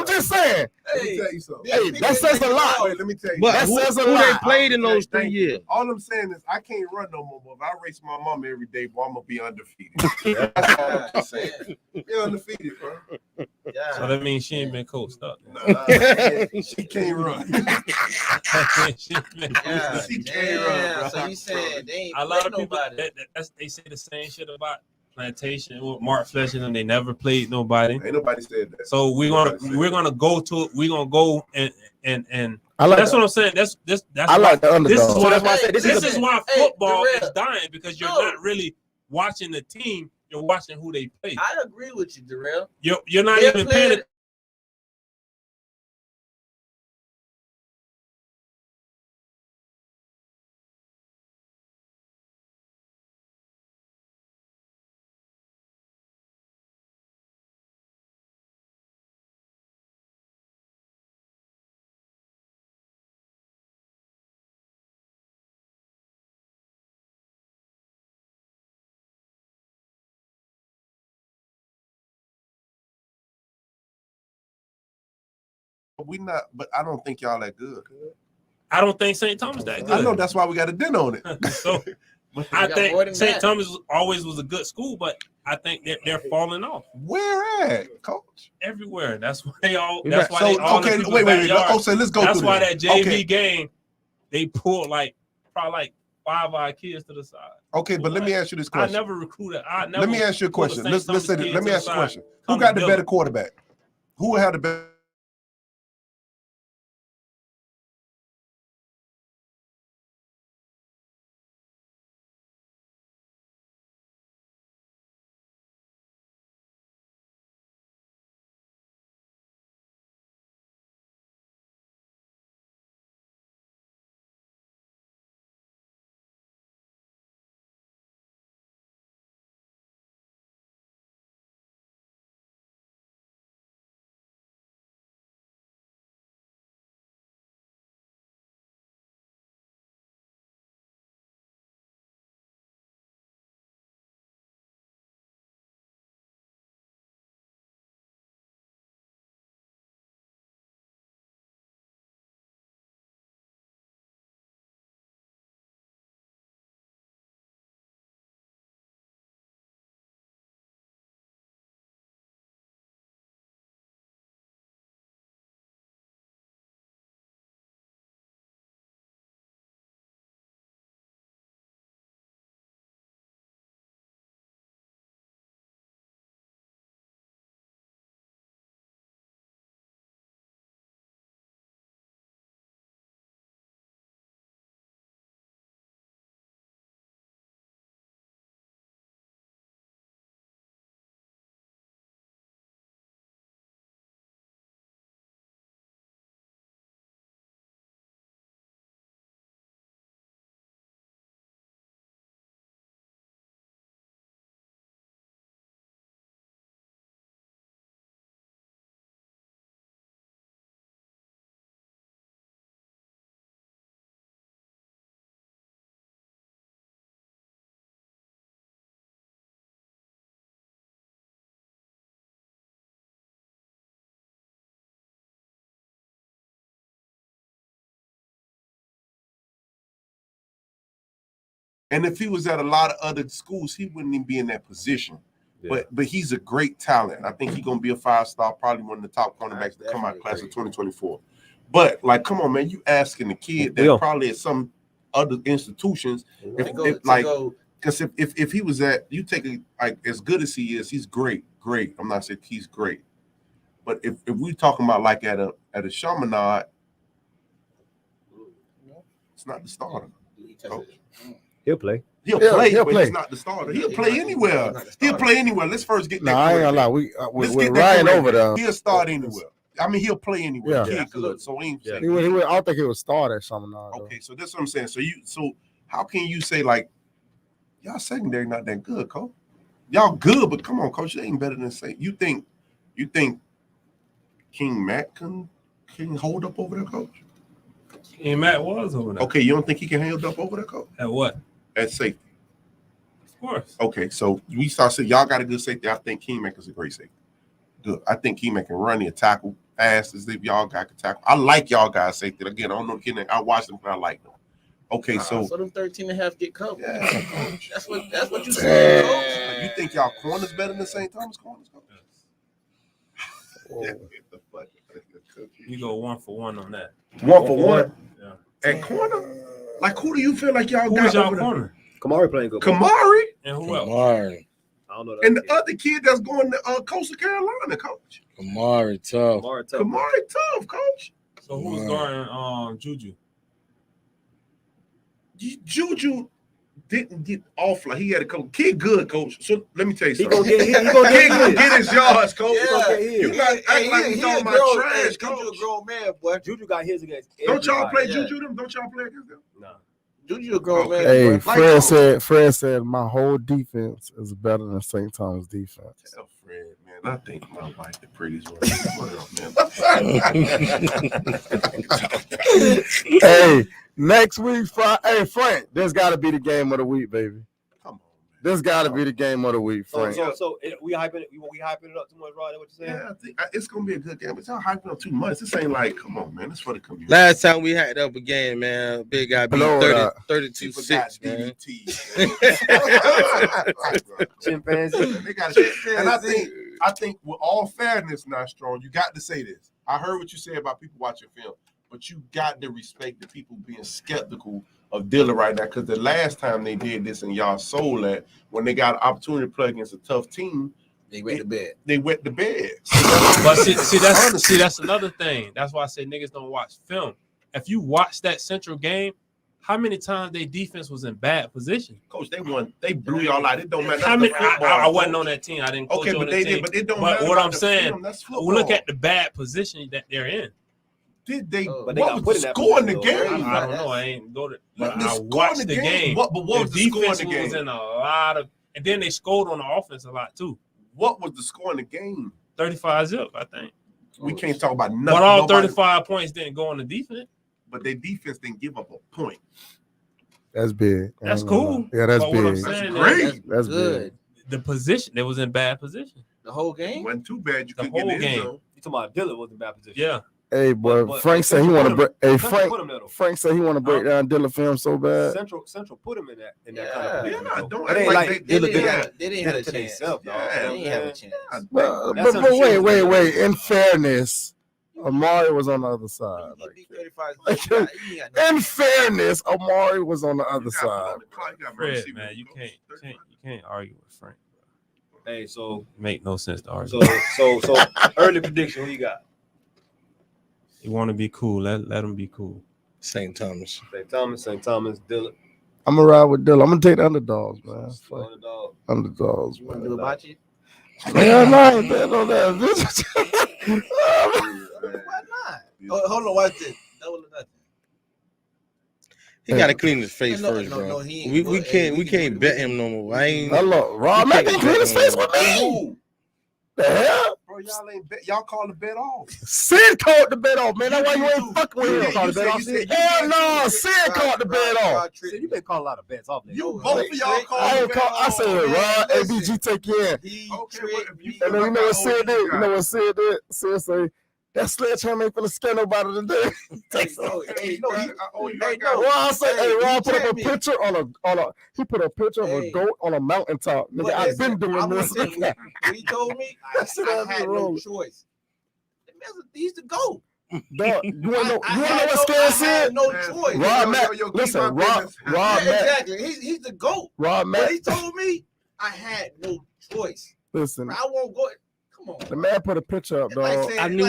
just saying. Let me tell you something. Hey, that says a lot. Let me tell you. But That says a who lot. they played in those 3 years? All I'm saying is I can't run no more. But if I race my mom every day, boy, I'm gonna be undefeated. That's all I'm saying. You're undefeated, bro. So that means she ain't been coached up. Nah, she can't run. She can't run, bro. So you said they ain't a lot of people nobody. they say the same shit about Plantation with Mark Fletcher and they never played nobody. Ain't nobody said that. So we're gonna go to it. We're gonna go and I like that's that. what I'm saying. That's I like the underdog. this is why That's why I said this is why football Darrell. is dying because you're not really watching the team. You're watching who they play. I agree with you, Darrell. You're not They're even playing- paying We not, but I don't think y'all that good. I don't think St. Thomas that good. I know that's why we got a din on it. So I think St. Thomas always was a good school, but I think they're falling off. Where at, coach? Everywhere. That's why they all. That's That's why they all. Okay, wait. Okay, let's go. That's through why this. that JV Okay. game, they pulled probably 5 of our kids to the side. Okay, but let me ask you this I question. never recruited. Let me ask you a question. Let's say this. Let me ask you a question. Who Come got and the build better it. quarterback? Who had the better? And if he was at a lot of other schools, he wouldn't even be in that position. Yeah. But he's a great talent. I think he's gonna be a 5-star, probably one of the top cornerbacks to come out of class of 2024. But like, come on, man, you asking the kid that probably at some other institutions, because if he was at, you take like as good as he is, he's great. I'm not saying he's great, but if we talking about like at a Chaminade, it's not the starter. Coach. He'll play. He'll play, but he's not the starter. He'll play anywhere. He'll play anywhere. Let's first get that. No, I ain't gonna lie. We're Ryan over there. He'll start anywhere. I mean, he'll play anywhere. Yeah, good. So I don't think he would start at Chaminade. Okay, so that's what I'm saying. So how can you say like y'all secondary not that good, coach? Y'all good, but come on, coach, they ain't better than say. You think King Matt can hold up over there, coach? King Matt was over there. Okay, you don't think he can hold up over there, coach? At what? At safety. Of course. Okay, so we start saying y'all got a good safety. I think King Mack is a great safety. Good. I think King Mack can run and tackle fast as if y'all guys can tackle. I like y'all guys safety. Again, I don't know the kid. I watch them, but I like them. Okay, so them 13.5 get covered. Yeah, coach. That's what you said, coach. You think y'all corners better than St. Thomas corners, coach? Yes. You go 1 for 1 on that. 1 for 1? Yeah. At corner? Like, who do you feel like y'all got over corner? Kamari playing good. Kamari? And who else? Kamari. I don't know. And the other kid that's going to Coastal Carolina, coach. Kamari tough. Kamari tough, coach. So who's guarding Juju? Juju didn't get off like he had a coach. Kid good, coach. So let me tell you something. He gonna get his yards, coach. Yeah. You got act like you talking about trash, coach. Juju a grown man, boy. Juju got his against. Don't y'all play Juju them? Don't y'all play against them? No. Juju a grown man. Hey, Fred said my whole defense is better than St. Thomas defense. Tell Fred, man, I think my wife the prettiest one. Hey, next week, hey Frank, this got to be the game of the week, baby. Come on, man. This got to be the game of the week, Frank. So we hyping it up too much, Rod? What you saying? Yeah, I think it's gonna be a good game. But y'all hyping up too much. This ain't like, come on, man. It's for the community. Last time we had up a game, man, big guy beat 32-6, man. Chimpanzee. They got it. And I think with all fairness, not strong, you got to say this. I heard what you said about people watching film, but you got to respect the people being skeptical of Dillon right now, because the last time they did this and y'all sold that, when they got an opportunity to play against a tough team, they wet the bed. They wet the bed. But see, that's another thing. That's why I say niggas don't watch film. If you watch that Central game, how many times their defense was in bad position? Coach, they won. They blew y'all out. It don't matter. I wasn't on that team. I didn't coach on that team. But it don't matter. But what I'm saying, we look at the bad position that they're in. Did they? What was the score in the game? I don't know. I ain't go to. But I watched the game. What was the score in the game? Was in a lot of, and then they scored on the offense a lot too. What was the score in the game? 35-0, I think. We can't talk about nothing. But all 35 points didn't go on the defense. But their defense didn't give up a point. That's big. That's cool. Yeah, that's big. That's great. That's good. The position, they was in bad position. The whole game? It wasn't too bad. You the could whole get game. You talking about Dillon was in bad position? Yeah. Hey, boy, Frank said he want to break. Hey, Frank said he want to break down Dillon film so bad. Central put him in that kind of position. Yeah, don't it ain't like they didn't have a chance. They didn't have a chance. But wait. In fairness, Amari was on the other side. In fairness, Amari was on the other side. Fred, man, you can't argue with Frank. Hey, so make no sense to argue. So early prediction, who you got? You want to be cool? Let them be cool. St. Thomas, Dillon. I'm gonna ride with Dillon. I'm gonna take the underdogs, man. Underdogs. You want to do a bocce? Yeah, no, I ain't betting on that. Why not? Hold on, watch this. Double or nothing. He got to clean his face first, bro. We can't bet him no more. Hello, Rob. Man can clean his face with me. The hell? Bro, y'all ain't bet. Y'all called the bet off. Sid called the bet off, man. That's why you ain't fucking with him. Hell no, Sid called the bet off. Sid, you been calling a lot of bets off. You both of y'all called the bet off. I said, Rod, ABG take you in. And then you know what Sid did? Sid say, That sledgehammer ain't finna scare nobody today. Ron put up a picture he put a picture of a goat on a mountaintop. Nigga, I've been doing this. When he told me, I had no choice. He's the GOAT. Dog, you wanna know what Scan said? No choice. Rob Mack, listen, Rob Mack. Exactly. He's the GOAT. Rob Mack. When he told me, I had no choice. Listen, I won't go. Come on. The man put a picture up, dog. I knew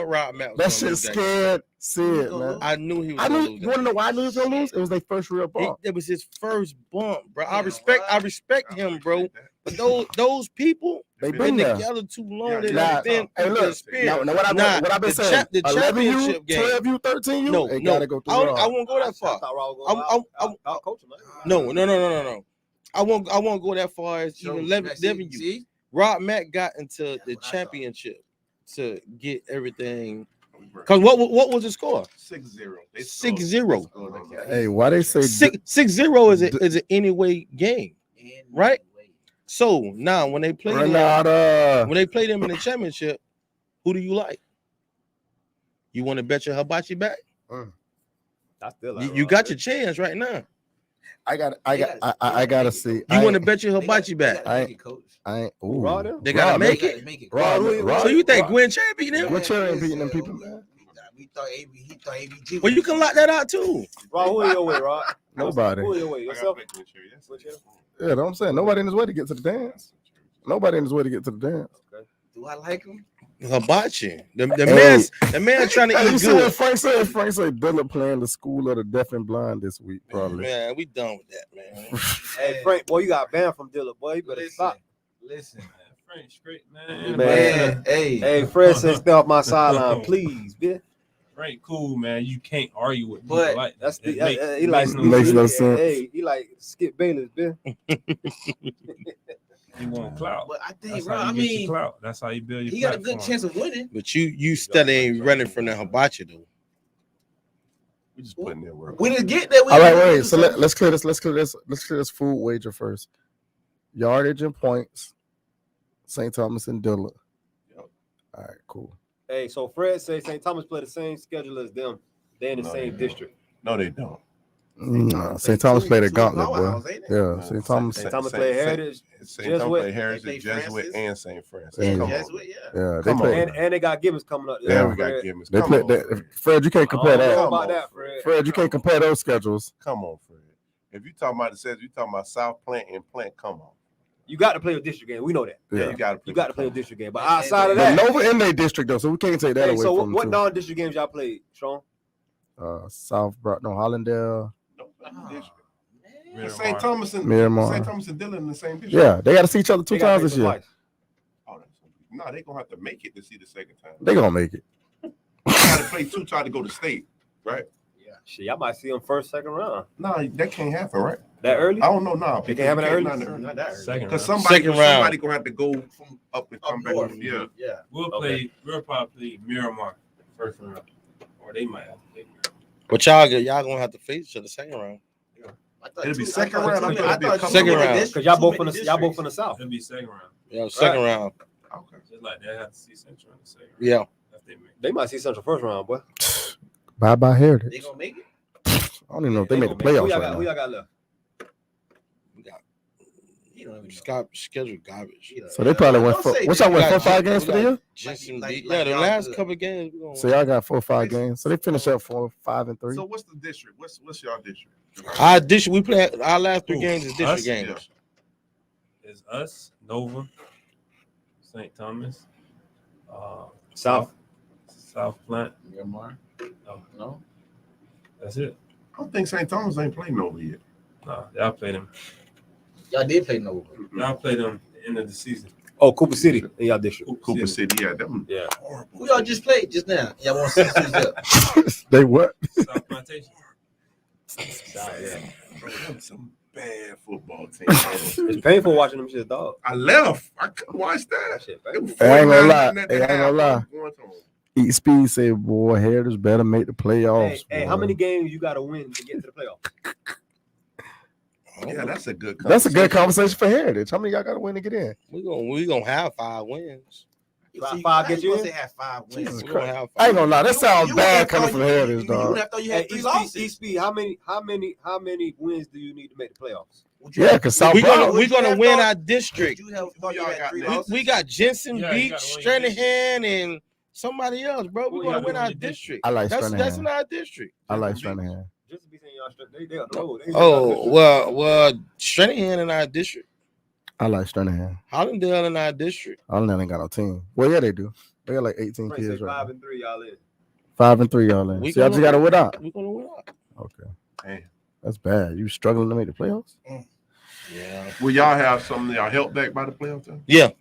Rob Mack. That shit scared Sid, man. I knew he was gonna lose. You wanna know why I knew he was gonna lose? It was their first real bump. It was his first bump, bro. I respect him, bro. But those people, they've been together too long. Now what I've been saying, the 11U, 12U, 13U, no, gotta go through. I won't go that far. No. I won't go that far as even 11U. Rob Mack got into the championship to get everything. Because what was the score? 6-0. 6-0. Hey, why they say 6-0 is an anyway game, right? So now when they play them in the championship, who do you like? You want to bet your hibachi back? You got your chance right now. I gotta see. You want to bet your hibachi back? They gotta make it. So you think Gwen Cherry beating him? Gwen Cherry ain't beating them people, man. He thought ABG. Well, you can lock that out too. Rod, who are your way, Rod? Nobody. Who are your way? Yourself? Yeah, that's what I'm saying. Nobody in his way to get to the dance. Nobody in his way to get to the dance. Okay. Do I like him? Hibachi. The man trying to eat good. Frank said Dilla playing the School of the Deaf and Blind this week, probably. Man, we done with that, man. Hey, Frank, boy, you got banned from Dilla, boy. You better stop. Listen, man. Frank straight, man. Hey, Fred said stay off my sideline, please, bitch. Frank, cool, man. You can't argue with people like that. He makes no sense. Hey, he like Skip Bayless, bitch. You want clout. But I think, bro, I mean, clout. That's how you build your. He got a good chance of winning. But you steady ain't running from the hibachi though. We just putting that work. We didn't get that. All right, wait. So let's clear this. Let's clear this food wager first. Yardage and points. St. Thomas and Dilla. Yep. All right, cool. Hey, so Fred says St. Thomas play the same schedule as them. They're in the same district. No, they don't. St. Thomas played a gauntlet, boy. Yeah, St. Thomas. St. Thomas played Heritage, St. Thomas played Heritage, Jesuit, and St. Francis. Yeah, they played. And they got Gibbons coming up. Yeah, we got Gibbons. They played. Fred, you can't compare that. About that, Fred, you can't compare those schedules. Come on, Fred. If you talking about the schedule, you talking about South Plant and Plant. Come on. You got to play a district game. We know that. Yeah, you got to play a district game. But outside of that, Nova in their district though, so we can't take that away so from them. So what non-district games y'all played, Sean? South Brockton, Hollandale. St. Thomas and Dillon in the same district. Yeah, they got to see each other two times this year. No, they're gonna have to make it to see the second time. They're gonna make it. You gotta play two times to go to state, right? Yeah. Shit, y'all might see them first, second round. No, that can't happen, right? That early? I don't know. No, it can't happen early. Not that early. Second because round. somebody gonna have to go from up and come back. Yeah. We'll probably play Miramar first round, or they might have to play Miramar. But y'all gonna have to face each other second round. It'll be second round. I thought second round because y'all both from the south. It'll be second round. Yeah, second round. Okay. Just like they have to see Central in the second round. Yeah. They might see Central first round, boy. Bye Heritage. They gonna make it. I don't even know if they made the playoffs right now. Who y'all got left? We got scheduled garbage. So they probably went. What y'all went 4-5 games for the year? Yeah, the last couple of games. So y'all got 4-5 games. So they finished up 4-5-3. So what's the district? What's y'all district? Our district. We play our last 3 games is district games. It's us, Nova, St. Thomas, South Plant. Miramar. No. That's it. I don't think St. Thomas ain't playing Nova yet. No, y'all played them. Y'all did play Nova. Y'all played them at the end of the season. Oh, Cooper City in y'all district. Cooper City, yeah, them. Yeah. Who y'all just played just now? Y'all want to see who's up? They what? South Plantation. Some bad football team. It's painful watching them shit, dog. I left. I couldn't watch that. Shit, I ain't gonna lie. Eat Speed say, boy, Heritage better make the playoffs. Hey, how many games you got to win to get to the playoffs? Yeah, that's a good. That's a good conversation for Heritage. How many y'all got to win to get in? We gonna have 5 wins. Five get you in? They have 5 wins. Jesus Christ. I ain't gonna lie. That sounds bad coming from Heritage, dog. How many wins do you need to make the playoffs? Yeah, because we're gonna win our district. We got Jensen Beach, Stranahan, and somebody else, bro. We're gonna win our district. I like Stranahan. That's in our district. I like Stranahan. Well, Stranahan in our district. I like Stranahan. Hollandale in our district. Hollandale ain't got no team. Well, yeah, they do. They got like 18 kids right 5-3, y'all in. 5-3, y'all in. See, I just got to win out. We're gonna win out. Okay. Damn. That's bad. You struggling to make the playoffs? Yeah. Will y'all have some of y'all help back by the playoffs time? Yeah.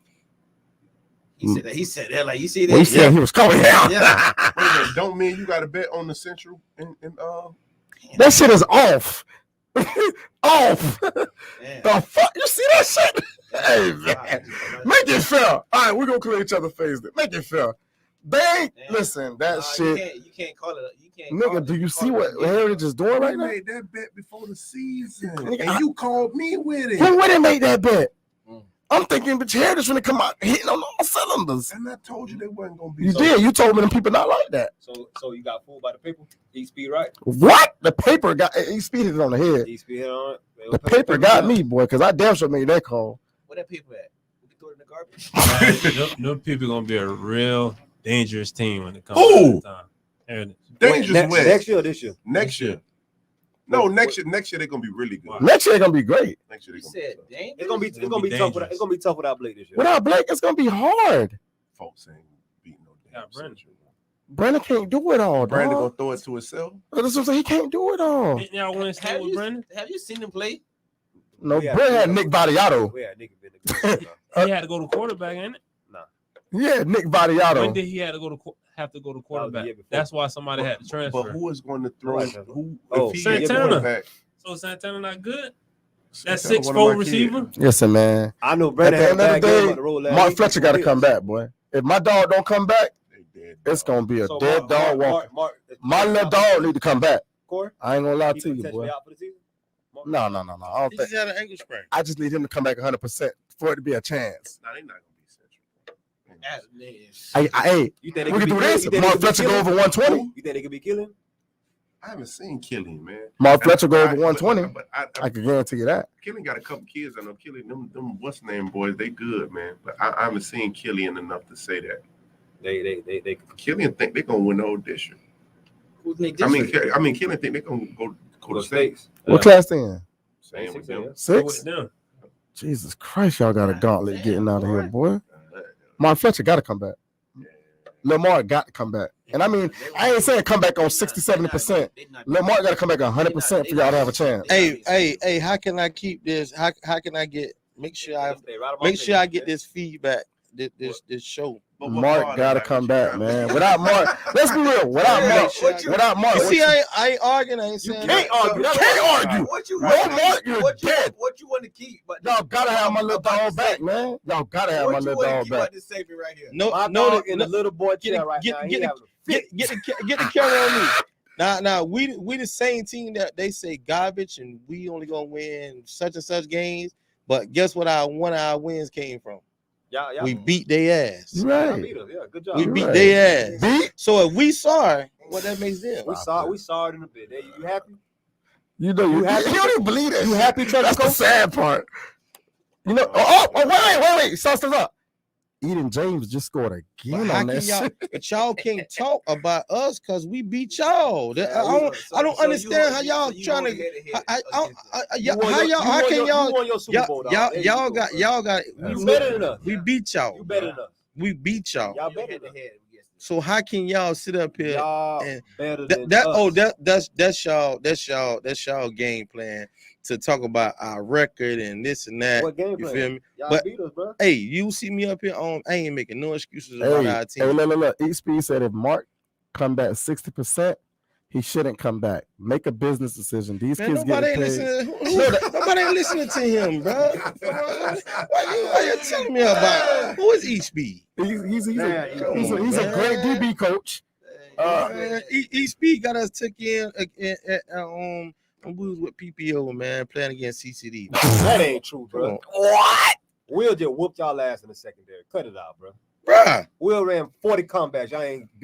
He said that like you see that. Well, he said he was coming out. Yeah. Wait a minute, don't mean you got to bet on the Central and that shit is off. Off. The fuck? You see that shit? Hey, man. Make it fair. All right, we're going to clear each other's face. Make it fair. They ain't, listen, that shit. You can't call it. Nigga, do you see what Heritage is doing right now? You made that bet before the season. And you called me with it. Who would have made that bet? I'm thinking, but Heritage when they come out hitting on all cylinders. And I told you they wasn't going to be. You did. You told me them people not like that. So you got fooled by the paper? E-Speed, right? What? The paper got E-Speed hit it on the head. E-Speed hit on it. The paper got me, boy, because I damn sure made that call. Where that paper at? We throw it in the garbage. No people gonna be a real dangerous team when it comes to time. Dangerous West. Next year or this year? Next year. No, next year they're gonna be really good. Next year they're gonna be great. Next year it's gonna be tough. It's gonna be tough without Blake this year. Without Blake, it's gonna be hard. Folks ain't beating no damn Brandon can't do it all. Brandon gonna throw it to himself. That's what I'm saying. He can't do it all. Didn't y'all win still with Brandon? Have you seen him play? No, Brandon had Nick Vadiato. He had to go to quarterback, ain't it? No. Yeah, Nick Vadiato. When did he have to go to quarterback? That's why somebody had to transfer. But who is going to throw? Who? Santana. So Santana not good. That 6'4" receiver. Listen, man. I know Brandon. At the end of the day, Mark Fletcher got to come back, boy. If my dog don't come back, it's gonna be a dead dog walking. My little dog need to come back. I ain't gonna lie to you, boy. No. I don't think. He had an ankle sprain. I just need him to come back 100% for it to be a chance. No, they're not gonna be central. Hey, we can do this. Mark Fletcher go over 120. You think they could be killing? I haven't seen Killian, man. Mark Fletcher go over 120. But I can guarantee you that. Killian got a couple kids. I know Killian, them what's name boys, they good, man. But I haven't seen Killian enough to say that. They Killian think they're gonna win the whole district. I mean, Killian think they're gonna go to states. What class they in? Same with them. 6? Jesus Christ, y'all got a gauntlet getting out of here, boy. Mark Fletcher got to come back. Lamar got to come back. And I mean, I ain't saying come back on 60-70%. Lamar got to come back 100% for y'all to have a chance. Hey, how can I keep this? How can I make sure I get this feedback, this show? Mark got to come back, man. Without Mark, let's be real. Without Mark. You see, I ain't arguing. I ain't saying you can't argue. You can't argue. No Mark, you're dead. What you want to keep? But y'all gotta have my little dog back, man. Y'all gotta have my little dog back. Right here. No, in the little boy chair right now. Get the camera on me. Now we the same team that they say garbage, and we only gonna win such and such games. But guess what? One of our wins came from. We beat their ass. Right. Yeah, good job. We beat their ass. So if we sorry, what that makes them? We saw it in a bit. You happy? You know you happy? You don't even believe that. You happy? That's the sad part. You know. Wait. Stop. Eden James just scored again on that shit. But y'all can't talk about us because we beat y'all. I don't understand how y'all trying to. How can y'all got. You better than us. We beat y'all. You better than us. We beat y'all. Y'all better than us. So how can y'all sit up here and that's y'all game plan to talk about our record and this and that. What game plan? You feel me? Y'all beat us, bro. Hey, you see me up here on I ain't making no excuses about our team. Hey, look. E-Speed said if Mark come back 60%, he shouldn't come back. Make a business decision. These kids getting paid. Nobody ain't listening to him, bro. Why you telling me about who is E-Speed? He's a great DB coach. E-Speed got us took in when we was with PPO, man, playing against CCD. That ain't true, bro. What? Will just whooped y'all ass in the secondary. Cut it out, bro. Bruh. Will ran 40 comebacks.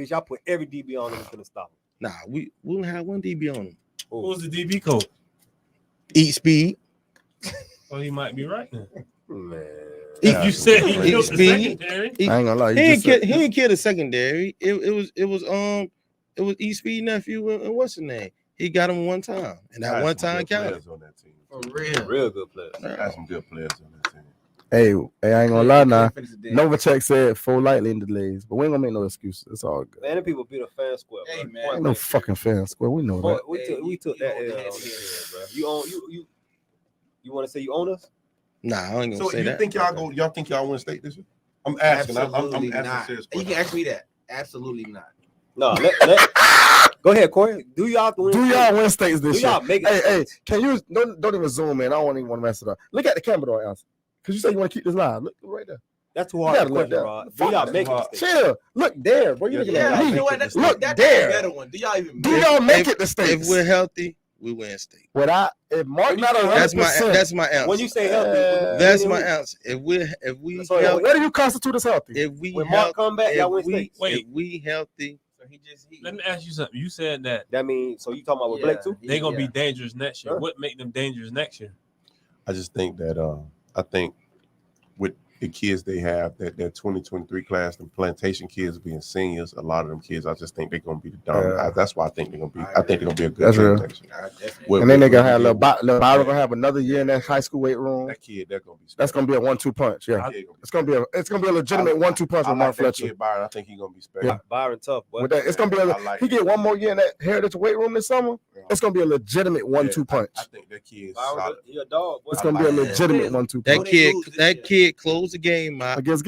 Y'all put every DB on him and couldn't stop him. Nah, we only had one DB on him. Who was the DB coach? Eat speed. Oh, he might be right now. Man. You said he killed the secondary. I ain't gonna lie. He ain't killed the secondary. It was East Speed nephew and what's his name? He got him one time, and that one time counted. On that team. For real. Real good players. Got some good players on that team. Hey, I ain't gonna lie now. Novacek said full lightly in the delays, but we ain't gonna make no excuses. It's all good. Man, them people beat a fan square. Hey, bro. man. Ain't no fucking fan square. We know that. We took that L on this, bro. You want to say you own us? Nah, I ain't gonna say that. So you think y'all think y'all win state this year? I'm asking. I'm asking not. serious You question. can ask me that. Absolutely not. No, go ahead, Corey. Do y'all win states this year? Y'all make it? Hey, can you don't even zoom in? I don't even want to mess it up. Look at the camera though, Answer. Because you say you want to keep this live. Look right there. That's too hard to question, Rod. Do y'all make it? Chill. Look there, bro. You looking at me. You know what? That's Look that's there. a better one. Do y'all even? Do y'all make it to states? If we're healthy, we win state. If Mark not 100%, that's my answer. When you say healthy, that's my answer. If we so healthy, what do you constitute as healthy? if we when Mark come back, y'all win state. Wait. if we healthy, Let me ask you something. You said that That means so you talking about with Blake too? they're gonna be dangerous next year. Sure. What make them dangerous next year? I just think that I think with the kids they have, that 2023 class, the plantation kids being seniors, a lot of them kids, I just think they're gonna be the dominant. That's why I think they're gonna be. I think they're gonna be a good team next year. And then they're gonna have Lil Byron gonna have another year in that high school weight room. That kid, that's gonna be. That's gonna be a 1-2 punch. Yeah, it's gonna be a legitimate 1-2 punch with Mark Fletcher. Kid Byron, I think he's gonna be special. Yeah. Byron tough, boy. With that, it's gonna be he get one more year in that Heritage weight room this summer. It's gonna be a legitimate 1-2 punch. I think that kid is Byron, solid. he a dog, boy. It's gonna be a legitimate 1-2 punch. that kid closed the game out Against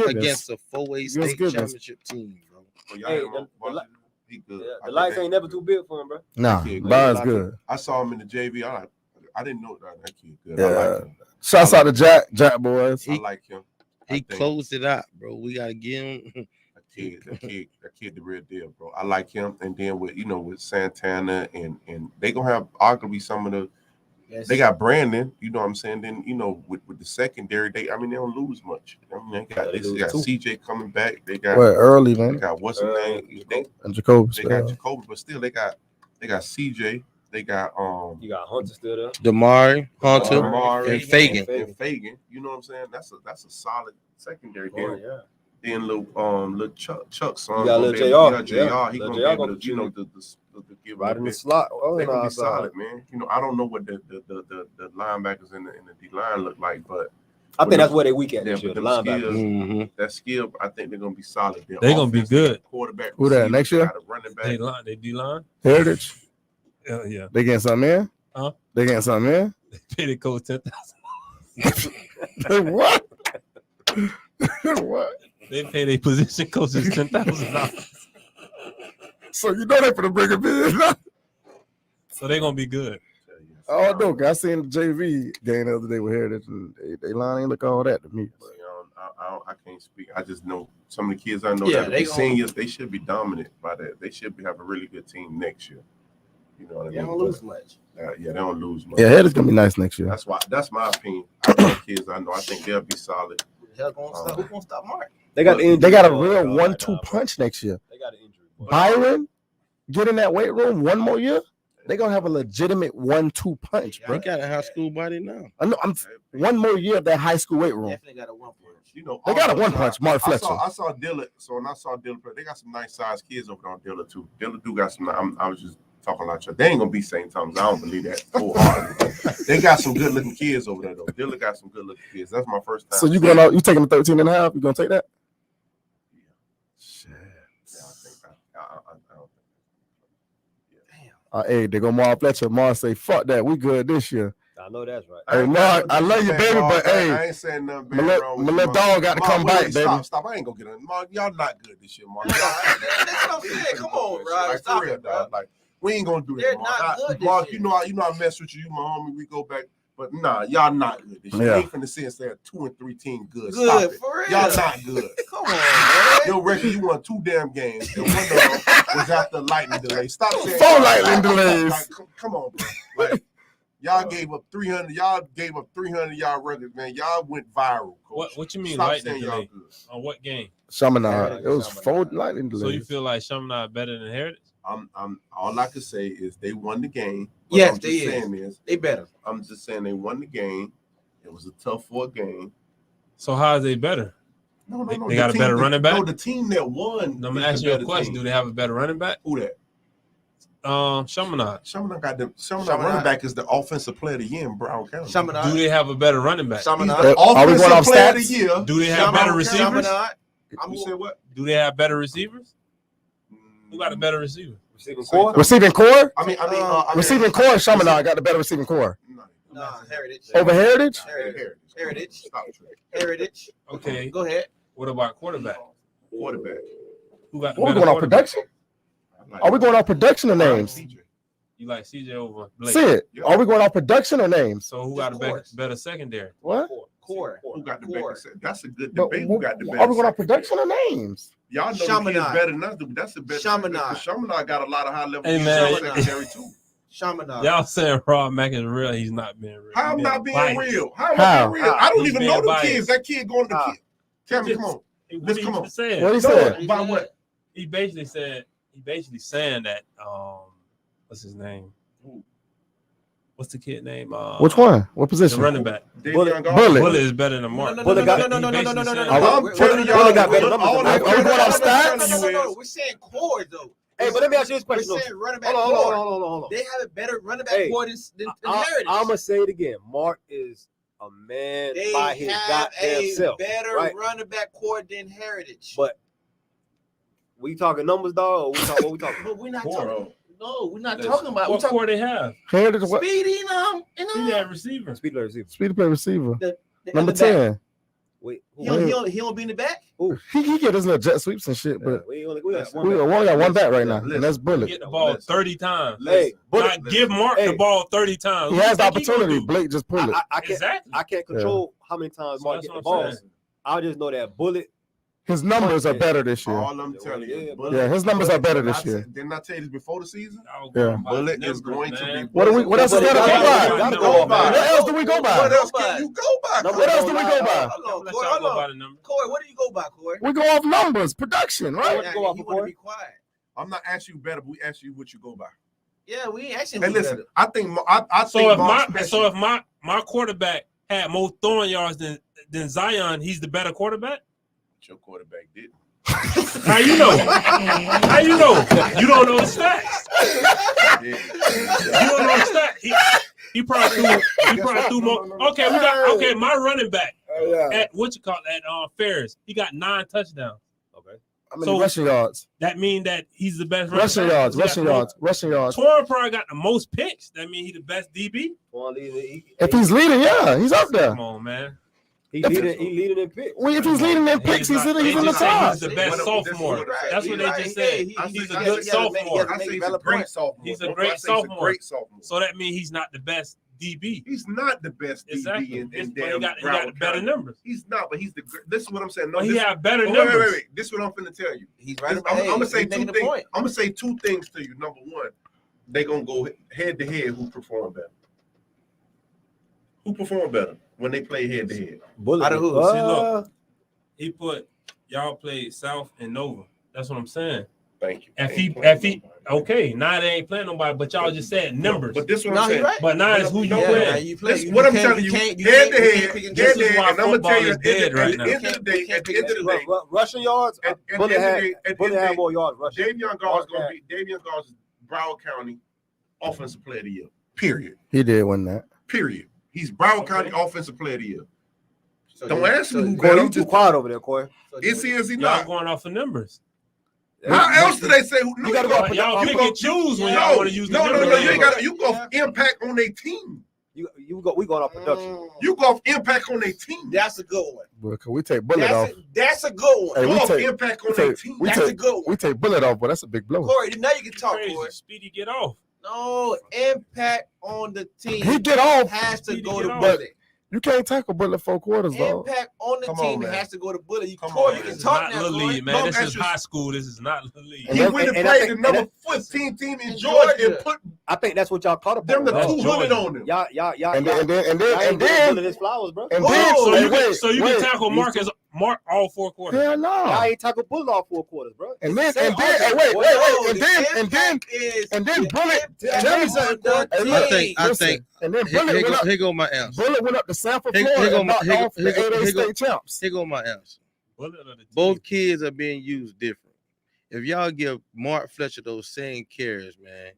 a 4A state championship team, bro. Hey, the lights ain't never too big for him, bro. Nah, Byron's good. I saw him in the JV. I didn't know that kid good. Yeah. I like him. Shouts out to Jack boys. I like him. He closed it out, bro. We gotta give him that kid, the real deal, bro. I like him. And then with Santana and they gonna have arguably some of the. Yes. They got Brandon, you know what I'm saying? Then with the secondary, they don't lose much. I mean, they got CJ coming back. They got early, man. They got what's his name? And Jacoby. They got Jacoby, but still they got CJ. They got you got Hunter still there. Damari, Hunter, and Fagan. You know what I'm saying? That's a solid secondary there. Yeah. Then little Chuck's son. You got little JR. Yeah. He gonna be able to to give right in the slot. They're gonna be solid, man. I don't know what the linebackers in the D line look like, but I think that's where they weak at this year. The linebackers, that skill, I think they're gonna be solid. They're gonna be good. Quarterback. Who that next year? Running back. They D line. Heritage. Yeah. They getting something in? Huh? They getting something in? They pay the coach $10,000. What? What? They pay their position coaches $10,000. So they finna bring a bid. So they're gonna be good. Oh no, I seen the JV game the other day with Heritage, and they line ain't look all that to me. I can't speak. I just know some of the kids I know that are seniors. They should be dominant by that. They should have a really good team next year. You know what I mean? They don't lose much. They don't lose much. Yeah, Heritage gonna be nice next year. That's my opinion. I know kids I know. I think they'll be solid. Who's gonna stop Mark? They got a real 1-2 punch next year. They got an injury. Byron, get in that weight room one more year. They're gonna have a legitimate 1-2 punch, bro. They got a high school body now. I know. One more year of that high school weight room. Definitely got a 1 punch. They got a 1 punch. Mark Fletcher. I saw Dilla. So when I saw Dilla play, they got some nice sized kids over there on Dilla too. Dilla do got some. I was just talking about you. They ain't gonna be St. Thomas. I don't believe that wholeheartedly. They got some good looking kids over there though. Dilla got some good looking kids. That's my first time. So you going out? You taking the 13.5? You gonna take that? Hey, they go Mark Fletcher. Mark say, "Fuck that, we good this year." I know that's right. Hey, Mark, I love you, baby, but hey, I ain't saying nothing bad my little dog got to come back, baby. Stop! I ain't gonna get it. Mark, y'all not good this year, Mark. That's what I'm saying. Come on, bro. Stop real, it, bro. dog. Like we ain't gonna do They're that, Mark. not good this Mark, year. you know I mess with you. You my homie. We go back. But nah, y'all not good this year. Yeah. You ain't finna say it's there 2 and 3 team good. Good, Stop it. for real. Y'all not good. Come on, man. Your record, you won 2 damn games. And one of them was after lightning delay. Stop saying 4 lightning delays. Like, come on, bro. Like, Y'all gave up 300. Y'all gave up 300-yard records, man. Y'all went viral. Coach. What you mean Stop lightning saying y'all delay? good. On what game? Chaminade. It was 4 lightning delays. So you feel like Chaminade better than Heritage? I'm all I can say is they won the game. Yes, they better. I'm just saying they won the game. It was a tough fought game. So how is they better? No. They got a better running back? No, the team that won. I'm gonna ask you a question. Do they have a better running back? Who that? Chaminade. Chaminade running back is the offensive player of the year in Broward County. Chaminade. Do they have a better running back? Chaminade. Offensive player of the year. Do they have better receivers? You said what? Do they have better receivers? Who got a better receiver? Receiving core? Receiving core? Receiving core, Chaminade got the better receiving core. Heritage. Over Heritage? Heritage. Okay. Go ahead. What about quarterback? Who got What we going off production? Are we going off production or names? You like CJ over Blake? See it. Are we going off production or names? So who got a better secondary? What? Core. Who got the better? That's a good debate. Who got the better? Are we going off production or names? Y'all know the kids better than us. That's the best. Chaminade got a lot of high level secondary too. Chaminade. Y'all saying Rob Mack is real? He's not being real. How am not being real? How am I being real? I don't even know the kids. That kid going to the kid. Tell me, come on. Let's come on. What he said? About what? He basically saying that what's his name? What's the kid name? Which one? What position? The running back. Bullet is better than Mark. No. Bullet got better numbers. We're saying core though. Hey, but let me ask you this question. Running back Hold on. They have a better running back core than Heritage. I'm gonna say it again. Mark is a man by his goddamn self. Better running back core than Heritage. But we talking numbers, dog. Or what we talking? But we're not talking. No, we're not talking about. What core they have? Heritage what? Speedy, Speedy at receiver. Speedy play receiver. Speedy play receiver. The Number 10. Wait, he don't be in the back. He get his little jet sweeps and shit, but we only got one back right now, and that's Bullet. Get the ball 30 times. Hey, Bullet, give Mark the ball 30 times. He has the opportunity. Blake just pull it. I can't control how many times Mark get the ball. I just know that Bullet. His numbers are better this year. All I'm telling you. Yeah, his numbers are better this year. Didn't I tell you this before the season? Yeah. Bullet is going to be. What else is there to go by? What else do we go by? What else can you go by? What else do we go by? Hold on. Corey, what do you go by, Corey? We go off numbers, production, right? You want to be quiet. I'm not asking you better, but we ask you what you go by. Yeah, we ain't asking. Hey, listen, better. I think if my quarterback had more throwing yards than Zion, he's the better quarterback. Your quarterback did. How you know? How you know? You don't know the stats. You don't know the stats. He probably threw more. Okay, my running back at Ferris, he got 9 touchdowns. Okay. How many rushing yards? That mean that he's the best rushing yards. Rushing yards. Twan probably got the most picks. That mean he the best DB. If he's leading, yeah, he's up there. Come on, man. He leading in picks. Well, if he's leading in picks, he's in the top. He's the best sophomore. That's what they just said. He's a good sophomore. He's a great sophomore. He's a great sophomore. So that means he's not the best DB. He's not the best exactly. DB in damn. He got better numbers. He's not, but he's the. This is what I'm saying. No, he have better numbers. Wait. This is what I'm finna tell you. He's right. I'm gonna say 2 things. I'm gonna say 2 things to you. Number 1, they gonna go head to head. Who performed better? Who performed better when they play head to head? Out of who? See, look, he put y'all played South and Nova. That's what I'm saying. Thank you. If he okay, now they ain't playing nobody, but y'all just said numbers. But this what I'm saying. Right. But now it's who you play. This is what I'm telling you. Head to head, and I'm gonna tell you at the end of the day, rushing yards. Bullet had more yards rushing. Davion Gard's gonna be Davion Broward County Offensive Player of the Year. Period. He did win that. Period. He's Broward County Offensive Player of the Year. So don't ask me who better. You too quiet over there, Corey. Is he y'all not? Going off of numbers. How else do they say? You gotta go. Y'all pick and choose when y'all want to use the numbers. No. You ain't got. You go off impact on their team. We going off production. You go off impact on their team. That's a good one. But can we take Bullet off? That's a good one. Hey, go off impact on their team. That's a good one. We take Bullet off, but that's a big blow. Corey, now you can talk, Corey. Speedy, get off. No impact on the team. He get off. Has to go to Bullet. You can't tackle Bullet 4 quarters, though. Impact on the team has to go to Bullet. You can talk now, league, man. This is high school. This is not the league. He went and played the number 15 team in Georgia and put. I think that's what y'all caught up them on. The 200 on them. Y'all. And then his flowers, bro. And then, so you can tackle Mark all 4 quarters. Hell no. Y'all ain't tackle Bullet all 4 quarters, bro. And then Bullet. I think. And then Bullet here go my answer. Bullet went up to Sanford, Florida, and knocked off the 8A state champs. Here go my answer. Both kids are being used different. If y'all give Mark Fletcher those same carries, man,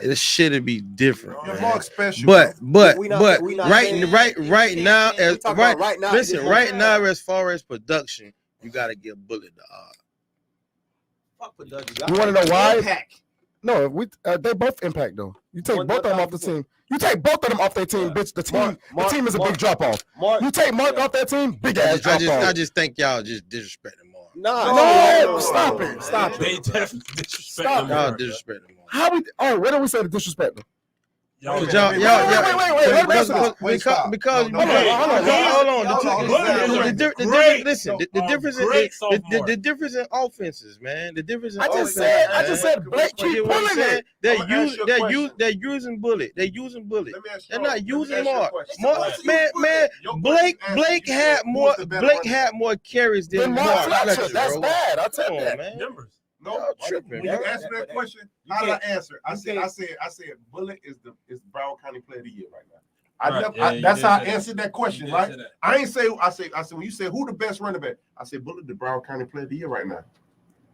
it should be different. Mark special. But right now, as far as production, you gotta give Bullet the odd. Fuck production. You want to know why? Impact. No, they both impact though. You take both of them off the team. You take both of them off their team, bitch. The team is a big drop off. You take Mark off that team, big ass drop off. I just think y'all just disrespecting Mark. No, stop it. They definitely disrespect him. Y'all disrespect him. How we? Oh, where do we say to disrespect them? Y'all. Wait. Because hold on. The difference in offenses, man. The difference in offenses. I just said Blake keep pulling it. They're using Bullet. They're using Bullet. They're not using Mark. Man, Blake had more carries than Mark Fletcher. That's bad. I'll tell you that, man. No, when you answer that question, how did I answer? I said, Bullet is Broward County Player of the Year right now. That's how I answered that question, right? I ain't say. I said when you said who the best running back, I said Bullet the Broward County Player of the Year right now.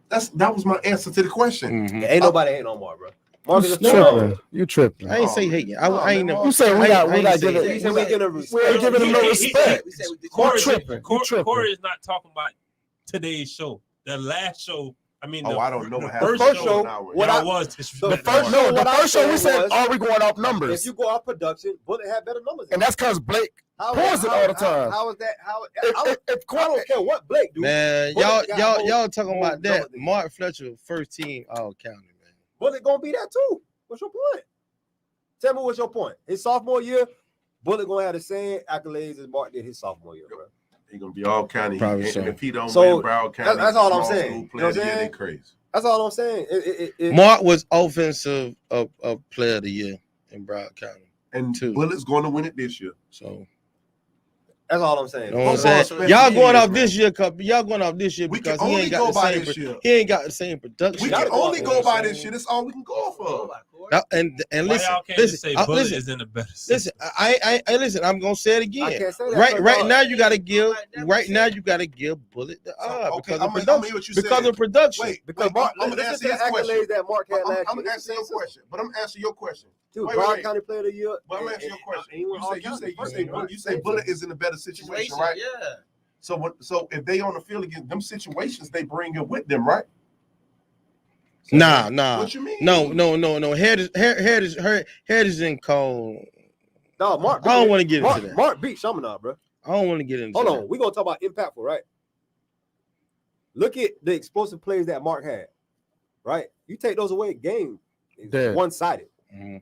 That was my answer to the question. Mm-hmm. Ain't nobody hating on Mark, bro. Mark is tripping. You tripping? I ain't say hating. I ain't know. You said we got giving him no respect. Corey is not talking about today's show. The last show. I mean, I don't know what happened. The first show, the first show we said, are we going off numbers? If you go off production, Bullet had better numbers. And that's because Blake pulls it all the time. How is that? I don't care what Blake do. Man, y'all talking about that. Mark Fletcher, first team all county, man. Bullet gonna be that too. What's your point? Tell me what's your point. His sophomore year, Bullet gonna have the same accolades as Mark did his sophomore year, bro. He's gonna be all county. Probably so. If he don't win Broward County, that's all I'm saying. You know what I'm saying? Crazy. That's all I'm saying. Mark was offensive of player of the year in Broward County, and Bullet's going to win it this year. So that's all I'm saying. You know what I'm saying? Y'all going off this year because he ain't got the same production. We can only go by this year. That's all we can go off of. And listen, Bullet is in a better listen. Listen. I'm gonna say it again. Right now, you gotta give Bullet the because of production. Because Mark, I'm gonna answer your question. That Mark had last year. I'm gonna answer your question, but I'm answering your question. Dude, Broward County Player of the Year. But I'm answering your question. You say Bullet is in a better situation, right? Yeah. So if they on the field against them situations, they bring it with them, right? Nah. What you mean? No. Head is in call. No, Mark. I don't want to get into that. Mark beat Chaminade, bro. I don't want to get into Hold that. on. We're gonna talk about impactful, right? Look at the explosive plays that Mark had, right? You take those away, game is one-sided. Mm-hmm.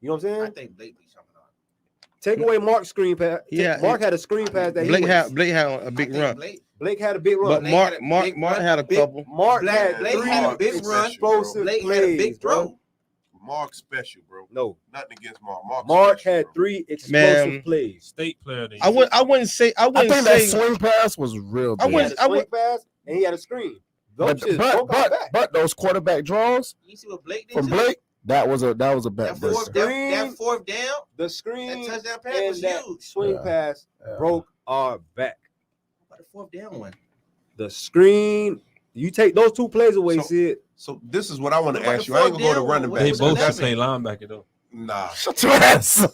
You know what I'm saying? I think Blake beat Chaminade. Take away Mark's screen pass. Mark had a screen pass that Blake had a big run. Blake had a big run. But Mark had a couple. Mark had Blake had a big run. Explosive Blake plays, had a big throw. Mark special, bro. No, nothing against Mark. Mark had 3 explosive plays. State player. I wouldn't say. I think that swing pass was real. I wouldn't pass, and he had a screen. But those quarterback draws from Blake. That was a bad that fourth down, the screen, that touchdown pass was huge. Swing pass broke our back. What the fourth down one? The screen. You take those 2 plays away, Sid. So this is what I want to ask you. I ain't gonna go to running back. They both should play linebacker though. Nah. Shut your ass.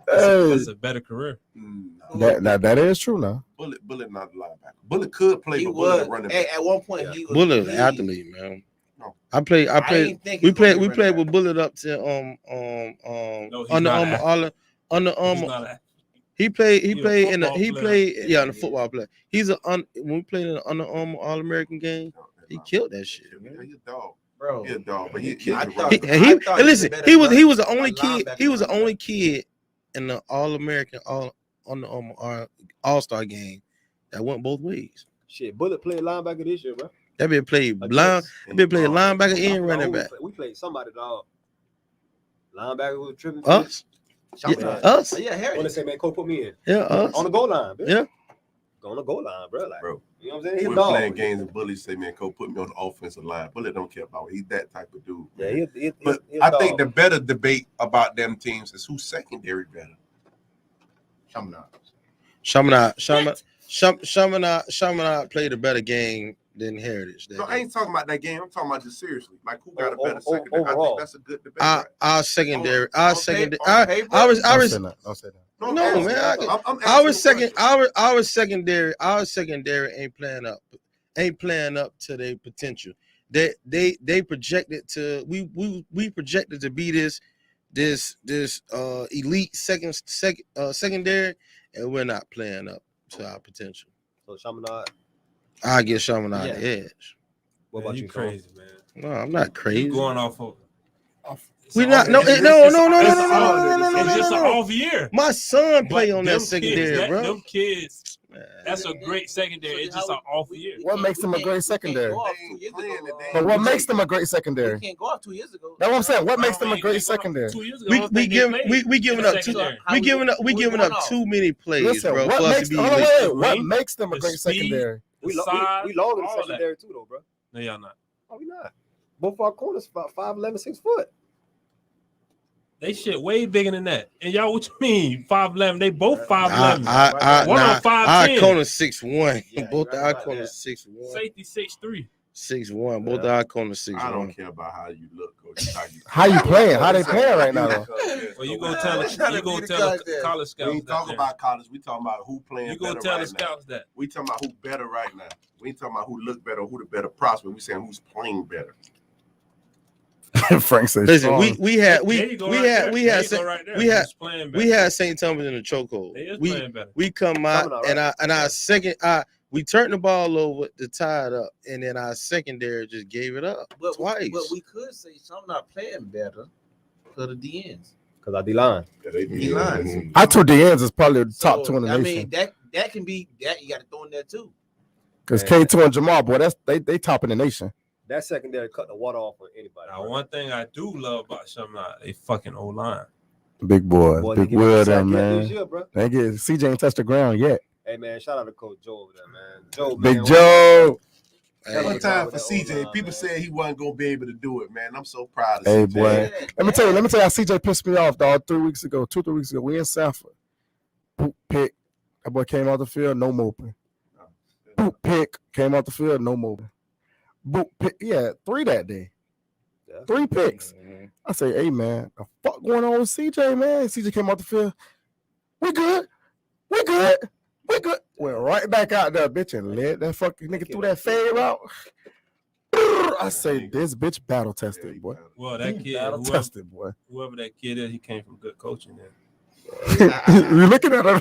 That's a better career. That is true now. Bullet not a linebacker. Bullet could play, but Bullet running back. At one point, he was Bullet an athlete, man. No. I played. We played with Bullet up to Under Armour. He played in the football play. When we played in the Under Armour All-American game, he killed that shit. Man. He's a dog. bro. Yeah, dog. But he listen, he was the only kid. He was the only kid in the All-American All-Star game that went both ways. Shit, Bullet played linebacker this year, bro. That been played linebacker and running back. We played somebody, dog. Linebacker was tripping. Us. Us. Yeah, Harry. When they say, man, Cole, put me in. Yeah, us. On the goal line, bitch. Yeah. On the goal line, bro. Like, bro. You know what I'm saying? We're playing games and Bully say, man, Cole, put me on the offensive line. Bully don't care about it. He's that type of dude. Man. Yeah, but I think the better debate about them teams is who's secondary better. Chaminade played a better game than Heritage. No, I ain't talking about that game. I'm talking about just seriously. Like who got a better secondary? I think that's a good debate. Our secondary. Our secondary. Our secondary ain't playing up to their potential. They projected to we projected to be this elite secondary, and we're not playing up to our potential. So Chaminade, I give Chaminade the edge. What about you? Crazy, man? No, I'm not crazy. You going off of. We not no. It's just an off year. My son play on that secondary, bro. Them kids, that's a great secondary. It's just an off year. What makes them a great secondary? But what makes them a great secondary? Can't go off 2 years ago. That's what I'm saying. What makes them a great secondary? We giving up too many players, bro. What makes them a great secondary? We long in the secondary too, though, bro. No, y'all not. Oh, we not. Both our corners about 5'11", 6 foot. They shit way bigger than that. And y'all, what you mean? 5'11"? They both 5'11". One on 5'10". Our corner 6'1". Both our corners 6'1". Safety 6'3". 6'1". Both our corners 6'1". I don't care about how you look, Coach. How you playing? How they playing right now, though? Well, you go tell the college scouts. We ain't talking about college. We talking about who playing. You go tell the scouts that. We talking about who better right now. We ain't talking about who look better or who the better prospect. We saying who's playing better. Frank says, "Listen, we had St. Thomas in the chokehold. We come out and our second we turned the ball over to tie it up, and then our secondary just gave it up twice. But we could say some not playing better because of the ends. Because our D-line. D-line. Our two D-ends is probably the top two in the nation. I mean, that can be that. You got to throw in there too. Because K2 and Jamal, boy, they top in the nation. That secondary cut the water off on anybody. Now, one thing I do love about Chaminade, they fucking O-line. Big boy, big word, man. Year, bro. They get CJ ain't touched the ground yet. Hey man, shout out to Coach Joe over there, man. Joe, Big Joe. One time for CJ, people said he wasn't gonna be able to do it, man. I'm so proud of CJ. Hey boy, let me tell you how CJ pissed me off, dog. 2 weeks ago, we in Sanford. Boot pick, that boy came off the field, no moping. Boot pick, came off the field, no moping. Boot pick, 3 that day. 3 picks. Mm-hmm. I say, hey man, the fuck going on with CJ, man? CJ came off the field. We good. Went right back out there, bitch, and let that fucking nigga through that fade route. I say, this bitch battle tested, boy. Well, that kid, battle tested, boy. Whoever that kid is, he came from good coaching there. You're looking at him.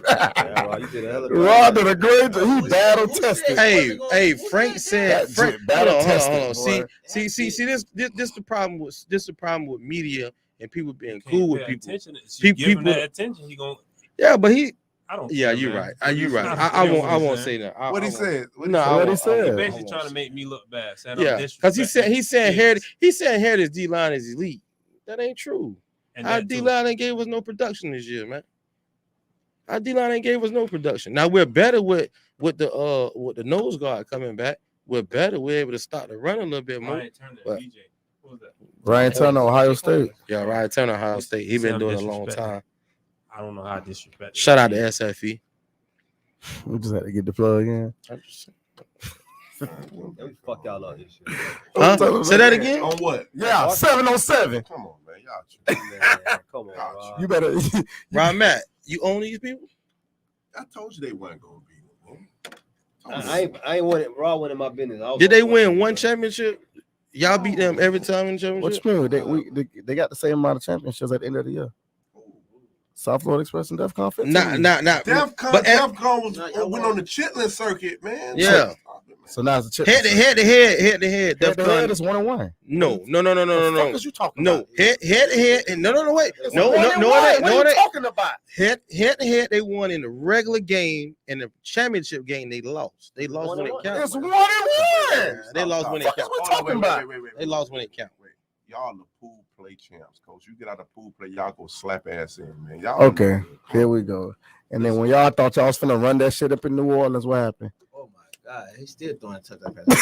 Rod did a great job. He battle tested. Hey, Frank said. Hold on. See, this the problem with media and people being cool with people. People that attention, he gonna. Yeah, but he. I don't. Yeah, you're right. You're right. I won't say that. What he said? What he said? He's basically trying to make me look bad. Yeah, because he said Heritage D-line is elite. That ain't true. Our D-line ain't gave us no production this year, man. Our D-line ain't gave us no production. Now we're better with the nose guard coming back. We're better. We're able to start the run a little bit more. Ryan Turner, DJ. What was that? Ryan Turner, Ohio State. Yeah, Ryan Turner, Ohio State. He been doing it a long time. I don't know how disrespect. Shout out to SFE. We just had to get the plug in. Fuck y'all up this shit. Huh? Say that again? On what? Yeah, 707. Come on, man. Y'all come on, Rob. You better. Rob Matt, you own these people? I told you they weren't gonna be. I ain't winning. Rob winning my business. Did they win one championship? Y'all beat them every time in the championship? What you mean? They got the same amount of championships at the end of the year. South Florida Express and DEFCON 15. Not. DEFCON went on the Chitlin circuit, man. Yeah. So now it's a chip. Head to head. Head is 1-1. No. What the fuck is you talking about? Head to head. No, wait. It's No, 1-1. What are you talking about? Head to head, they won in the regular game, and the championship game they lost. They lost when it counted. It's 1-1. They lost when it counted. What talking about? Wait. They lost when it counted. Y'all the pool play champs, coach. You get out of pool play, y'all go slap ass in, man. Y'all okay, here we go. And then when y'all thought y'all was finna run that shit up in New Orleans, what happened? Oh my God, he's still throwing touchdown passes.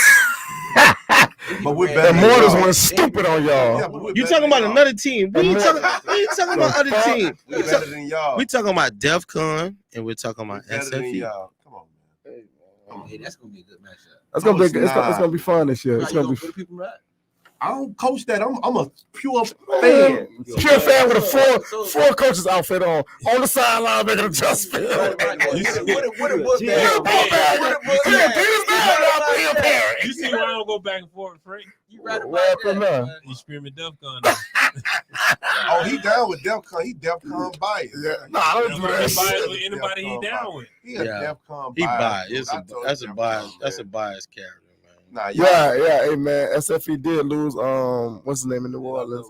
But we're better. The Mortars went stupid on y'all. Yeah, you talking about another team? We ain't talking about other team. We better than y'all. We talking about DEFCON and we're talking about SFE. Come on, man. Hey, that's gonna be a good matchup. It's gonna be fun this year. It's gonna be. People right? I don't coach that. I'm a pure fan. Pure fan with a four coaches outfit on the sideline making adjustment. You see why I don't go back and forth, Frank? You right about that. You screaming DEFCON. Oh, he down with DEFCON. He DEFCON biased. Yeah. Nah, I don't do that. Biased with anybody he down with. He a DEFCON He biased. biased. That's a bias. That's a biased character. Nah, yeah, hey man, SFE did lose. What's his name in New Orleans?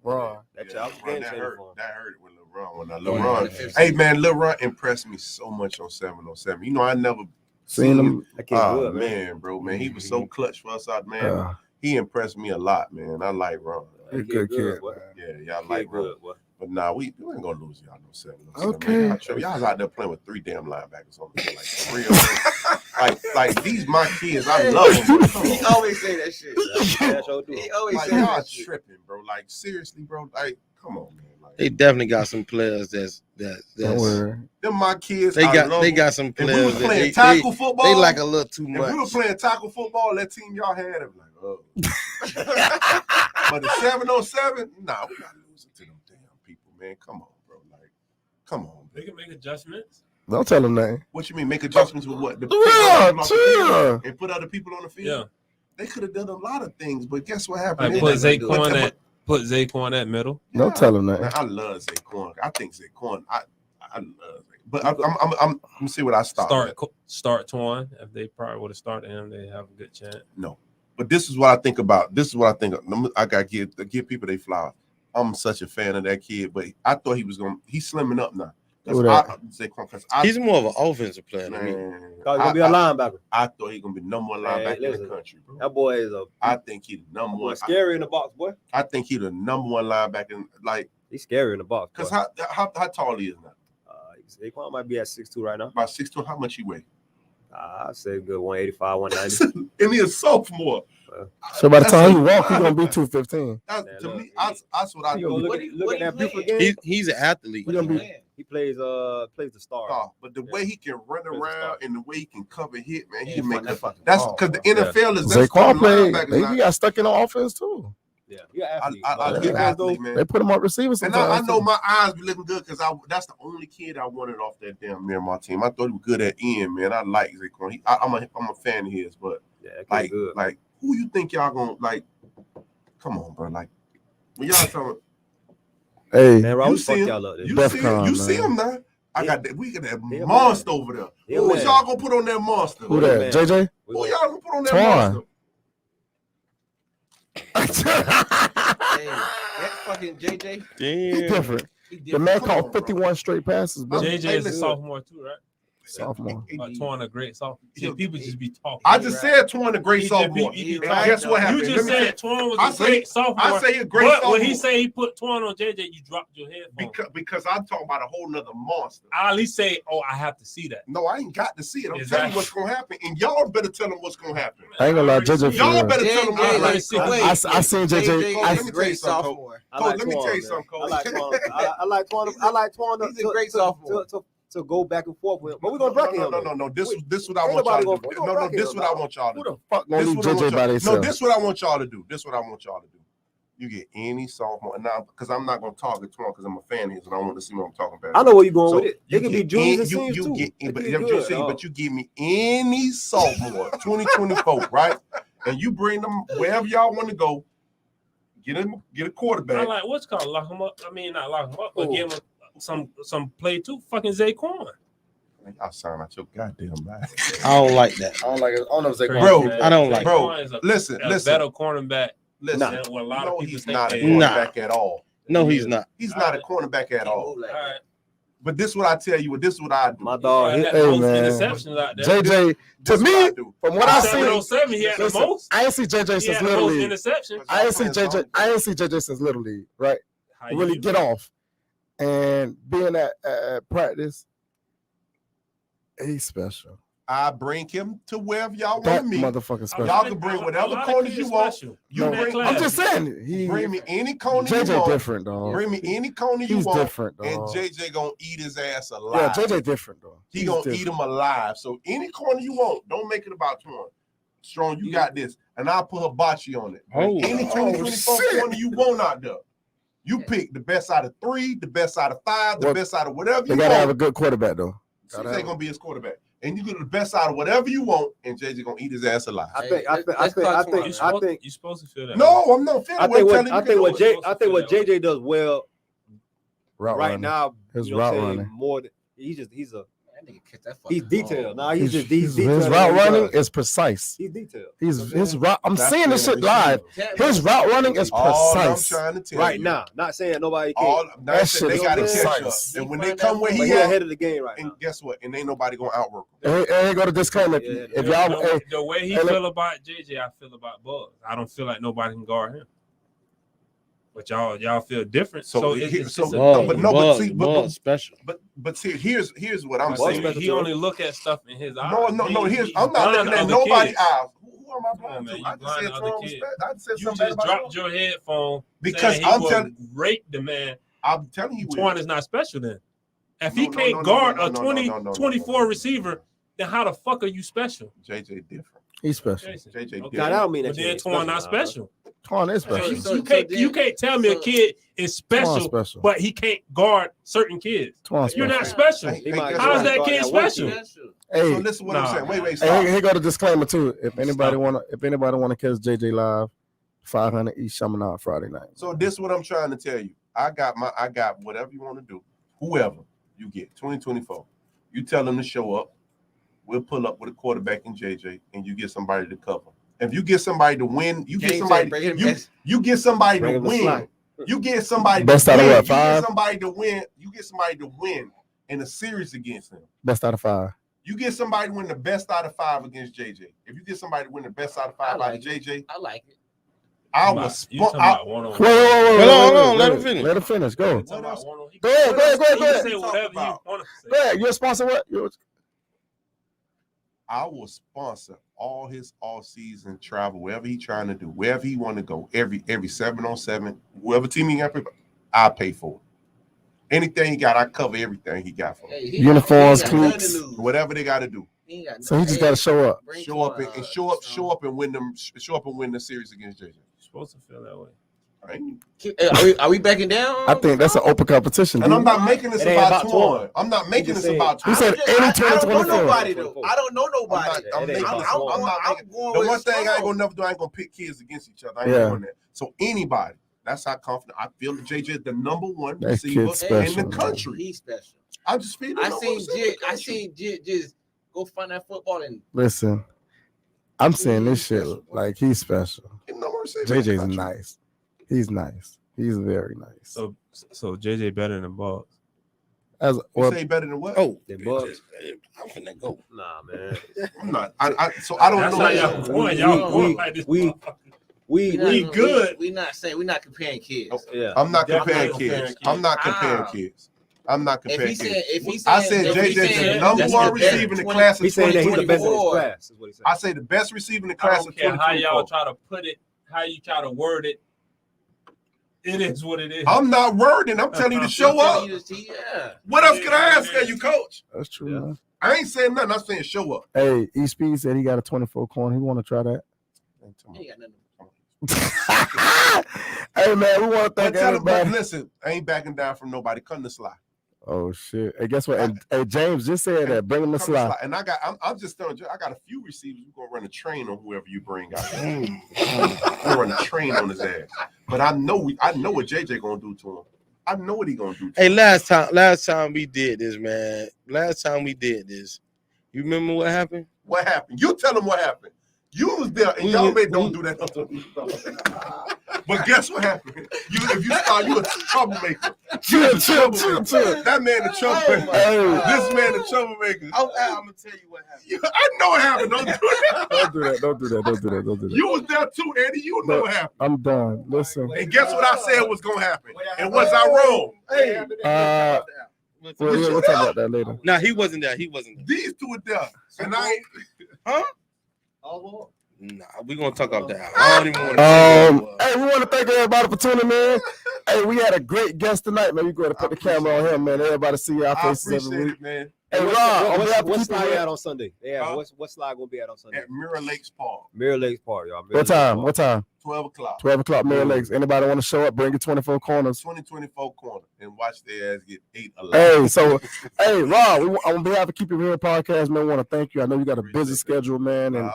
Ron. That hurt with LeBron. Hey man, LeBron impressed me so much on 707. You know, I never seen him. Man, he was so clutch for us out, man. He impressed me a lot, man. I like Ron. Good kid. Yeah, I like Ron. But nah, we ain't gonna lose y'all no 707. Okay. Y'all out there playing with 3 damn linebackers on the field, like 3 of them. like these my kids. I love them. He always say that shit. He always say y'all tripping, bro. Like seriously, bro. Like, come on, man. Like, they definitely got some players that's them my kids. They got some players. If we were playing tackle football, they like a little too much. If we were playing tackle football, that team y'all had, it like, oh. But the 707, nah, we're not losing to them damn people, man. Come on, bro. Like, come on. They can make adjustments. Don't tell them that. What you mean, make adjustments with what? And put other people on the field? Yeah. They could have done a lot of things, but guess what happened? Like put Zaquan at middle. Yeah. Don't tell them that. Man, I love Zaquan. I think Zaquan. I love it. But I'm gonna see what I start Twan. If they probably would have started him, they have a good chance. No. But this is what I think about. I gotta give people their flowers. I'm such a fan of that kid, but I thought he's slimming up now. He's more of an offensive player than me. He's gonna be a linebacker. I thought he's gonna be number 1 linebacker in the country, bro. That boy is I think he's the number 1. Scary in the box, boy. I think he's the number 1 linebacker. Like, he's scary in the box. Because how tall he is now? Saquon might be at 6'2" right now. About 6'2". How much he weigh? I'd say good 185, 190. And he's a sophomore. So by the time he walk, he's gonna be 215. To me, that's what I do. Look at that beautiful game. He's an athlete. He plays the star. But the way he can run around and the way he can cover hit, man, he can make that fucking. That's because the NFL is. Zaquan played. He got stuck in the offense too. Yeah, I get athlete, man. They put him on receivers. And I know my eyes be looking good because that's the only kid I wanted off that damn Miramar team. I thought he was good at end, man. I like Zaquan. I'm a fan of his, but like who you think y'all gonna like? Come on, bro. Like when y'all talking. Hey, man, you see him now. We got that monster over there. Who was y'all gonna put on that monster? Who that? JJ? Who y'all gonna put on that monster? Hey, that fucking JJ. He's different. The man caught 51 straight passes, bro. JJ is a sophomore too, right? Sophomore. Twan a great sophomore. People just be talking. I just said Twan a great sophomore. And guess what happened? You just said Twan was a great sophomore. I say a great sophomore. When he said he put Twan on JJ, you dropped your head. Because I'm talking about a whole nother monster. I at least say, I have to see that. No, I ain't got to see it. I'm telling you what's gonna happen, and y'all better tell them what's gonna happen. I ain't gonna lie, JJ. Y'all better tell them what's gonna happen. I seen JJ. Let me tell you something, Cole. Let me tell you something, Cole. I like Twan. He's a great sophomore. To go back and forth with, but we're gonna bracket him. No. This what I want y'all to do. No, this what I want y'all to do. Who the fuck gonna leave JJ by themselves? No, this what I want y'all to do. You get any sophomore now because I'm not gonna target Twan because I'm a fan of his and I want to see what I'm talking about. I know where you're going with it. They can be juniors and seniors too. But you give me any sophomore 2024, right? And you bring them wherever y'all want to go. Get a quarterback. I like what's called lock him up. I mean, not lock him up, but give him some play too. Fucking Zaquan. Man, y'all sound like your goddamn mind. I don't like that. I don't like it. I don't know if they Bro, I don't like bro. Saquon is a Listen. better cornerback. Listen, than what a lot of people he's think not a he is. cornerback at all. No, he's not. He's not a cornerback at all. All right. But this is what I tell you. This is what I do. My dog, He he, had the most interceptions out there. JJ, to me, from what I see, 707, he had the most. I ain't see JJ He since had the Little most League. interceptions. I ain't see JJ since Little League, right? Really get off. And being at practice, he's special. I bring him to wherever y'all want That to meet. motherfucker special. Y'all can bring whatever corners you want. I'm just saying, bring me any corner you JJ want. different, dog. Bring me any corner you He's want. different, dog. And JJ gonna eat his ass alive. Yeah, JJ different, though. He gonna eat him alive. So any corner you want, don't make it about Twan. Strong, you got this. And I'll put hibachi on it. Any 2024 corner you want out there. You pick the best out of 3, the best out of 5, the best out of whatever you want. They gotta have a good quarterback, though. CJ gonna be his quarterback. And you get the best out of whatever you want, and JJ gonna eat his ass alive. I think You're supposed to feel that. No, I'm not feeling. I think what JJ does well right now. His route running more than he's detailed. Nah, he's his route running is precise. He's detailed. His route. I'm seeing this shit live. His route running is precise. I'm trying to tell right you. now. Not saying nobody can. That shit they is got to catch up. precise. And when they come where He's he ahead of the game right and now. guess what? And ain't nobody gonna outwork him. Hey, go to disclaimer. If y'all, The way he feel about JJ, I feel about Bugs. I don't feel like nobody can guard him. But y'all feel different. So special. But see, here's what I'm saying. He only look at stuff in his eyes. No. I'm not looking at nobody's eyes. Who am I blind to? I blind just said throw respect. I just said you something just about dropped your headphone because I'm telling rate the man. I'm telling you, Twan is not special then. If he can't guard a 24 receiver, then how the fuck are you special? JJ different. He's special. JJ different. I don't mean that. But then Twan not special. Twan is special. You can't tell me a kid is special, but he can't guard certain kids. You're not special. How is that kid special? Hey, so listen what I'm saying. Wait, hey, here go the disclaimer too. If anybody wanna catch JJ live, 500 East Chaminade Friday night. So this is what I'm trying to tell you. I got whatever you want to do. Whoever you get, 2024, you tell them to show up. We'll pull up with a quarterback in JJ, and you get somebody to cover. If you get somebody to win, you get somebody to win. You get somebody to best out of what, 5? Somebody to win. You get somebody to win in a series against them. Best out of 5. You get somebody to win the best out of 5 against JJ. If you get somebody to win the best out of 5 out of JJ, I like it. I was. Wait, hold on. Let him finish. Let him finish. Go. Go ahead. Say whatever you want to say. Go ahead. You're a sponsor. What? I will sponsor all his all-season travel, wherever he's trying to do, wherever he want to go, every 7-on-7, whoever team he got, I pay for it. Anything he got, I cover everything he got for him. Uniforms, cleats, whatever they got to do. So he just got to show up. Show up and win the series against JJ. You're supposed to feel that way. Are we backing down? I think that's an open competition. And I'm not making this about Twan. I'm not making this about Twan. He said any 2024. I don't know nobody. The one thing I ain't gonna never do, I ain't gonna pick kids against each other. I ain't doing that. So anybody, that's how confident I feel that JJ is the number one receiver in the country. He's special. I just feel I seen Jit just go find that football and listen. I'm saying this shit like he's special. JJ's nice. He's nice. He's very nice. So JJ better than Bugs. As well, say better than what? Oh, than Bugs. I'm finna go. Nah, man. I'm not. So I don't know. Y'all going like this. We good. We're not comparing kids. Oh, yeah. I'm not comparing kids. I'm not comparing kids. I'm not comparing kids. I said JJ is the number one receiver in the class of 2024. I say the best receiver in the class of 2024. How y'all try to put it, how you try to word it. It is what it is. I'm not wording. I'm telling you to show up. What else can I ask you, coach? That's true, man. I ain't saying nothing. I'm saying show up. Hey, E-Speed said he got a 24 corner. He want to try that. Hey, man, we want to thank everybody. Listen, I ain't backing down from nobody. Come to Sly. Oh shit! Hey, guess what? Hey, James just said that. Bring him to Sly. And I'm just telling you, I got a few receivers. We're gonna run a train on whoever you bring out. We're gonna run a train on his ass. But I know what JJ gonna do to him. I know what he gonna do. Hey, last time we did this, man. You remember what happened? What happened? You tell him what happened. You was there, and y'all don't do that. But guess what happened? If you start, you a troublemaker. Chill. That man the troublemaker. This man the troublemaker. I'm gonna tell you what happened. I know what happened. Don't do that. Don't do that. You was there too, Eddie. You know what happened. I'm done. Listen. And guess what I said was gonna happen? And was I wrong? We'll talk about that later. No, he wasn't there. These two were there. And huh? Nah, we're gonna talk about that. I don't even want to hey, we want to thank everybody for tuning in. Hey, we had a great guest tonight, man. We go to put the camera on him, man. Everybody see our faces every week, man. Hey, Rob, what's slide at on Sunday? Yeah, what slide gonna be at on Sunday? At Mirror Lakes Park. Mirror Lakes Park, y'all. What time? 12 o'clock. 12 o'clock, Mirror Lakes. Anybody want to show up? Bring your 24 corners. 2024 corner and watch their ass get 8 alive. Hey, Rob, on behalf of Keep It Real Podcast, man, I want to thank you. I know you got a busy schedule, man, and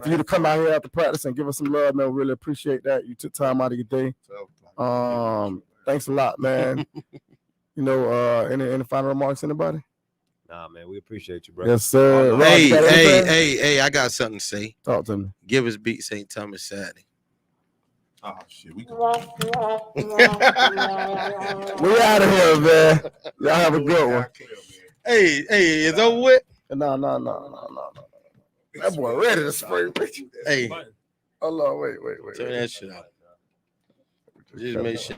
for you to come out here after practice and give us some love, man, we really appreciate that. You took time out of your day. Thanks a lot, man. Any final remarks, anybody? Nah, man, we appreciate you, bro. Yes, sir. Rob, hey, I got something to say. Talk to me. Give us beat St. Thomas Saturday. Oh shit, we out of here, man. Y'all have a good one. Hey, it's over with. No. That boy ready to spray. Hey, hold on, wait. turn that shit out. Just make sure.